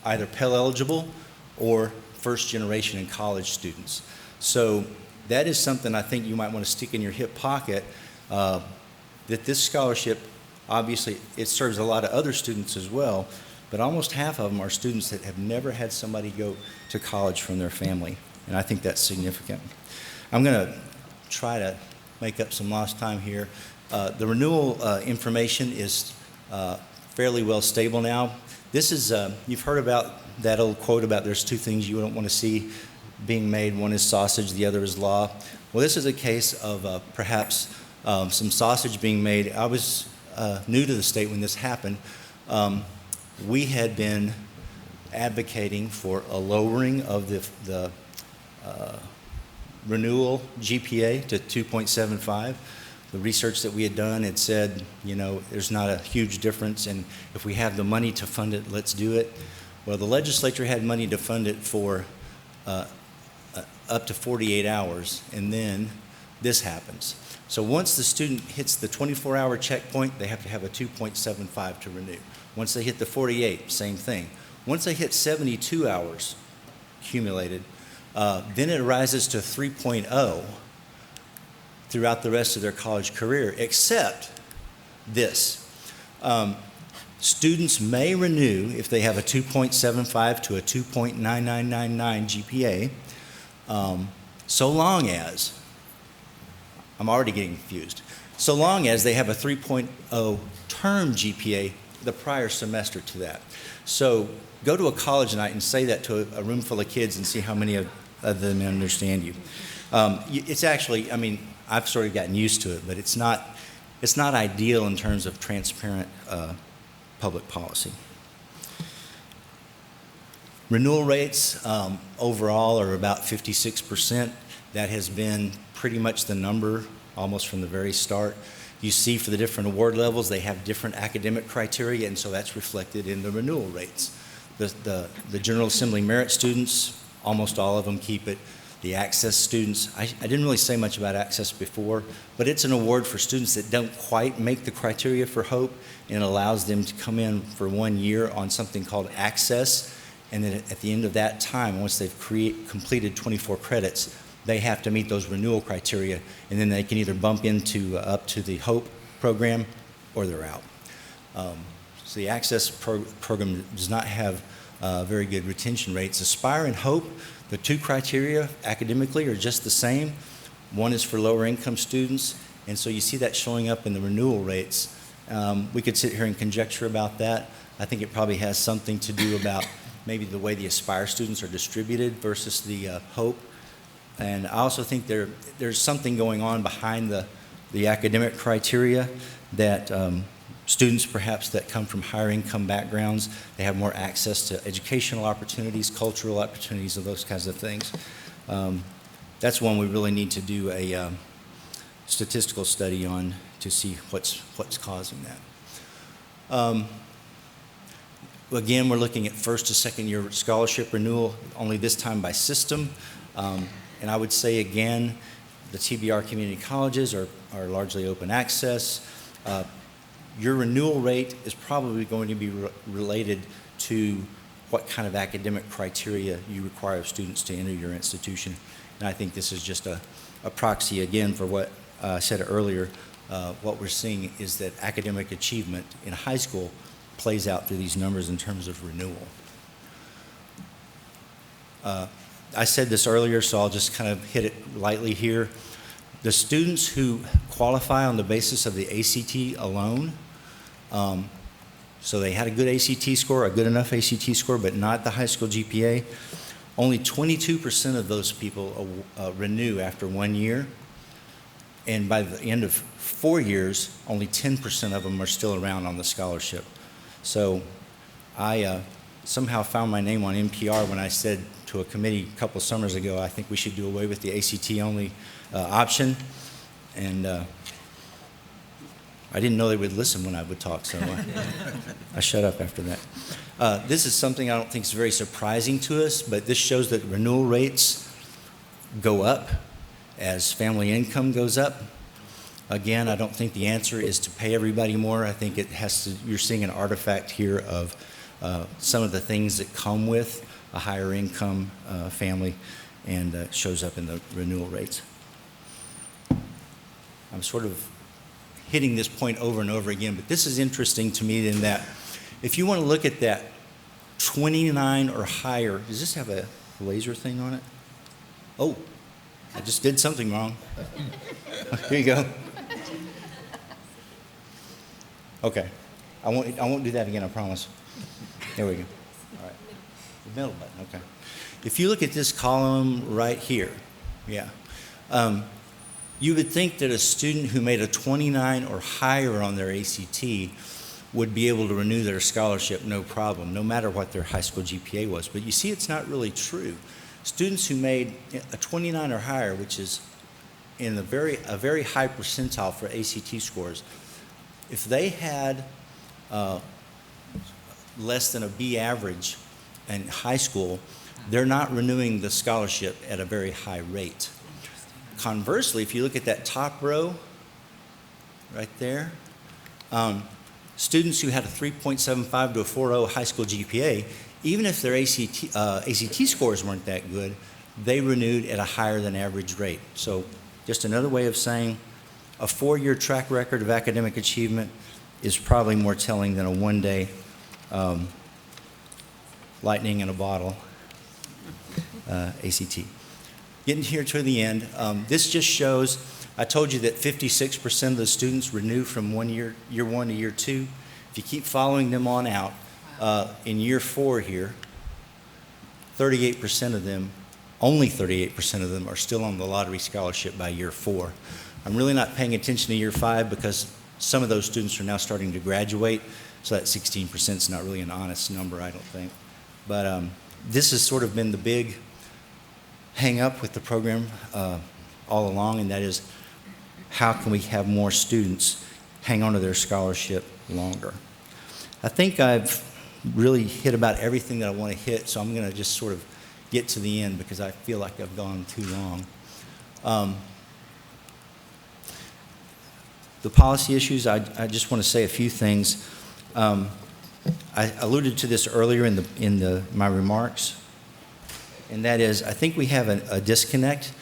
Speaker 16: either Pell eligible or first generation in college students. So that is something I think you might want to stick in your hip pocket, that this scholarship, obviously it serves a lot of other students as well, but almost half of them are students that have never had somebody go to college from their family, and I think that's significant. I'm going to try to make up some lost time here. The renewal information is fairly well stable now. This is, you've heard about that old quote about there's two things you don't want to see being made. One is sausage, the other is law. Well, this is a case of perhaps some sausage being made. I was new to the state when this happened. We had been advocating for a lowering of the renewal GPA to 2.75. The research that we had done had said, there's not a huge difference, and if we have the money to fund it, let's do it. Well, the legislature had money to fund it for a up to 48 hours, and then this happens. So once the student hits the 24-hour checkpoint, they have to have a 2.75 to renew. Once they hit the 48, same thing. Once they hit 72 hours accumulated, then it rises to 3.0 throughout the rest of their college career, except this. Students may renew if they have a 2.75 to a 2.9999 GPA, so long as, I'm already getting confused, so long as they have a 3.0 term GPA the prior semester to that. So go to a college night and say that to a room full of kids and see how many of them understand you. It's actually, I mean, I've sort of gotten used to it, but it's not ideal in terms of transparent public policy. Renewal rates overall are about 56%. That has been pretty much the number almost from the very start. You see for the different award levels, they have different academic criteria, and so that's reflected in the renewal rates. The General Assembly merit students, almost all of them keep it. The Access students, I didn't really say much about Access before, but it's an award for students that don't quite make the criteria for Hope, and it allows them to come in for 1 year on something called Access, and then at the end of that time, once they've completed 24 credits, they have to meet those renewal criteria, and then they can either bump into up to the Hope program or they're out. So the Access program does not have very good retention rates. Aspire and Hope, the two criteria academically are just the same. One is for lower income students, and so you see that showing up in the renewal rates. We could sit here and conjecture about that. I think it probably has something to do about maybe the way the Aspire students are distributed versus the Hope. And I also think there's something going on behind the academic criteria that students perhaps that come from higher income backgrounds, they have more access to educational opportunities, cultural opportunities, and those kinds of things. That's one we really need to do a statistical study on to see what's causing that. Again, we're looking at first to second year scholarship renewal, only this time by system. And I would say again, the TBR community colleges are largely open access. Your renewal rate is probably going to be related to what kind of academic criteria you require of students to enter your institution. And I think this is just a proxy again for what I said earlier. What we're seeing is that academic achievement in high school plays out through these numbers in terms of renewal. I said this earlier, so I'll just kind of hit it lightly here. The students who qualify on the basis of the ACT alone, so they had a good ACT score, a good enough ACT score, but not the high school GPA, only 22% of those people renew after 1 year. And by the end of 4 years, only 10% of them are still around on the scholarship. So I somehow found my name on NPR when I said to a committee a couple summers ago, I think we should do away with the ACT-only option. And I didn't know they would listen when I would talk, so I shut up after that. This is something I don't think is very surprising to us, but this shows that renewal rates go up as family income goes up. Again, I don't think the answer is to pay everybody more. I think it has to, you're seeing an artifact here of some of the things that come with a higher income family, and shows up in the renewal rates. I'm sort of hitting this point over and over again, but this is interesting to me in that if you want to look at that 29 or higher, does this have a laser thing on it? Oh, I just did something wrong. Here you go. Okay, I won't do that again, I promise. There we go. All right, the middle button, okay. If you look at this column right here, yeah, you would think that a student who made a 29 or higher on their ACT would be able to renew their scholarship no problem, no matter what their high school GPA was. But you see, it's not really true. Students who made a 29 or higher, which is in a very high percentile for ACT scores, if they had less than a B average in high school, they're not renewing the scholarship at a very high rate. Conversely, if you look at that top row right there, students who had a 3.75 to a 4.0 high school GPA, even if their ACT scores weren't that good, they renewed at a higher than average rate. So just another way of saying a 4-year track record of academic achievement is probably more telling than a one-day lightning in a bottle ACT. Getting here to the end, this just shows, I told you that 56% of the students renew from year 1 to year 2. If you keep following them on out, in year 4 here, 38% of them, only 38% of them are still on the lottery scholarship by year 4. I'm really not paying attention to year 5 because some of those students are now starting to graduate, so that 16% is not really an honest number, I don't think. But this has sort of been the big hang up with the program all along, and that is how can we have more students hang on to their scholarship longer? I think I've really hit about everything that I want to hit, so I'm going to just sort of get to the end because I feel like I've gone too long. The policy issues, I just want to say a few things. I alluded to this earlier in my remarks, and that is I think we have a disconnect.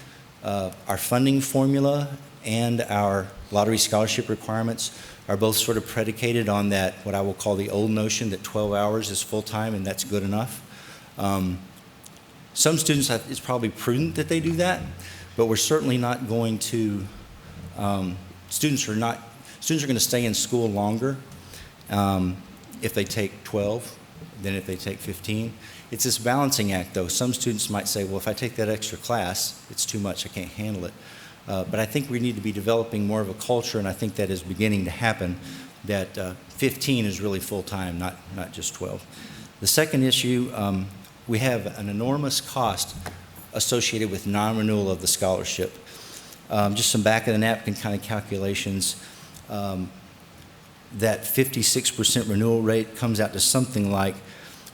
Speaker 16: Our funding formula and our lottery scholarship requirements are both sort of predicated on that, what I will call the old notion that 12 hours is full-time and that's good enough. Some students, it's probably prudent that they do that, but we're certainly not going to, students are going to stay in school longer if they take 12 than if they take 15. It's this balancing act, though. Some students might say, well, if I take that extra class, it's too much, I can't handle it. But I think we need to be developing more of a culture, and I think that is beginning to happen, that 15 is really full-time, not just 12. The second issue, we have an enormous cost associated with non-renewal of the scholarship. Just some back-of-the-napkin kind of calculations. That 56% renewal rate comes out to something like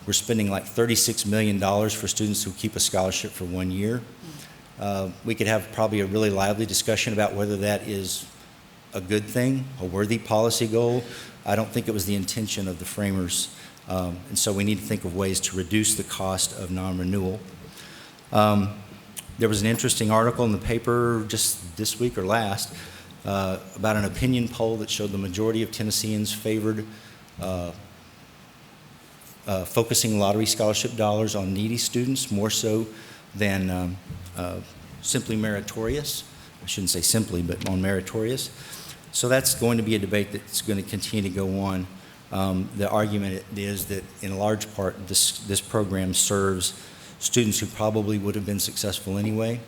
Speaker 16: we're spending like $36 million for students who keep a scholarship for 1 year. We could have probably a really lively discussion about whether that is a good thing, a worthy policy goal. I don't think it was the intention of the framers, and so we need to think of ways to reduce the cost of non-renewal. There was an interesting article in the paper just this week or last about an opinion poll that showed the majority of Tennesseans favored focusing lottery scholarship dollars on needy students more so than simply meritorious. I shouldn't say simply, but on meritorious. So that's going to be a debate that's going to continue to go on. The argument is that in large part this program serves students who probably would have been successful anyway.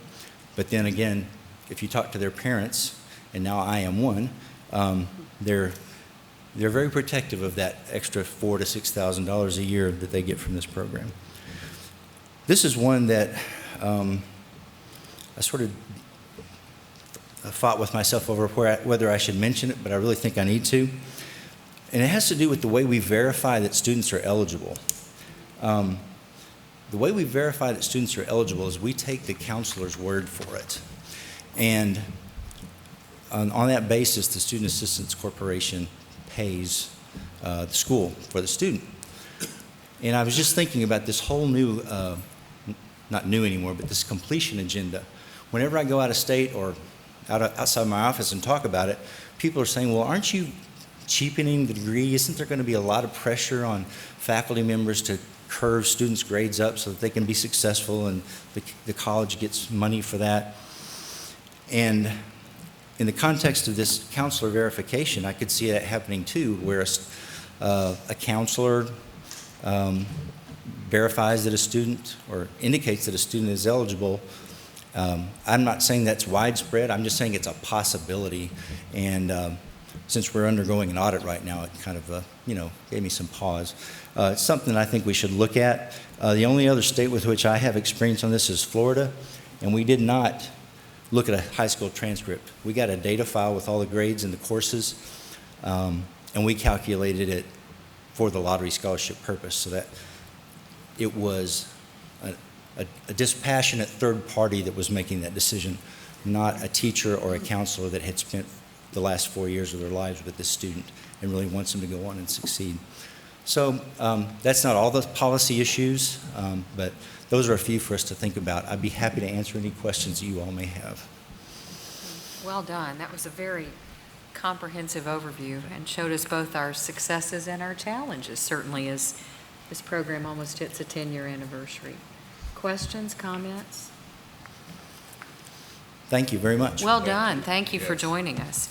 Speaker 16: But then again, if you talk to their parents, and now I am one, they're very protective of that extra $4,000 to $6,000 a year that they get from this program. This is one that I sort of fought with myself over whether I should mention it, but I really think I need to. And it has to do with the way we verify that students are eligible. The way we verify that students are eligible is we take the counselor's word for it. And on that basis, the Student Assistance Corporation pays the school for the student. And I was just thinking about this whole new, not new anymore, but this completion agenda. Whenever I go out of state or outside my office and talk about it, people are saying, well, aren't you cheapening the degree? Isn't there going to be a lot of pressure on faculty members to curve students' grades up so that they can be successful and the college gets money for that? And in the context of this counselor verification, I could see that happening too, where a counselor verifies that a student or indicates that a student is eligible. I'm not saying that's widespread. I'm just saying it's a possibility. And since we're undergoing an audit right now, it kind of gave me some pause. It's something I think we should look at. The only other state with which I have experience on this is Florida, and we did not look at a high school transcript. We got a data file with all the grades and the courses, and we calculated it for the lottery scholarship purpose so that it was a dispassionate third party that was making that decision, not a teacher or a counselor that had spent the last 4 years of their lives with this student and really wants them to go on and succeed. So that's not all the policy issues, but those are a few for us to think about. I'd be happy to answer any questions that you all may have.
Speaker 5: Well done. That was a very comprehensive overview and showed us both our successes and our challenges, certainly as this program almost hits a 10-year anniversary. Questions, comments?
Speaker 16: Thank you very much.
Speaker 5: Well done. Thank you for joining us.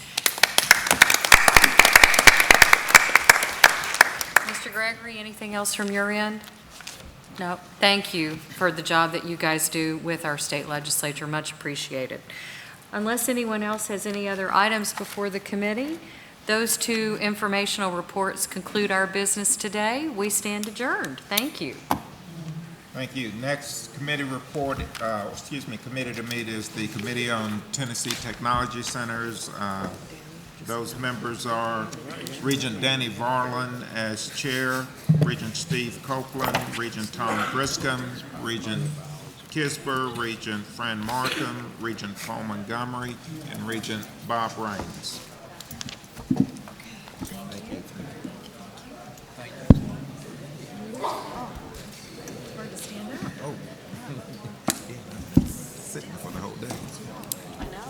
Speaker 5: Mr. Gregory, anything else from your end? No. Thank you for the job that you guys do with our state legislature. Much appreciated. Unless anyone else has any other items before the committee, those two informational reports conclude our business today. We stand adjourned. Thank you.
Speaker 6: Thank you. Next committee report, committee to meet is the Committee on Tennessee Technology Centers. Those members are Regent Danny Varlin as chair, Regent Steve Copeland, Regent Tom Griscom, Regent Kisber, Regent Fran Markham, Regent Paul Montgomery, and Regent Bob Raines. Sitting for the whole day.
Speaker 2: I know,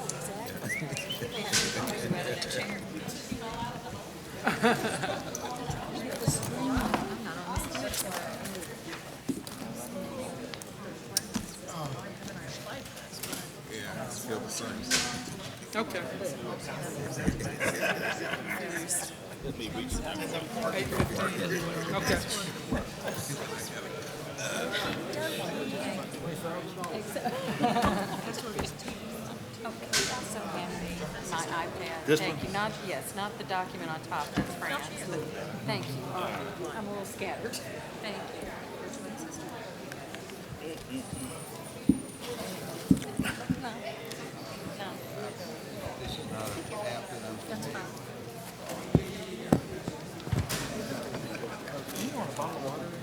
Speaker 6: Yeah, I feel the same.
Speaker 1: Okay. Okay.
Speaker 5: My iPad.
Speaker 1: This
Speaker 5: Thank
Speaker 1: one?
Speaker 5: you. Not, yes, not the document on top. That's Fran's. But thank you. I'm a little scattered. Thank you. No. No. That's fine.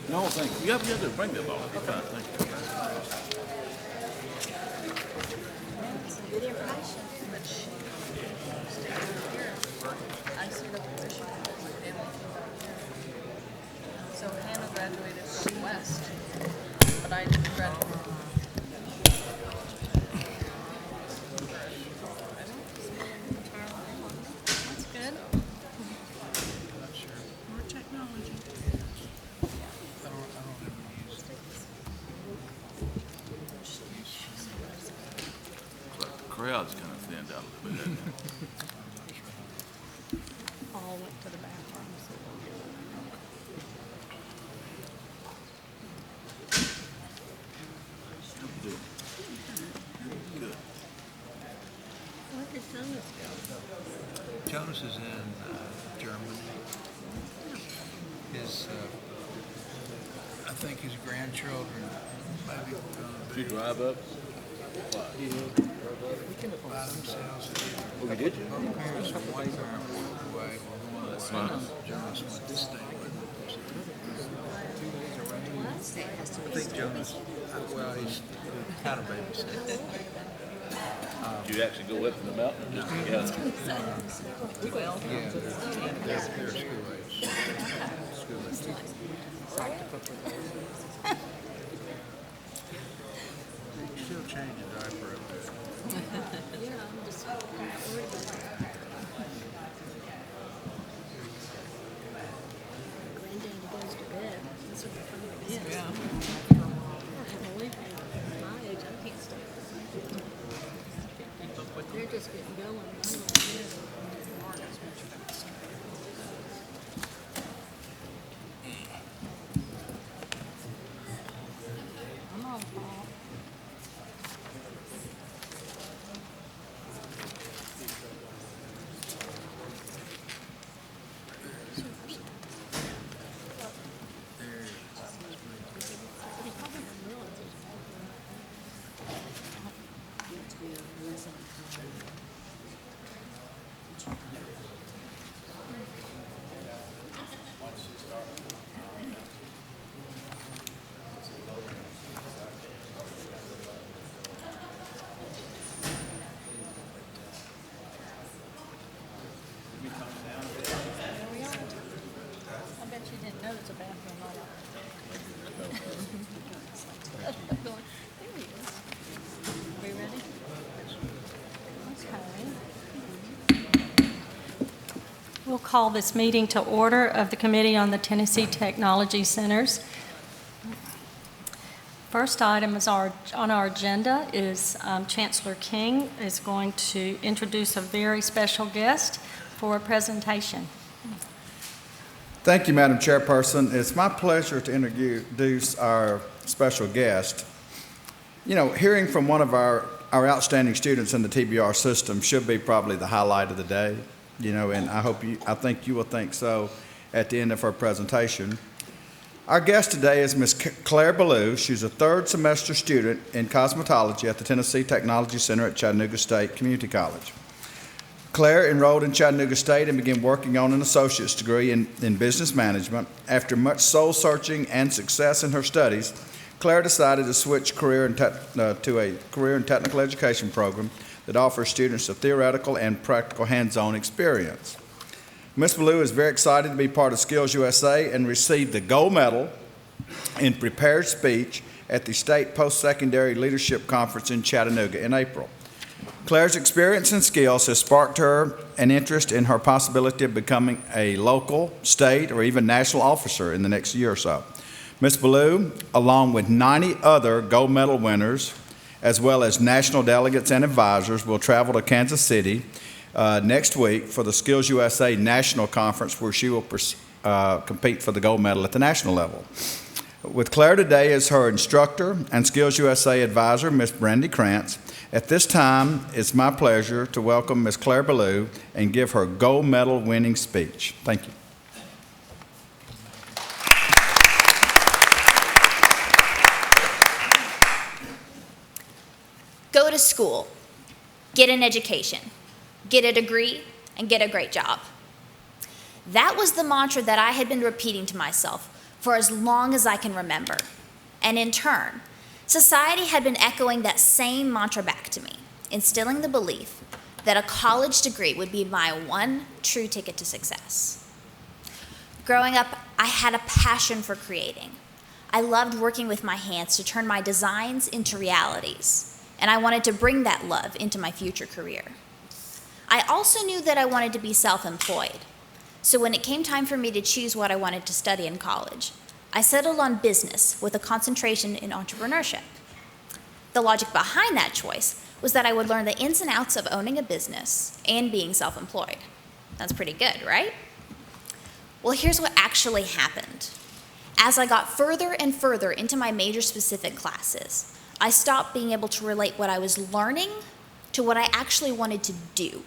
Speaker 9: No, thank you. You have to bring that ball. Thank you.
Speaker 2: some good information. I see the position. So Hannah graduated from West, but I didn't graduate. That's good. More technology.
Speaker 9: But the crowd's kind of thinned out a little bit.
Speaker 2: All went to the bathrooms.
Speaker 9: Good.
Speaker 2: Where did Thomas go?
Speaker 4: Jonas is in Germany. His, I think his grandchildren maybe
Speaker 9: Did you drive up?
Speaker 4: by themselves.
Speaker 9: Oh, you did?
Speaker 4: Both parents and one parent walked away.
Speaker 9: That's nice.
Speaker 4: Jonas went to stay with them. I think Jonas, well, he's kind of babysitting.
Speaker 9: Did you actually go up in the mountain?
Speaker 4: No.
Speaker 9: Yeah.
Speaker 2: Well,
Speaker 4: Yeah, they're school age. School age. Still change a diaper up there.
Speaker 2: yeah, I'm just not worried about that. Granddaddy goes to bed. That's what the fun is. Yeah. I don't have a week my age. I can't stay. They're just getting going. I'm going to bed. Come on, Paul.
Speaker 17: call this meeting to order of the Committee on the Tennessee Technology Centers. First item on our agenda is Chancellor King is going to introduce a very special guest for a presentation.
Speaker 18: Thank you, Madam Chairperson. It's my pleasure to introduce our special guest. You know, hearing from one of our outstanding students in the TBR system should be probably the highlight of the day, you know, and I think you will think so at the end of her presentation. Our guest today is Ms. Claire Ballou. She's a third semester student in cosmetology at the Tennessee Technology Center at Chattanooga State Community College. Claire enrolled in Chattanooga State and began working on an associate's degree in business management. After much soul searching and success in her studies, Claire decided to switch to a career in technical education program that offers students a theoretical and practical hands-on experience. Ms. Ballou is very excited to be part of Skills USA and received the gold medal in prepared speech at the State Post-Secondary Leadership Conference in Chattanooga in April. Claire's experience and skills has sparked her an interest in her possibility of becoming a local, state, or even national officer in the next year or so. Ms. Ballou, along with 90 other gold medal winners, as well as national delegates and advisors, will travel to Kansas City next week for the Skills USA National Conference, where she will compete for the gold medal at the national level. With Claire today as her instructor and Skills USA advisor, Ms. Brandy Krantz. At this time, it's my pleasure to welcome Ms. Claire Ballou and give her gold medal winning speech. Thank you.
Speaker 11: Go to school, get an education, get a degree, and get a great job. That was the mantra that I had been repeating to myself for as long as I can remember. And in turn, society had been echoing that same mantra back to me, instilling the belief that a college degree would be my one true ticket to success. Growing up, I had a passion for creating. I loved working with my hands to turn my designs into realities, and I wanted to bring that love into my future career. I also knew that I wanted to be self-employed, so when it came time for me to choose what I wanted to study in college, I settled on business with a concentration in entrepreneurship. The logic behind that choice was that I would learn the ins and outs of owning a business and being self-employed. That's pretty good, right? Well, here's what actually happened. As I got further and further into my major-specific classes, I stopped being able to relate what I was learning to what I actually wanted to do.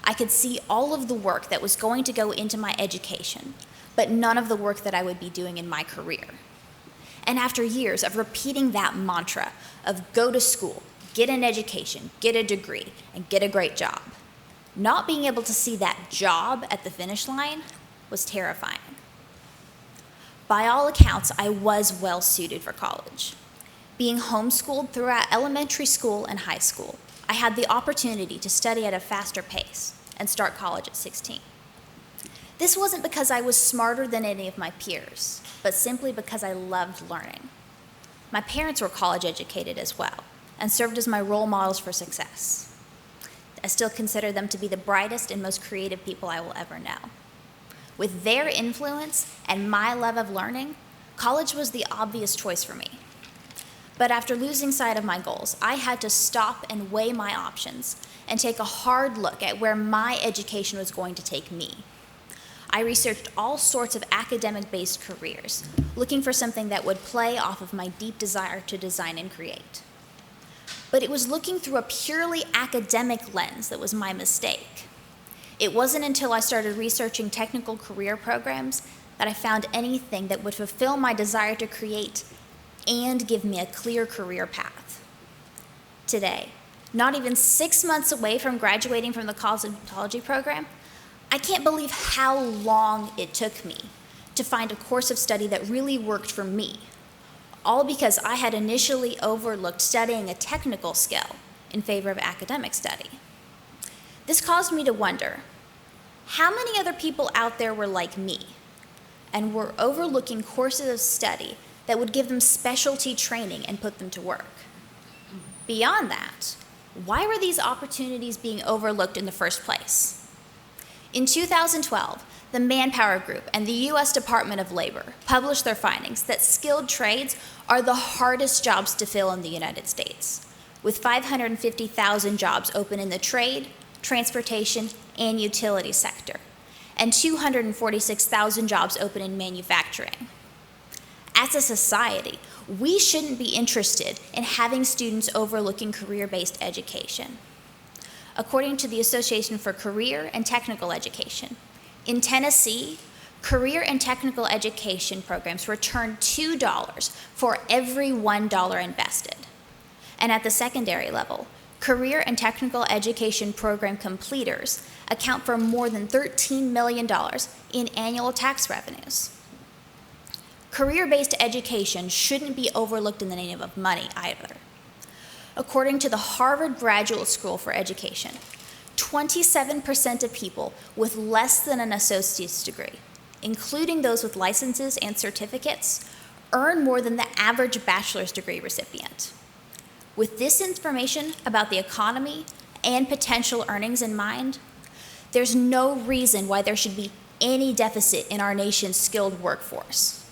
Speaker 11: I could see all of the work that was going to go into my education, but none of the work that I would be doing in my career. And after years of repeating that mantra of go to school, get an education, get a degree, and get a great job, not being able to see that job at the finish line was terrifying. By all accounts, I was well suited for college. Being homeschooled throughout elementary school and high school, I had the opportunity to study at a faster pace and start college at 16. This wasn't because I was smarter than any of my peers, but simply because I loved learning. My parents were college educated as well and served as my role models for success. I still consider them to be the brightest and most creative people I will ever know. With their influence and my love of learning, college was the obvious choice for me. But after losing sight of my goals, I had to stop and weigh my options and take a hard look at where my education was going to take me. I researched all sorts of academic-based careers, looking for something that would play off of my deep desire to design and create. But it was looking through a purely academic lens that was my mistake. It wasn't until I started researching technical career programs that I found anything that would fulfill my desire to create and give me a clear career path. Today, not even 6 months away from graduating from the cosmetology program, I can't believe how long it took me to find a course of study that really worked for me, all because I had initially overlooked studying a technical skill in favor of academic study. This caused me to wonder, how many other people out there were like me and were overlooking courses of study that would give them specialty training and put them to work? Beyond that, why were these opportunities being overlooked in the first place? In 2012, the Manpower Group and the U.S. Department of Labor published their findings that skilled trades are the hardest jobs to fill in the United States, with 550,000 jobs open in the trade, transportation, and utility sector, and 246,000 jobs open in manufacturing. As a society, we shouldn't be interested in having students overlooking career-based education. According to the Association for Career and Technical Education, in Tennessee, career and technical education programs return $2 for every $1 invested. And at the secondary level, career and technical education program completers account for more than $13 million in annual tax revenues. Career-based education shouldn't be overlooked in the name of money either. According to the Harvard Graduate School for Education, 27% of people with less than an associate's degree, including those with licenses and certificates, earn more than the average bachelor's degree recipient. With this information about the economy and potential earnings in mind, there's no reason why there should be any deficit in our nation's skilled workforce.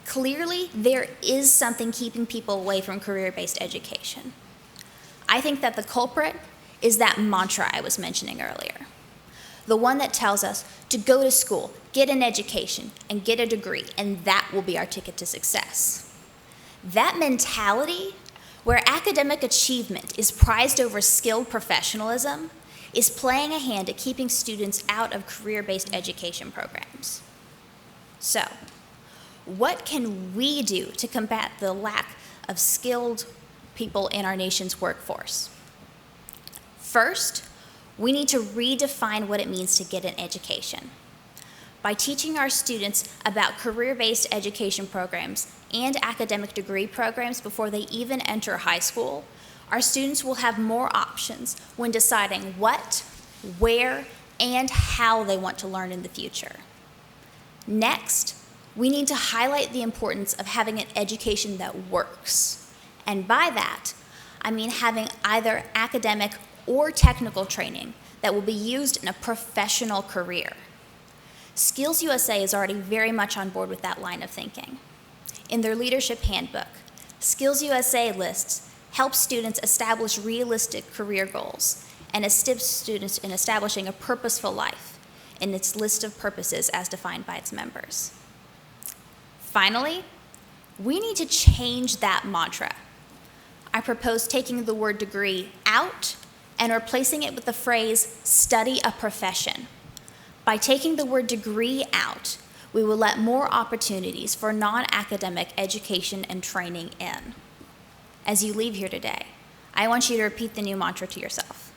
Speaker 11: Clearly, there is something keeping people away from career-based education. I think that the culprit is that mantra I was mentioning earlier. The one that tells us to go to school, get an education, and get a degree, and that will be our ticket to success. That mentality, where academic achievement is prized over skilled professionalism, is playing a hand at keeping students out of career-based education programs. So, what can we do to combat the lack of skilled people in our nation's workforce? First, we need to redefine what it means to get an education. By teaching our students about career-based education programs and academic degree programs before they even enter high school, our students will have more options when deciding what, where, and how they want to learn in the future. Next, we need to highlight the importance of having an education that works. And by that, I mean having either academic or technical training that will be used in a professional career. Skills USA is already very much on board with that line of thinking. In their leadership handbook, Skills USA lists help students establish realistic career goals and assists students in establishing a purposeful life in its list of purposes as defined by its members. Finally, we need to change that mantra. I propose taking the word degree out and replacing it with the phrase study a profession. By taking the word degree out, we will let more opportunities for non-academic education and training in. As you leave here today, I want you to repeat the new mantra to yourself.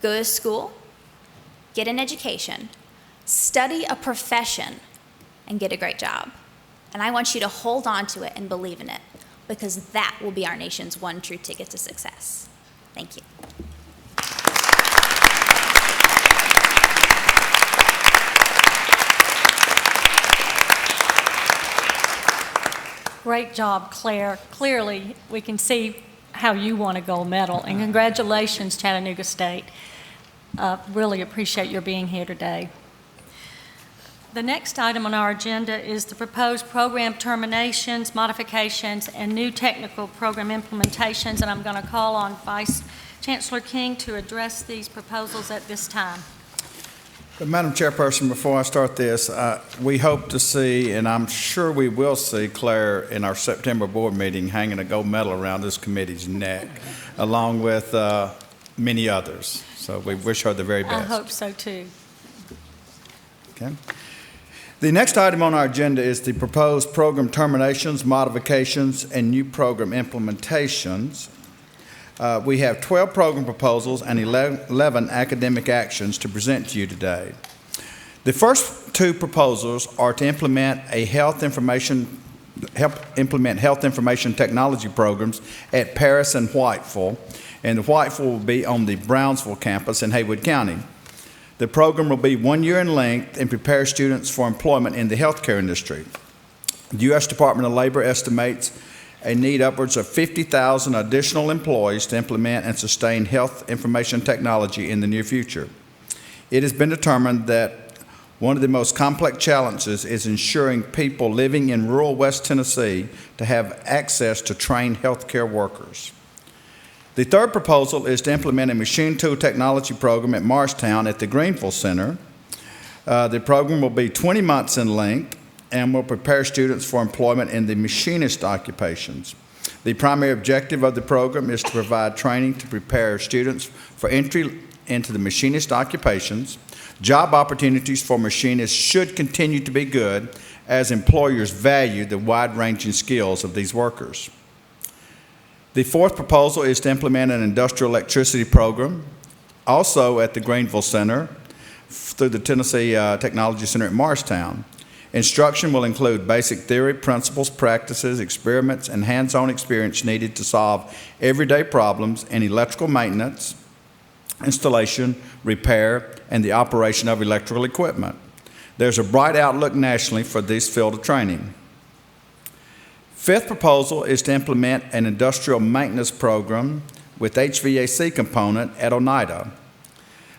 Speaker 11: Go to school, get an education, study a profession, and get a great job. And I want you to hold on to it and believe in it, because that will be our nation's one true ticket to success. Thank you.
Speaker 17: Great job, Claire. Clearly, we can see how you won a gold medal, and congratulations, Chattanooga State. Really appreciate your being here today. The next item on our agenda is the proposed program terminations, modifications, and new technical program implementations, and I'm going to call on Vice Chancellor King to address these proposals at this time.
Speaker 18: But Madam Chairperson, before I start this, we hope to see, and I'm sure we will see, Claire in our September board meeting hanging a gold medal around this committee's neck, along with many others. So we wish her the very best.
Speaker 17: I hope so, too.
Speaker 18: Okay. The next item on our agenda is the proposed program terminations, modifications, and new program implementations. We have 12 program proposals and 11 academic actions to present to you today. The first two proposals are to implement health information technology programs at Paris and Whiteville, and the Whiteville will be on the Brownsville campus in Haywood County. The program will be 1 year in length and prepare students for employment in the healthcare industry. The U.S. Department of Labor estimates a need upwards of 50,000 additional employees to implement and sustain health information technology in the near future. it has been determined that one of the most complex challenges is ensuring people living in rural West Tennessee to have access to trained healthcare workers. The third proposal is to implement a machine tool technology program at Morristown at the Greenville Center. The program will be 20 months in length and will prepare students for employment in the machinist occupations. The primary objective of the program is to provide training to prepare students for entry into the machinist occupations. Job opportunities for machinists should continue to be good as employers value the wide-ranging skills of these workers. The fourth proposal is to implement an industrial electricity program, also at the Greenville Center, through the Tennessee Technology Center at Morristown. Instruction will include basic theory, principles, practices, experiments, and hands-on experience needed to solve everyday problems in electrical maintenance, installation, repair, and the operation of electrical equipment. There's a bright outlook nationally for this field of training. Fifth proposal is to implement an industrial maintenance program with HVAC component at Oneida.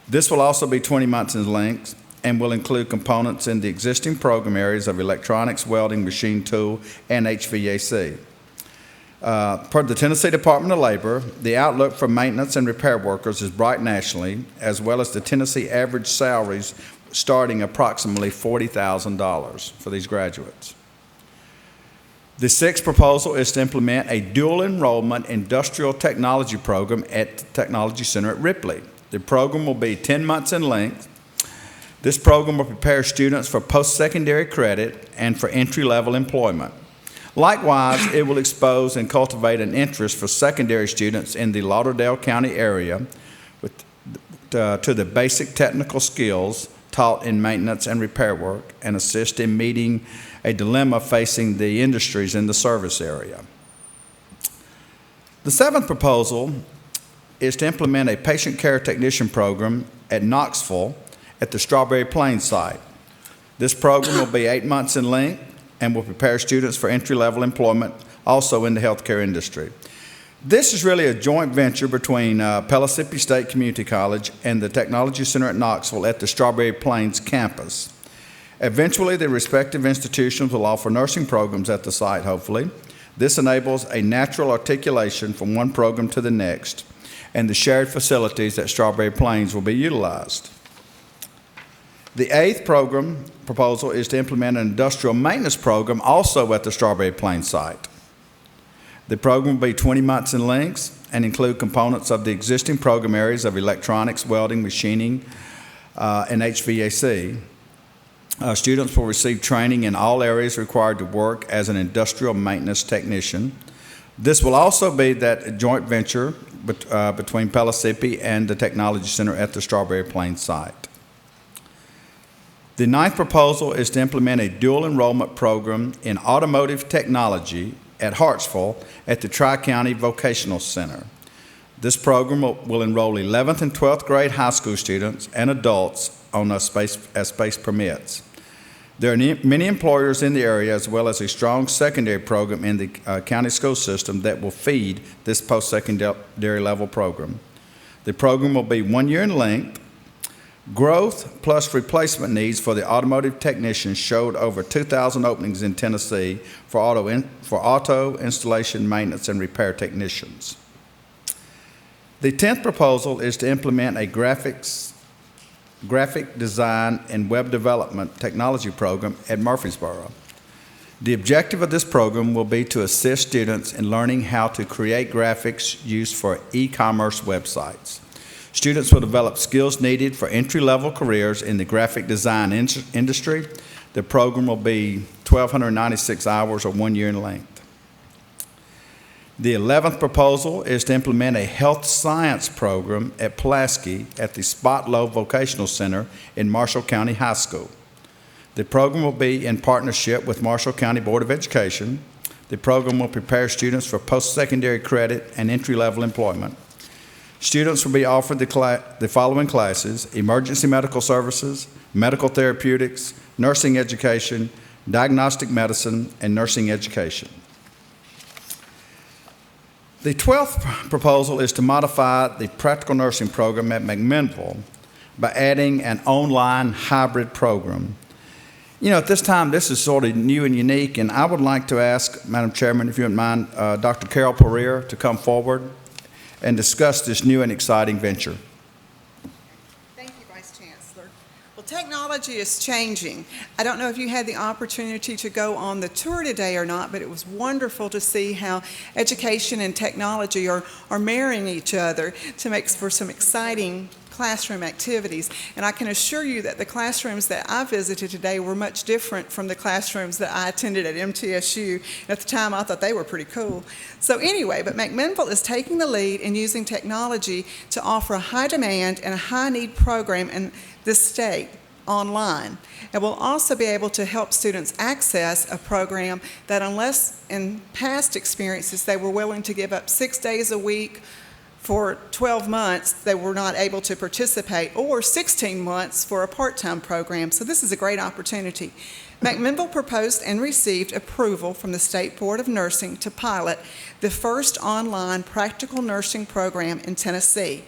Speaker 18: This will also be 20 months in length and will include components in the existing program areas of electronics, welding, machine tool, and HVAC. Per the Tennessee Department of Labor, the outlook for maintenance and repair workers is bright nationally, as well as the Tennessee average salaries starting approximately $40,000 for these graduates. The sixth proposal is to implement a dual enrollment industrial technology program at the Technology Center at Ripley. The program will be 10 months in length. This program will prepare students for post-secondary credit and for entry-level employment. Likewise, it will expose and cultivate an interest for secondary students in the Lauderdale County area to the basic technical skills taught in maintenance and repair work and assist in meeting a dilemma facing the industries in the service area. The seventh proposal is to implement a patient care technician program at Knoxville at the Strawberry Plains site. This program will be 8 months in length and will prepare students for entry-level employment also in the healthcare industry. This is really a joint venture between Pellissippi State Community College and the Technology Center at Knoxville at the Strawberry Plains campus. Eventually, the respective institutions will offer nursing programs at the site, hopefully. This enables a natural articulation from one program to the next, and the shared facilities at Strawberry Plains will be utilized. The eighth proposal is to implement an industrial maintenance program also at the Strawberry Plains site. The program will be 20 months in length and include components of the existing program areas of electronics, welding, machining, and HVAC. Students will receive training in all areas required to work as an industrial maintenance technician. This will also be that joint venture between Pellissippi and the Technology Center at the Strawberry Plains site. The ninth proposal is to implement a dual enrollment program in automotive technology at Hartsville at the Tri-County Vocational Center. This program will enroll 11th and 12th grade high school students and adults on as space permits. There are many employers in the area, as well as a strong secondary program in the county school system that will feed this post-secondary level program. The program will be 1 year in length. Growth plus replacement needs for the automotive technicians showed over 2,000 openings in Tennessee for auto installation, maintenance, and repair technicians. The 10th proposal is to implement a graphic design and web development technology program at Murfreesboro. The objective of this program will be to assist students in learning how to create graphics used for e-commerce websites. Students will develop skills needed for entry-level careers in the graphic design industry. The program will be 1,296 hours or 1 year in length. The 11th proposal is to implement a health science program at Pulaski at the Spotlow Vocational Center in Marshall County High School. The program will be in partnership with Marshall County Board of Education. The program will prepare students for post-secondary credit and entry-level employment. Students will be offered the following classes: emergency medical services, medical therapeutics, nursing education, diagnostic medicine, and nursing education. The 12th proposal is to modify the practical nursing program at McMinnville. by adding an online hybrid program. At this time, this is sort of new and unique, and I would like to ask, Madam Chairman, if you wouldn't mind, Dr. Carol Pereira to come forward and discuss this new and exciting venture.
Speaker 19: Thank you, Vice Chancellor. Well, technology is changing. I don't know if you had the opportunity to go on the tour today or not, but it was wonderful to see how education and technology are marrying each other to make for some exciting classroom activities. And I can assure you that the classrooms that I visited today were much different from the classrooms that I attended at MTSU. At the time, I thought they were pretty cool. So anyway, but McMinnville is taking the lead in using technology to offer a high-demand and a high-need program in this state online. And we'll also be able to help students access a program that, unless in past experiences they were willing to give up 6 days a week for 12 months, they were not able to participate, or 16 months for a part-time program. So this is a great opportunity. McMinnville proposed and received approval from the State Board of Nursing to pilot the first online practical nursing program in Tennessee.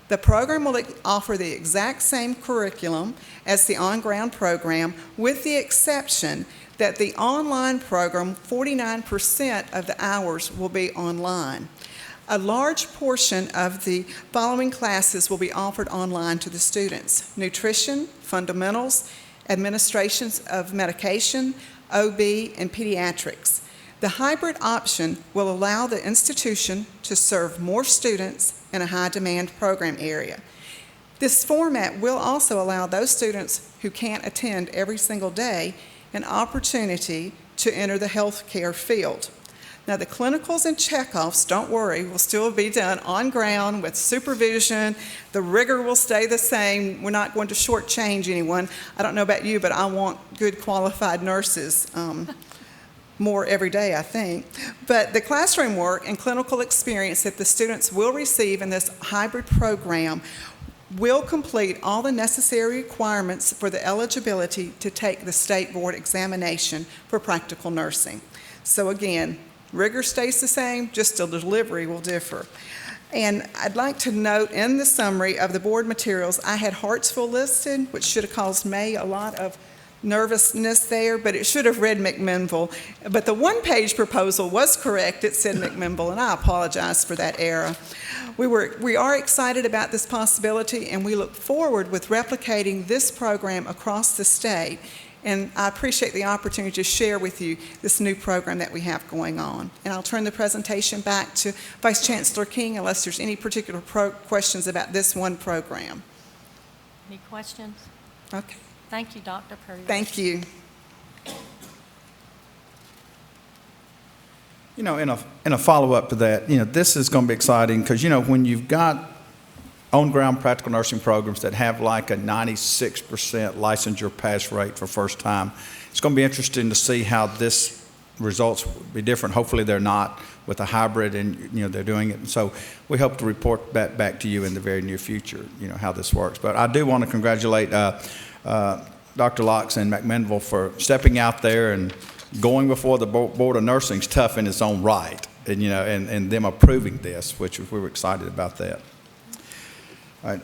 Speaker 19: The program will offer the exact same curriculum as the on-ground program, with the exception that the online program, 49% of the hours will be online. A large portion of the following classes will be offered online to the students: nutrition, fundamentals, administrations of medication, OB, and pediatrics. The hybrid option will allow the institution to serve more students in a high-demand program area. This format will also allow those students who can't attend every single day an opportunity to enter the healthcare field. Now, the clinicals and checkoffs, don't worry, will still be done on ground with supervision. The rigor will stay the same. We're not going to shortchange anyone. I don't know about you, but I want good qualified nurses more every day, I think. But the classroom work and clinical experience that the students will receive in this hybrid program will complete all the necessary requirements for the eligibility to take the state board examination for practical nursing. So again, rigor stays the same, just the delivery will differ. And I'd like to note in the summary of the board materials, I had Hartsville listed, which should have caused May a lot of nervousness there, but it should have read McMinnville. But the one-page proposal was correct. It said McMinnville, and I apologize for that error. We are excited about this possibility, and we look forward with replicating this program across the state. And I appreciate the opportunity to share with you this new program that we have going on. And I'll turn the presentation back to Vice Chancellor King unless there's any particular questions about this one program.
Speaker 17: Any questions?
Speaker 19: Okay.
Speaker 17: Thank you, Dr. Pereira.
Speaker 19: Thank you.
Speaker 18: In a follow-up to that, this is going to be exciting because, when you've got on-ground practical nursing programs that have like a 96% licensure pass rate for first time, it's going to be interesting to see how this results will be different. Hopefully they're not with a hybrid and, they're doing it. And so we hope to report that back to you in the very near future, how this works. But I do want to congratulate Dr. Locks and McMinnville for stepping out there and going before the Board of Nursing is tough in its own right, and, and them approving this, which we were excited about that. All right.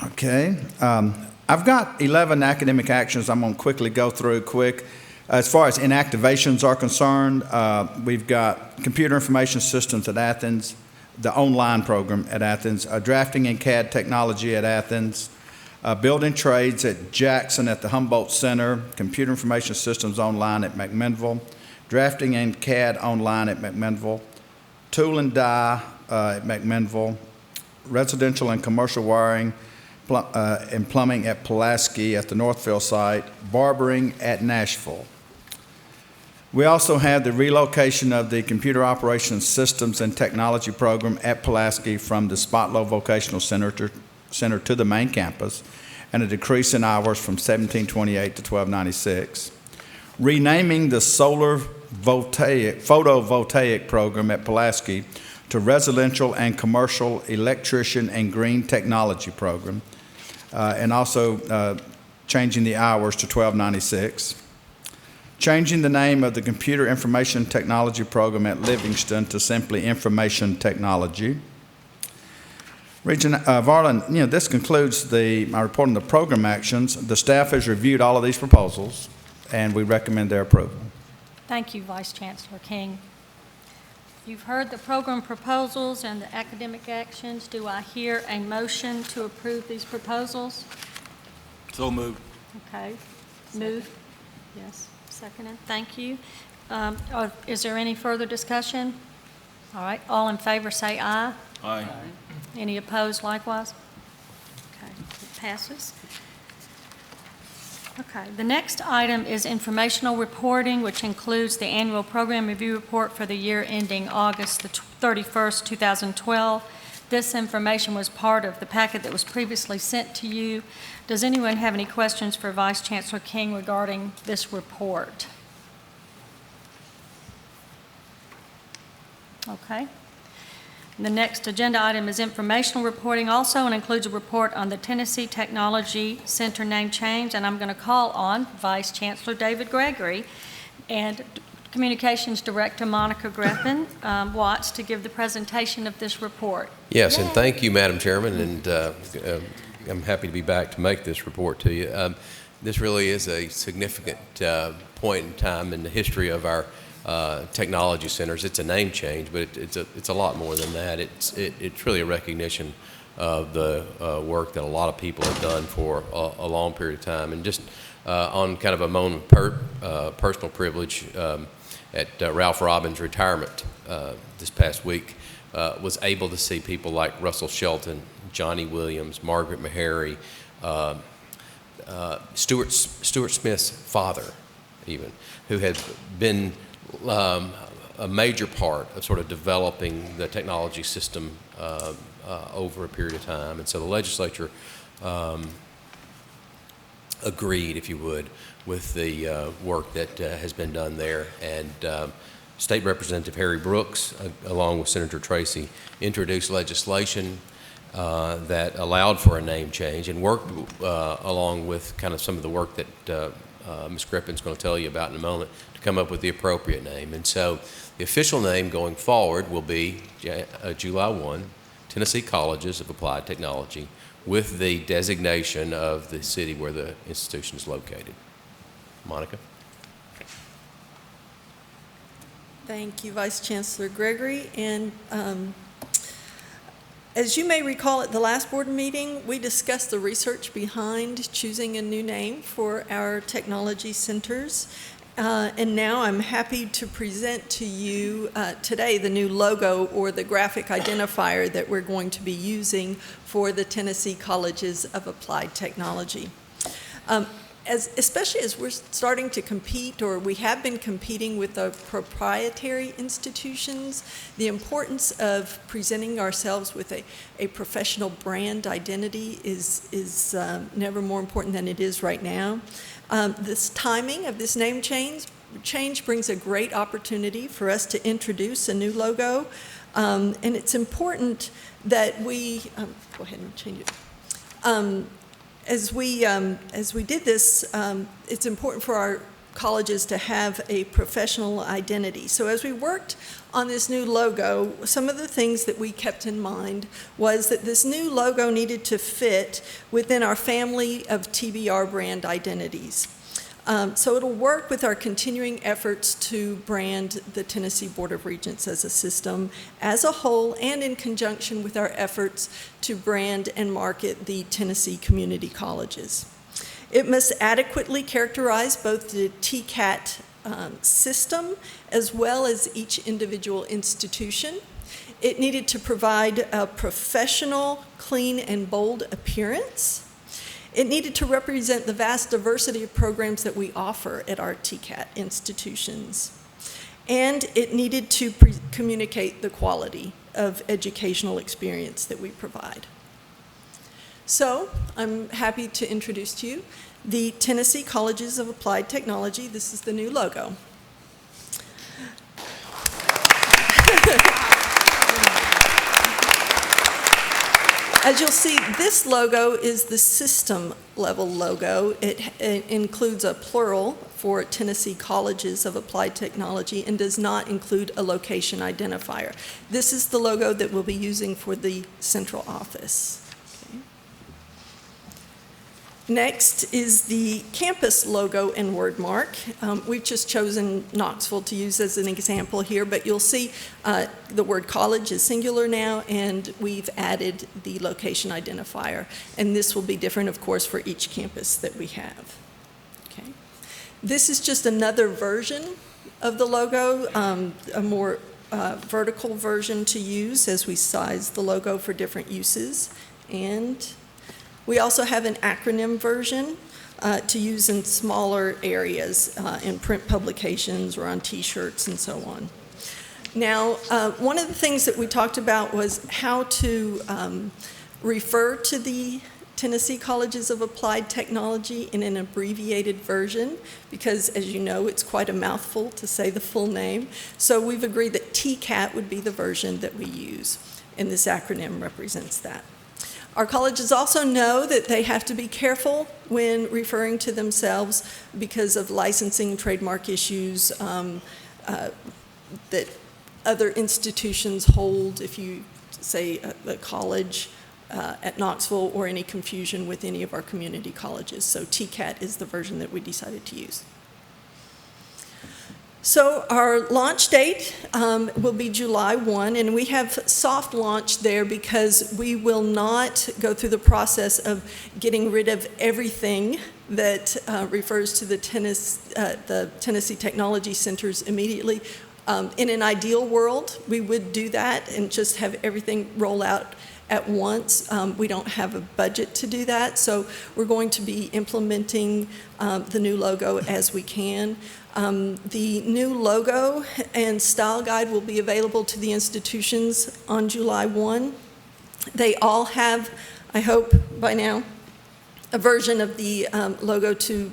Speaker 18: Okay. I've got 11 academic actions I'm going to quickly go through quick. As far as inactivations are concerned, we've got computer information systems at Athens, the online program at Athens, drafting and CAD technology at Athens, building trades at Jackson at the Humboldt Center, computer information systems online at McMinnville, drafting and CAD online at McMinnville, tool and die at McMinnville, residential and commercial wiring and plumbing at Pulaski at the Northfield site, barbering at Nashville. We also had the relocation of the Computer Operations Systems and Technology program at Pulaski from the Spotlow Vocational Center to the main campus, and a decrease in hours from 1728 to 1296. Renaming the solar photovoltaic program at Pulaski to Residential and Commercial Electrician and Green Technology program, and also changing the hours to 1296. Changing the name of the Computer Information Technology program at Livingston to simply Information Technology. Varlin, this concludes my report on the program actions. The staff has reviewed all of these proposals, and we recommend their approval.
Speaker 17: Thank you, Vice Chancellor King. You've heard the program proposals and the academic actions. Do I hear a motion to approve these proposals?
Speaker 9: So moved.
Speaker 17: Okay. Move. Yes. Seconded. Thank you. Is there any further discussion? All right. All in favor say aye.
Speaker 9: Aye.
Speaker 17: Any opposed likewise? Okay. It passes. Okay, the next item is informational reporting, which includes the annual program review report for the year ending August the 31st, 2012. This information was part of the packet that was previously sent to you. Does anyone have any questions for Vice Chancellor King regarding this report? Okay. The next agenda item is informational reporting also, and includes a report on the Tennessee Technology Center name change, and I'm going to call on Vice Chancellor David Gregory and Communications Director Monica Greppin Watts to give the presentation of this report.
Speaker 15: Yes, and thank you, Madam Chairman, and I'm happy to be back to make this report to you. This really is a significant point in time in the history of our technology centers. It's a name change, but it's a lot more than that. It's really a recognition of the work that a lot of people have done for a long period of time. And just on kind of a moment of personal privilege, at Ralph Robbins' retirement this past week, was able to see people like Russell Shelton, Johnny Williams, Margaret Meharry, Stuart Smith's father, even, who had been a major part of sort of developing the technology system over a period of time. And so the legislature agreed, if you would, with the work that has been done there. And State Representative Harry Brooks, along with Senator Tracy, introduced legislation that allowed for a name change, and worked along with kind of some of the work that Ms. Griffin's going to tell you about in a moment, to come up with the appropriate name. And so the official name going forward will be July 1, Tennessee Colleges of Applied Technology, with the designation of the city where the institution is located. Monica?
Speaker 20: Thank you, Vice Chancellor Gregory. And as you may recall, at the last board meeting, we discussed the research behind choosing a new name for our technology centers. And now I'm happy to present to you today the new logo, or the graphic identifier, that we're going to be using for the Tennessee Colleges of Applied Technology. Especially as we're starting to compete, or we have been competing with the proprietary institutions, the importance of presenting ourselves with a professional brand identity is never more important than it is right now. This timing of this name change brings a great opportunity for us to introduce a new logo, and it's important that we go ahead and change it. As we did this, it's important for our colleges to have a professional identity. So as we worked on this new logo, some of the things that we kept in mind was that this new logo needed to fit within our family of TBR brand identities. So it'll work with our continuing efforts to brand the Tennessee Board of Regents as a system as a whole, and in conjunction with our efforts to brand and market the Tennessee community colleges. It must adequately characterize both the TCAT system as well as each individual institution. It needed to provide a professional, clean, and bold appearance. It needed to represent the vast diversity of programs that we offer at our TCAT institutions. And it needed to communicate the quality of educational experience that we provide. So I'm happy to introduce to you the Tennessee Colleges of Applied Technology. This is the new logo. As you'll see, this logo is the system level logo. It includes a plural for Tennessee Colleges of Applied Technology and does not include a location identifier. This is the logo that we'll be using for the central office. Okay. Next is the campus logo and word mark. We've just chosen Knoxville to use as an example here, but you'll see the word college is singular now, and we've added the location identifier. And this will be different, of course, for each campus that we have. Okay. This is just another version of the logo, a more vertical version to use as we size the logo for different uses. And we also have an acronym version to use in smaller areas, in print publications or on T-shirts and so on. Now, one of the things that we talked about was how to refer to the Tennessee Colleges of Applied Technology in an abbreviated version, because as you know, it's quite a mouthful to say the full name. So we've agreed that TCAT would be the version that we use, and this acronym represents that. Our colleges also know that they have to be careful when referring to themselves because of licensing, trademark issues that other institutions hold if you say a college at Knoxville or any confusion with any of our community colleges. So TCAT is the version that we decided to use. So our launch date will be July 1, and we have soft launch there because we will not go through the process of getting rid of everything that refers to the Tennessee Technology Centers immediately. In an ideal world, we would do that and just have everything roll out at once. We don't have a budget to do that, so we're going to be implementing the new logo as we can. The new logo and style guide will be available to the institutions on July 1. They all have, I hope by now, a version of the logo to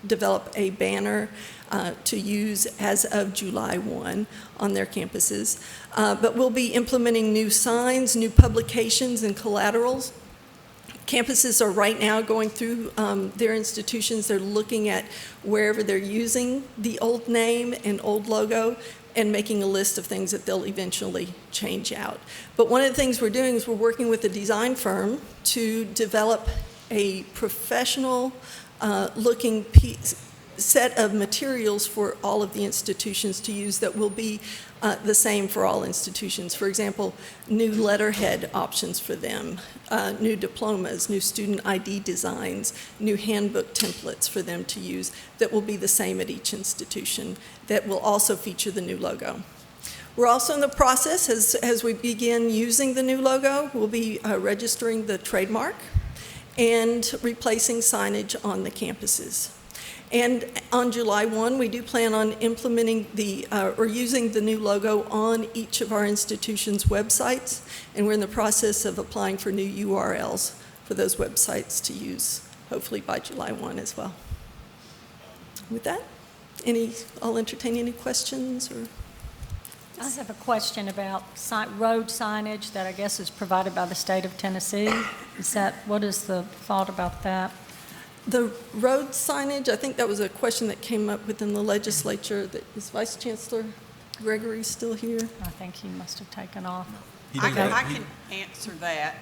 Speaker 20: develop a banner to use as of July 1 on their campuses. But we'll be implementing new signs, new publications, and collaterals. Campuses are right now going through their institutions. They're looking at wherever they're using the old name and old logo and making a list of things that they'll eventually change out. But one of the things we're doing is we're working with a design firm to develop a professional looking set of materials for all of the institutions to use that will be the same for all institutions. For example, new letterhead options for them, new diplomas, new student ID designs, new handbook templates for them to use that will be the same at each institution that will also feature the new logo. We're also in the process, as we begin using the new logo, we'll be registering the trademark and replacing signage on the campuses. And on July 1, we do plan on implementing or using the new logo on each of our institutions' websites, and we're in the process of applying for new URLs for those websites to use, hopefully by July 1 as well. With that, I'll entertain any questions or.
Speaker 17: I have a question about road signage that I guess is provided by the state of Tennessee. What is the thought about that?
Speaker 20: The road signage, I think that was a question that came up within the legislature. Is Vice Chancellor Gregory still here?
Speaker 17: I think he must have taken off.
Speaker 21: I can answer that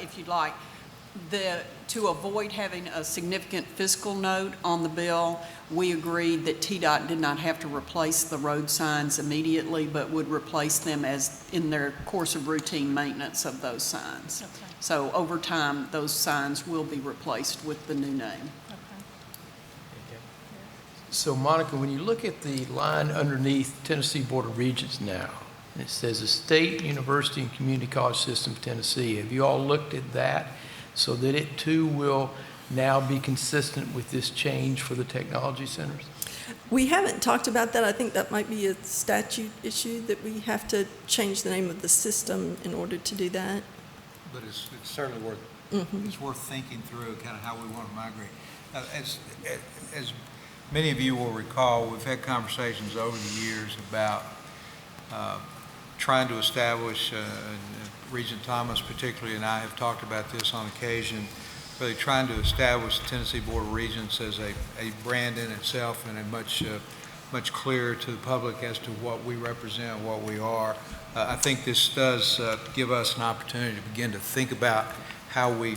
Speaker 21: if you'd like. To avoid having a significant fiscal note on the bill, we agreed that TDOT did not have to replace the road signs immediately, but would replace them as in their course of routine maintenance of those signs. Okay. So over time, those signs will be replaced with the new name.
Speaker 12: Okay. So Monica, when you look at the line underneath Tennessee Board of Regents now, it says the State University and Community College System of Tennessee. Have you all looked at that so that it too will now be consistent with this change for the technology centers?
Speaker 20: We haven't talked about that. I think that might be a statute issue that we have to change the name of the system in order to do that.
Speaker 4: But it's certainly worth it's worth thinking through kind of how we want to migrate. As many of you will recall, we've had conversations over the years about trying to establish, and Regent Thomas particularly and I have talked about this on occasion, really trying to establish the Tennessee Board of Regents as a brand in itself and a much clearer to the public as to what we represent, what we are. I think this does give us an opportunity to begin to think about how we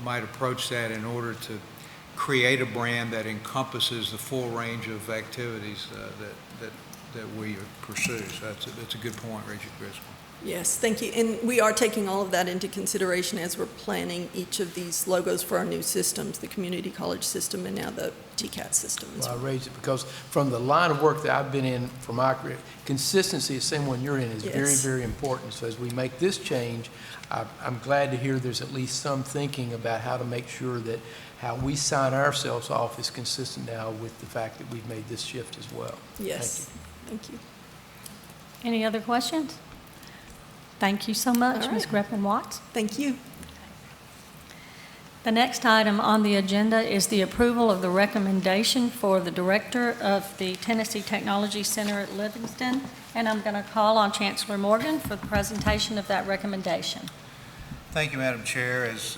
Speaker 4: might approach that in order to create a brand that encompasses the full range of activities that we pursue. So that's a good point, Regent Driscoll.
Speaker 20: Yes, thank you. And we are taking all of that into consideration as we're planning each of these logos for our new systems, the community college system and now the TCAT system.
Speaker 12: Well, I raised it because from the line of work that I've been in for my career, consistency, the same one you're in, is very, very important. So as we make this change, I'm glad to hear there's at least some thinking about how to make sure that how we sign ourselves off is consistent now with the fact that we've made this shift as well.
Speaker 20: Yes. Thank you.
Speaker 17: Any other questions? Thank you so much, Ms. Greppin-Watts.
Speaker 20: Thank you.
Speaker 17: The next item on the agenda is the approval of the recommendation for the director of the Tennessee Technology Center at Livingston, and I'm going to call on Chancellor Morgan for the presentation of that recommendation.
Speaker 4: Thank you, Madam Chair. As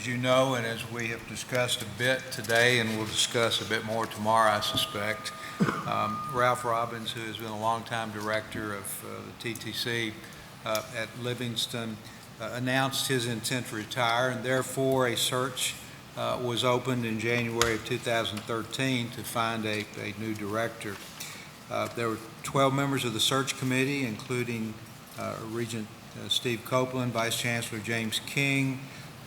Speaker 4: you know, and as we have discussed a bit today, and we'll discuss a bit more tomorrow, I suspect, Ralph Robbins, who has been a longtime director of the TTC at Livingston, announced his intent to retire, and therefore a search was opened in January of 2013 to find a new director. There were 12 members of the search committee, including Regent Steve Copeland, Vice Chancellor James King,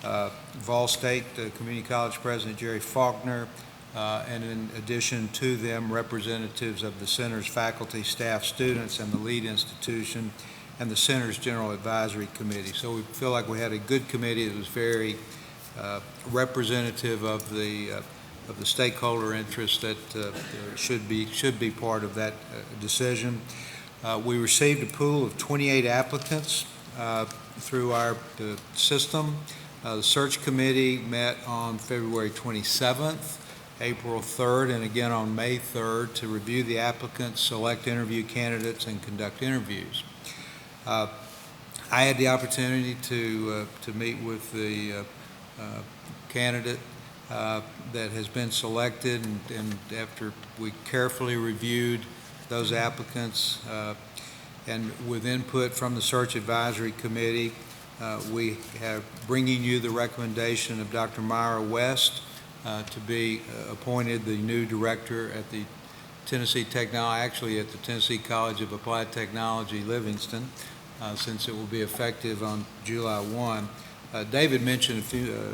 Speaker 4: Vol State Community College President Jerry Faulkner, and in addition to them, representatives of the center's faculty, staff, students, and the lead institution, and the center's General Advisory Committee. So we feel like we had a good committee that was very representative of the stakeholder interests that should be part of that decision. We received a pool of 28 applicants through our system. The search committee met on February 27th, April 3rd, and again on May 3rd to review the applicants, select interview candidates, and conduct interviews. I had the opportunity to meet with the candidate that has been selected, and after we carefully reviewed those applicants and with input from the Search Advisory Committee, we have bringing you the recommendation of Dr. Myra West to be appointed the new director at the Tennessee College of Applied Technology, Livingston, since it will be effective on July 1. David mentioned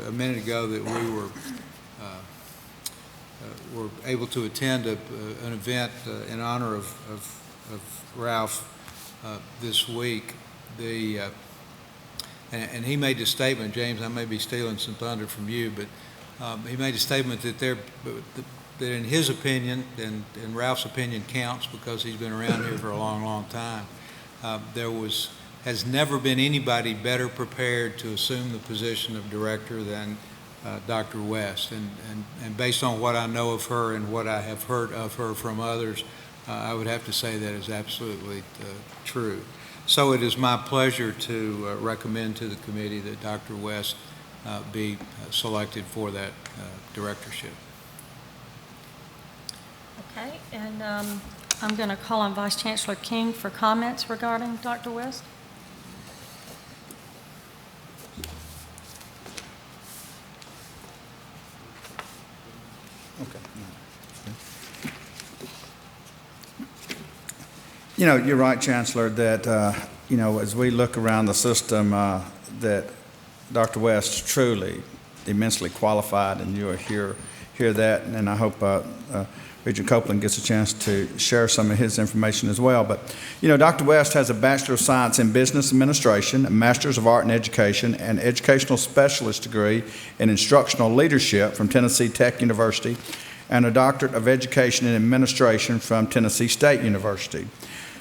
Speaker 4: a minute ago that we were able to attend an event in honor of Ralph this week. And he made a statement, James, I may be stealing some thunder from you, but he made a statement that that in his opinion, and Ralph's opinion counts because he's been around here for a long, long time, has never been anybody better prepared to assume the position of director than Dr. West. And based on what I know of her and what I have heard of her from others, I would have to say that is absolutely true. So it is my pleasure to recommend to the committee that Dr. West be selected for that directorship.
Speaker 17: Okay, and I'm going to call on Vice Chancellor King for comments regarding Dr. West.
Speaker 18: Okay. You know, you're right, Chancellor, that, as we look around the system, that Dr. West is truly immensely qualified, and you'll hear that, and I hope Regent Copeland gets a chance to share some of his information as well. But, Dr. West has a Bachelor of Science in Business Administration, a Master's of Art in Education, and Educational Specialist degree in Instructional Leadership from Tennessee Tech University, and a Doctorate of Education in Administration from Tennessee State University.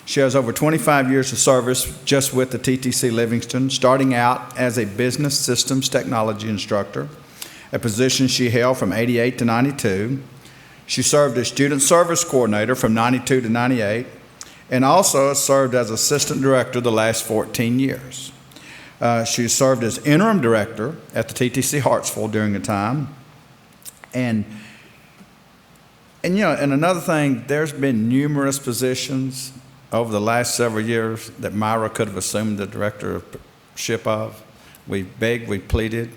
Speaker 18: She has over 25 years of service just with the TTC Livingston, starting out as a Business Systems Technology instructor, a position she held from 88 to 92. She served as Student Service Coordinator from 92 to 98, and also served as assistant director the last 14 years. She served as interim director at the TTC Hartsville during the time. And you know, and another thing, there's been numerous positions over the last several years that Myra could have assumed the directorship of. We begged, we pleaded,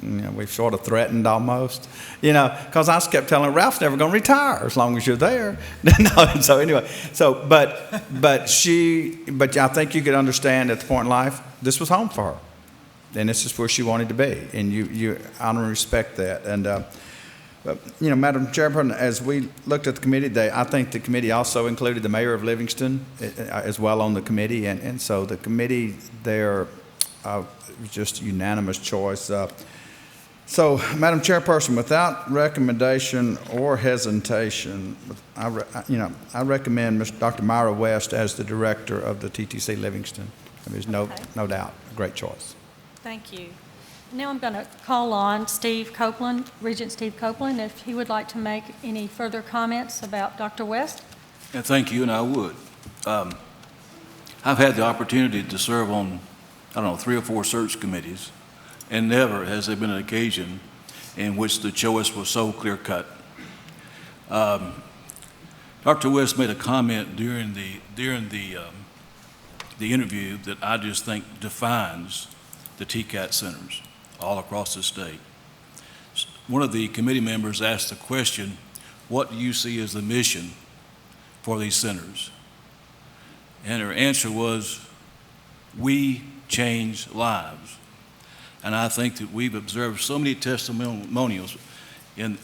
Speaker 18: you know, we sort of threatened almost, you know, because I kept telling her, Ralph's never going to retire as long as you're there. No, so anyway, but I think you could understand at the point in life, this was home for her, and this is where she wanted to be, and you honor and respect that. And you know, Madam Chairperson, as we looked at the committee today, I think the committee also included the mayor of Livingston as well on the committee, and so the committee there was just a unanimous choice. So, Madam Chairperson, without recommendation or hesitation, I recommend Dr. Myra West as the director of the TTC Livingston. There's no doubt, a great choice.
Speaker 17: Thank you. Now I'm going to call on Steve Copeland, Regent Steve Copeland, if he would like to make any further comments about Dr. West.
Speaker 9: Yeah, thank you, and I would. I've had the opportunity to serve on, 3 or 4 search committees, and never has there been an occasion in which the choice was so clear-cut. Dr. West made a comment during the interview that I just think defines the TCAT centers all across the state. One of the committee members asked the question, what do you see as the mission for these centers? And her answer was, we change lives. And I think that we've observed so many testimonials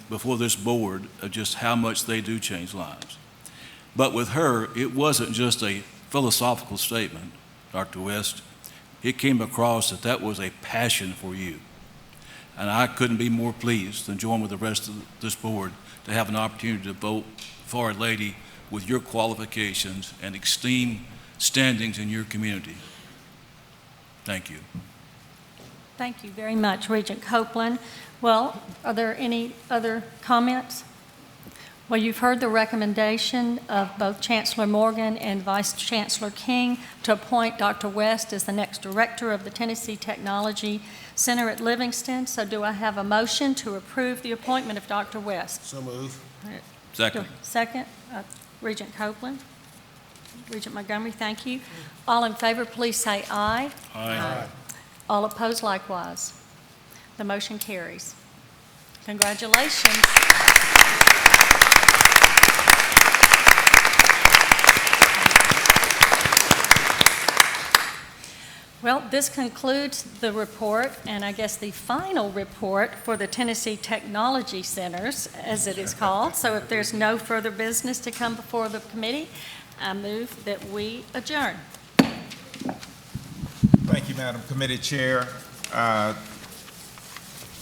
Speaker 9: before this board of just how much they do change lives. But with her, it wasn't just a philosophical statement, Dr. West. It came across that was a passion for you. And I couldn't be more pleased than join with the rest of this board to have an opportunity to vote for a lady with your qualifications and esteemed standings in your community. Thank you.
Speaker 17: Thank you very much, Regent Copeland. Well, are there any other comments? Well, you've heard the recommendation of both Chancellor Morgan and Vice Chancellor King to appoint Dr. West as the next director of the Tennessee Technology Center at Livingston. So do I have a motion to approve the appointment of Dr. West?
Speaker 3: So move.
Speaker 9: Second.
Speaker 17: Second, Regent Copeland. Regent Montgomery, thank you. All in favor, please say aye.
Speaker 9: Aye.
Speaker 17: All opposed likewise. The motion carries. Congratulations. Well, this concludes the report, and I guess the final report for the Tennessee Technology Centers, as it is called. So if there's no further business to come before the committee, I move that we adjourn.
Speaker 6: Thank you, Madam Committee Chair.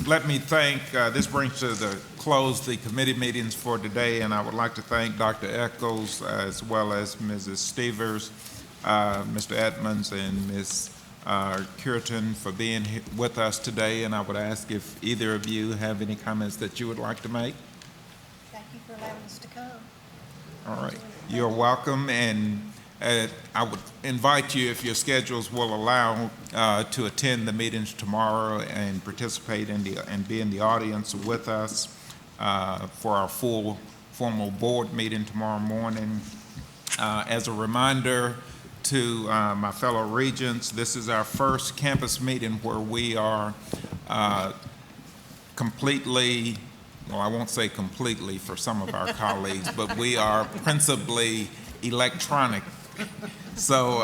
Speaker 6: Let me thank, this brings to the close the committee meetings for today, and I would like to thank Dr. Echols as well as Mrs. Stevers, Mr. Edmonds, and Ms. Curtin for being here with us today, and I would ask if either of you have any comments that you would like to make.
Speaker 2: Thank you for allowing us to come.
Speaker 6: All right, you're welcome, and I would invite you, if your schedules will allow, to attend the meetings tomorrow and participate in and be in the audience with us for our full formal board meeting tomorrow morning. As a reminder to my fellow regents, this is our first campus meeting where we are completely, well, I won't say completely for some of our colleagues, but we are principally electronic. So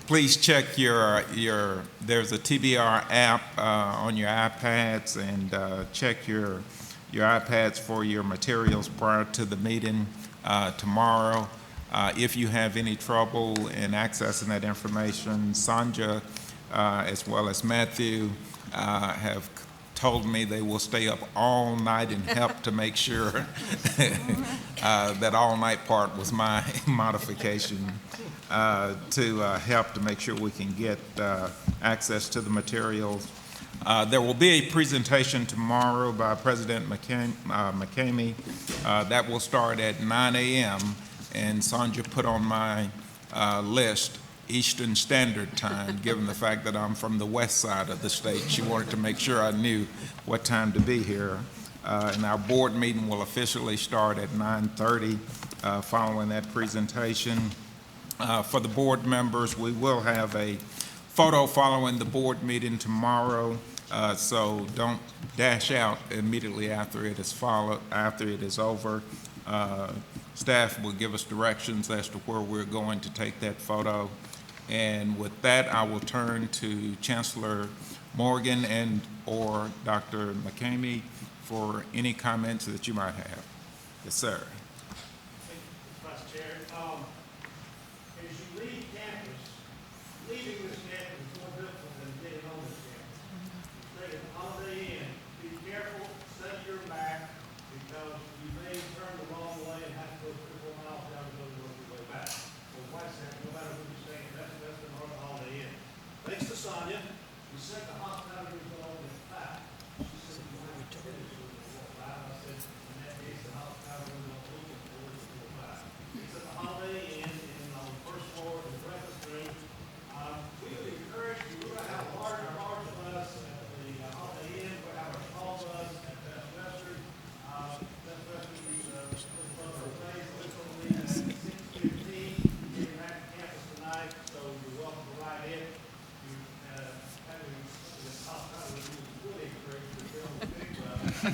Speaker 6: please check there's a TBR app on your iPads, and check your iPads for your materials prior to the meeting tomorrow. If you have any trouble in accessing that information, Sanja as well as Matthew have told me they will stay up all night and help to make sure that all night part was my modification to help to make sure we can get access to the materials. There will be a presentation tomorrow by President McCamey that will start at 9 a.m. and Sonja put on my list Eastern Standard Time, given the fact that I'm from the west side of the state. She wanted to make sure I knew what time to be here. And our board meeting will officially start at 9:30 following that presentation. For the board members, we will have a photo following the board meeting tomorrow, so don't dash out immediately after it is over. Staff will give us directions as to where we're going to take that photo. And with that, I will turn to Chancellor Morgan or Dr. McCamey for any comments that you might have. Yes, sir.
Speaker 7: Vice Chair. As you leave campus, leaving this campus is more difficult than getting on this campus. Take a Holiday Inn. Be careful, study your back, because you may turn the wrong way and have to go 3 or 4 miles down the road to work your way back. So White Sands, no matter who you're staying, that's the north Holiday Inn. Thanks to Sonia, we set the hospitality result at 5. She said, you want to finish with the 4 5. I said, in that case, the hospitality result looking for is 4 5. It's at the Holiday Inn on the first floor in the breakfast room. We would encourage you, we're going to have a large bus at the Holiday Inn. We're going to have a small bus at Best Western. Best Western is our place. This will leave at 6:15. Getting back to campus tonight, so you're welcome to ride in. You having this hospitality is really encouraged to build a big bus. We're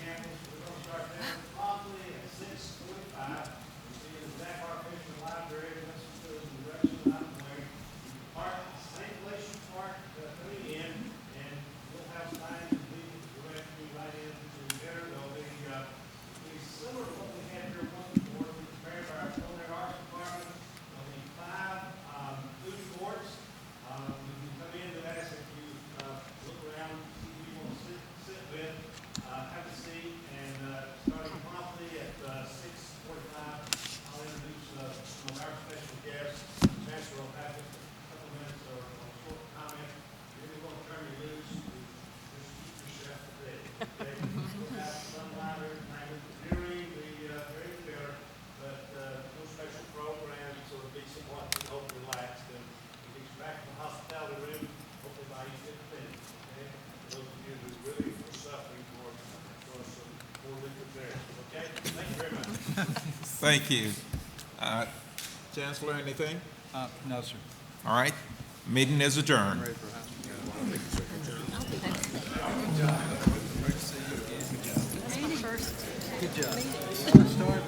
Speaker 7: going to start there promptly at 6:45. You see the Zach Artificial Library, that's the direction that I'm going. You park the same place you park coming in, and we'll have signs and lead direct you right into there. They'll be similar to what we had here once before. We prepared our culinary arts department. There'll be 5 food courts. You can come in and ask if you look around, see who you want to sit with, have a seat, and starting promptly at 6:45, I'll introduce some of our special guests. Chancellor will have just a couple minutes or a short comment. Then we're going to turn you loose to just keep your chef today. Okay? We'll have some lighter entertainment during the very fair, but no special programs, so it'll be somewhat, we hope, relaxed. And we get you back to the hospitality room, hopefully by 8:15. Okay? For those of you who really are suffering for some poor liquid there. Okay? Thank you very much.
Speaker 6: Thank you. Chancellor, anything?
Speaker 4: No, sir.
Speaker 6: All right. Meeting is adjourned.
Speaker 2: Andy first.
Speaker 4: Good job.